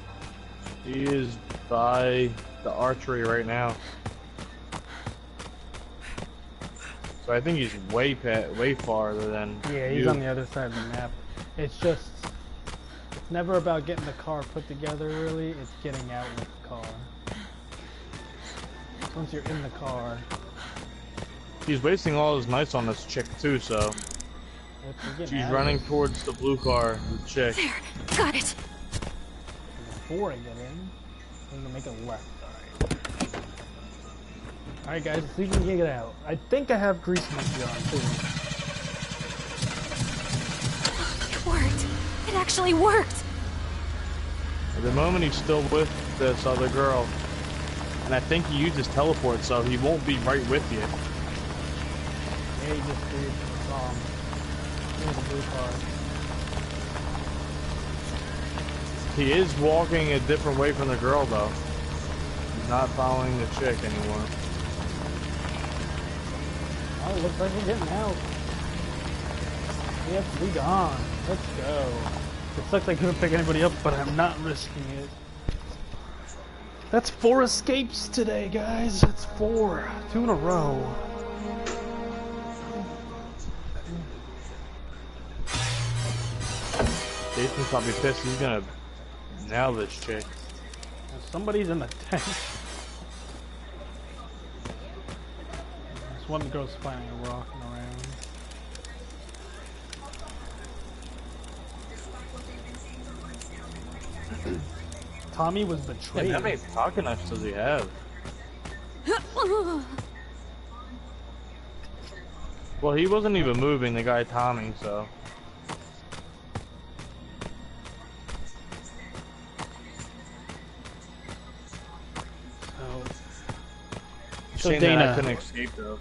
He is by the archery right now. So I think he's way farther than Yeah, he's you. on the other side of the map. It's just, it's never about getting the car put together really, it's getting out with the car. Once you're in the car, He's wasting all his nights on this chick too, so she's running towards the blue car, the chick. There, got it. Before I get in, I'm gonna make a left. Alright guys, let's see if we can get out. I think I have grease monkey on too. It worked. It actually worked. At the moment he's still with this other girl. And I think he uses teleport, so he won't be right with you. Yeah, he just did. Here's the blue car. He is walking a different way from the girl though. He's not following the chick anymore. Oh, it looks like we're getting out. We have to be gone. Let's go. It sucks I couldn't pick anybody up, but I'm not risking it. That's 4 escapes today, guys. That's 4. 2 in a row. Jason's probably pissed. He's gonna nail this chick. Somebody's in the tent. This one girl's flying and rocking around. Tommy was betrayed. Yeah, how many pocket knives does he have? Well, he wasn't even moving, the guy Tommy, so. So Shame that Dana, I couldn't escape though.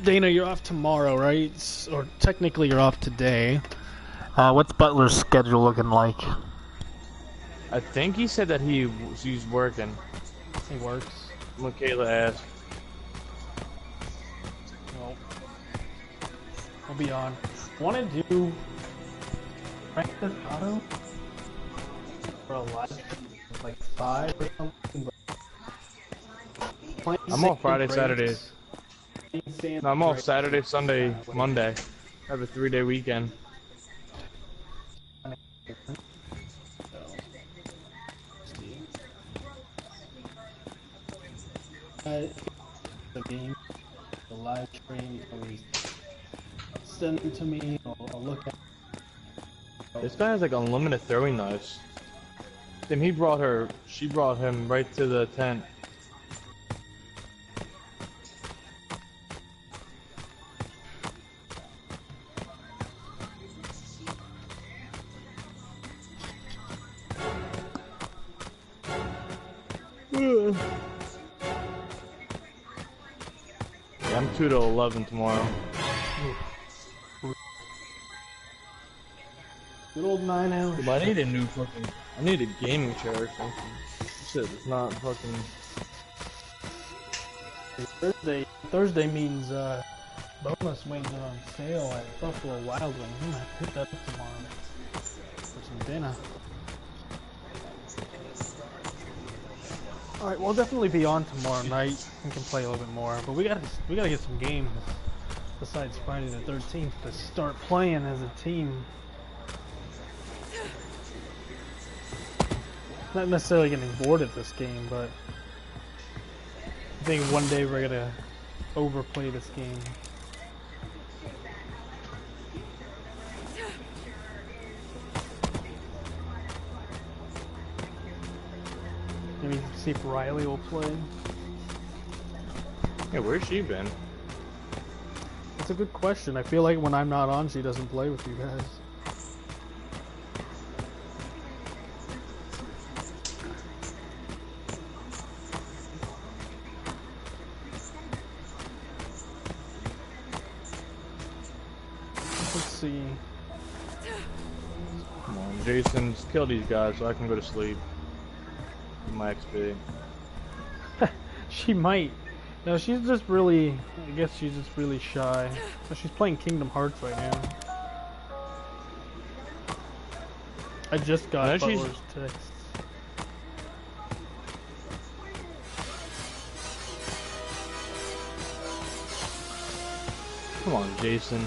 Dana, you're off tomorrow, right? Or technically you're off today. What's Butler's schedule looking like? I think he said that he's working. He works. Michaela asked. Well, I'll be on. Want to do Grand Theft Auto for a live stream, like 5 or something? I'm off Friday, Saturday. No, I'm off Saturday, Sunday, Monday. I have a 3-day weekend. The game, the live stream, always send them to me. I'll look at. This guy has like unlimited throwing knives. Then she brought him right to the tent. I'm 2 to 11 tomorrow. Good old 9 hours. But I need a new fucking. I need a gaming chair or something. Shit, it's not fucking. Thursday means bonus wings are on sale at Buffalo Wild Wings. I'm gonna hit that up tomorrow for some dinner. All right, we'll definitely be on tomorrow night. We can play a little bit more, but we gotta get some games besides Friday the 13th to start playing as a team. Not necessarily getting bored of this game, but I think one day we're gonna overplay this game. Maybe see if Riley will play. Yeah, where's she been? That's a good question. I feel like when I'm not on, she doesn't play with you guys. Let's see. Come on, Jason, just kill these guys so I can go to sleep. My XP. She might. No, she's just really. I guess she's just really shy. So she's playing Kingdom Hearts right now. I just got Butler's text. Come on, Jason.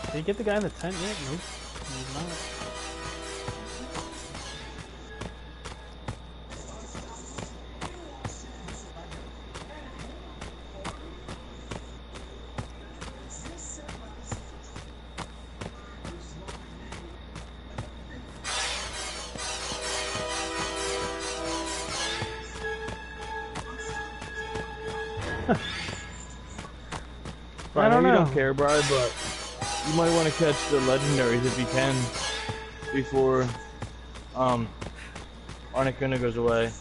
Did you get the guy in the tent yet? Nope. He's not. I don't know. You don't care, Brian, but you might want to catch the legendaries if you can before Arnicuna goes away.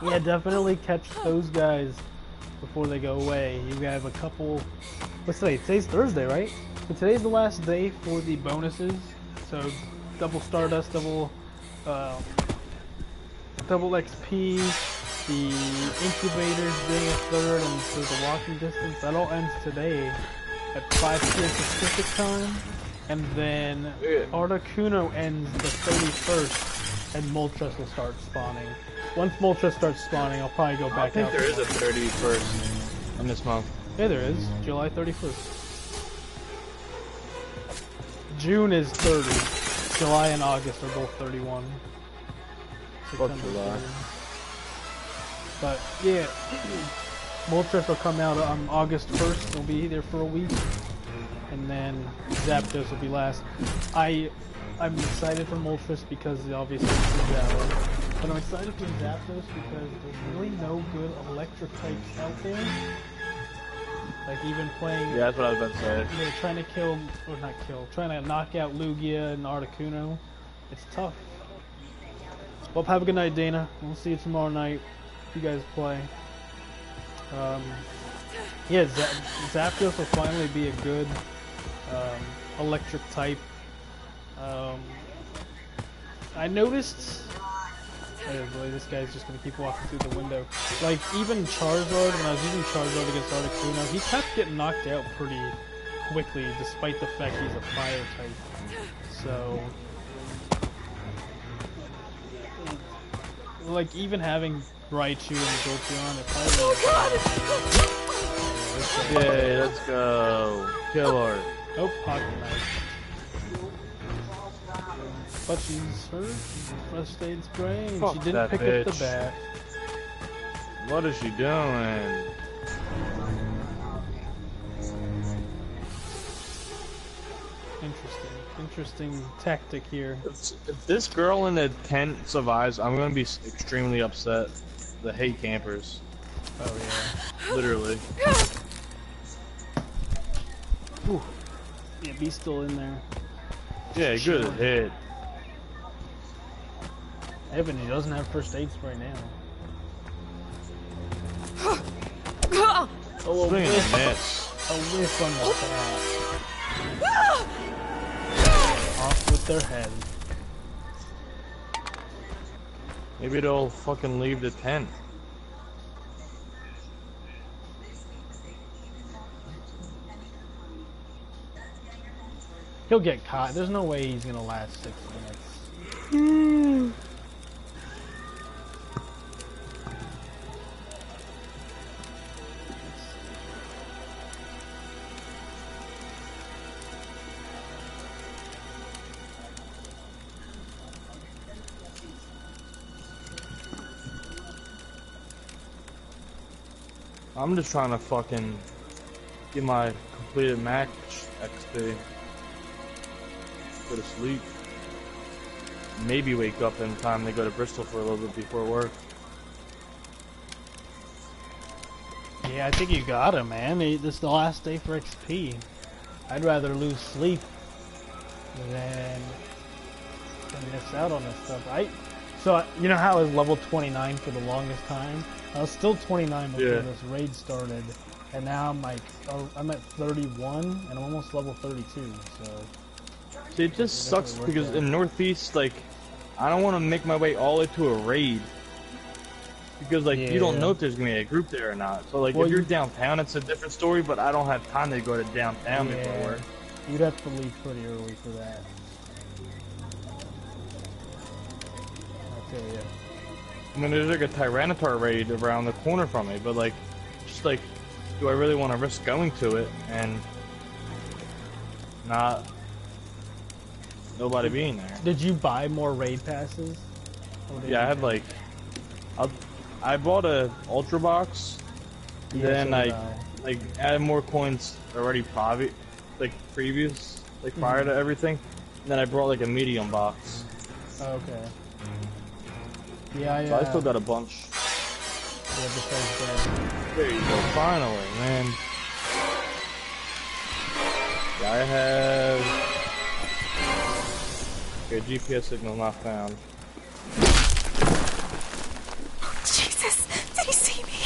Yeah, definitely catch those guys before they go away. You have a couple. What's today? Today's Thursday, right? So today's the last day for the bonuses. So double Stardust, double XP. The Incubators being a third, and so the walking distance, that all ends today at 5 p.m. Pacific time, and then Articuno ends the 31st, and Moltres will start spawning. Once Moltres starts spawning, I'll probably go back out. I think there is a 31st in this month. Yeah, there is. July 31st. June is 30. July and August are both 31. Fuck July. But yeah, Moltres will come out on August 1st. He'll be there for a week, and then Zapdos will be last. I'm excited for Moltres because obviously it's Zapdos, but I'm excited for Zapdos because there's really no good electric types out there. Like even playing. Yeah, that's what I was about to say. You know, trying to kill or not kill, trying to knock out Lugia and Articuno. It's tough. Well, have a good night, Dana. We'll see you tomorrow night. You guys play. Yeah, Zapdos will finally be a good electric type. I noticed. Oh boy, this guy's just gonna keep walking through the window. Like even Charizard, when I was using Charizard against Articuno, he kept getting knocked out pretty quickly, despite the fact he's a fire type. So, like even having Raichu and Jolteon, it probably. Oh god! Yay, let's go. Kill her. Oh, pocket knife. But she's hurt. Frustrated sprain. Fuck She didn't that pick bitch. up the bat. What is she doing? Interesting tactic here. If this girl in the tent survives, I'm gonna be extremely upset. The hate campers. Oh yeah. Literally. Whew. Yeah, B's still in there. Yeah, good hit. Evan, he doesn't have first aid spray now. Oh, a Swing and whiff. miss. A whiff on the top. Off with their head. Maybe they'll fucking leave the tent. He'll get caught. There's no way he's gonna last 6 minutes. I'm just trying to fucking get my completed match XP. Go to sleep. Maybe wake up in time to go to Bristol for a little bit before work. Yeah, I think you got him, man. This is the last day for XP. I'd rather lose sleep than miss out on this stuff. So, you know how I was level 29 for the longest time? I was still 29 before this raid started, and now I'm like, I'm at 31, and I'm almost level 32, so... See, it just sucks because in Northeast, like, I don't want to make my way all the way to a raid. Because, like, you don't know if there's going to be a group there or not. So, like, if you're downtown, it's a different story, but I don't have time to go to downtown before work. You'd have to leave pretty early for that. I'll tell you. I mean, there's like a Tyranitar raid around the corner from me, but like, just like, do I really want to risk going to it and not nobody being there? Did you buy more raid passes? Yeah, I had like, I bought a Ultra Box, then I like added more coins already previous, like prior to everything, and then I brought like a medium box. Okay. Yeah, so I still got a bunch. Yeah, besides that. There you go, finally, man. Yeah, I have... Okay, GPS signal not found. Jesus, did he see me?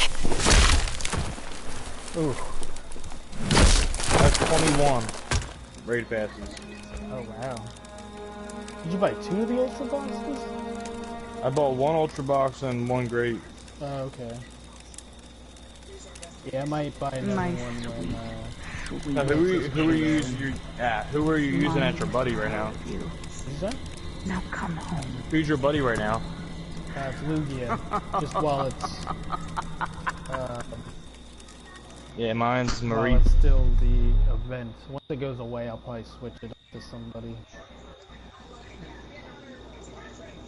Ooh. That's 21 raid passes. Oh, wow. Did you buy 2 of the Ultra Boxes? I bought 1 Ultra Box and 1 Great. Oh, okay. Yeah, I might buy another one when, who are you using at your buddy right now? Who's that? Now come home. Who's your buddy right now? It's Lugia. Just while it's... yeah, mine's Marie. While it's still the event. Once it goes away, I'll probably switch it up to somebody.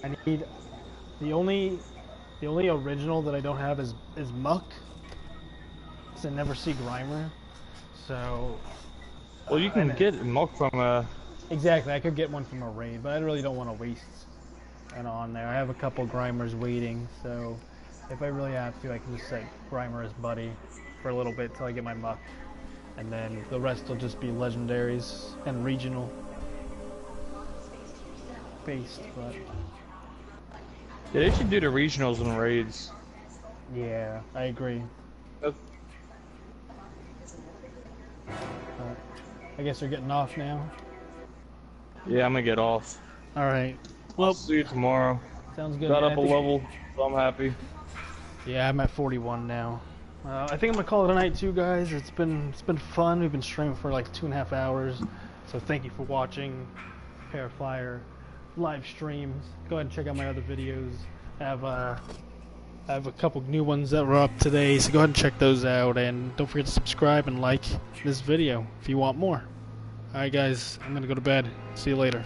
I need... The only original that I don't have is Muck. I never see Grimer, so... Well, you can get Muck from a... Exactly, I could get one from a raid, but I really don't want to waste it on there. I have a couple Grimers waiting, so if I really have to, I can just set Grimer as buddy for a little bit till I get my Muck. And then the rest will just be legendaries and regional based, but... Yeah, they should do the regionals and raids. Yeah, I agree. I guess they're getting off now. Yeah, I'm gonna get off. Alright. Well, I'll see you tomorrow. Sounds good. Got up a level, so I'm happy. Yeah, I'm at 41 now. I think I'm gonna call it a night too, guys. It's been fun. We've been streaming for like 2.5 hours. So thank you for watching TheParaFlyer live streams. Go ahead and check out my other videos. I have a couple new ones that were up today, so go ahead and check those out, and don't forget to subscribe and like this video if you want more. Alright guys, I'm gonna go to bed. See you later.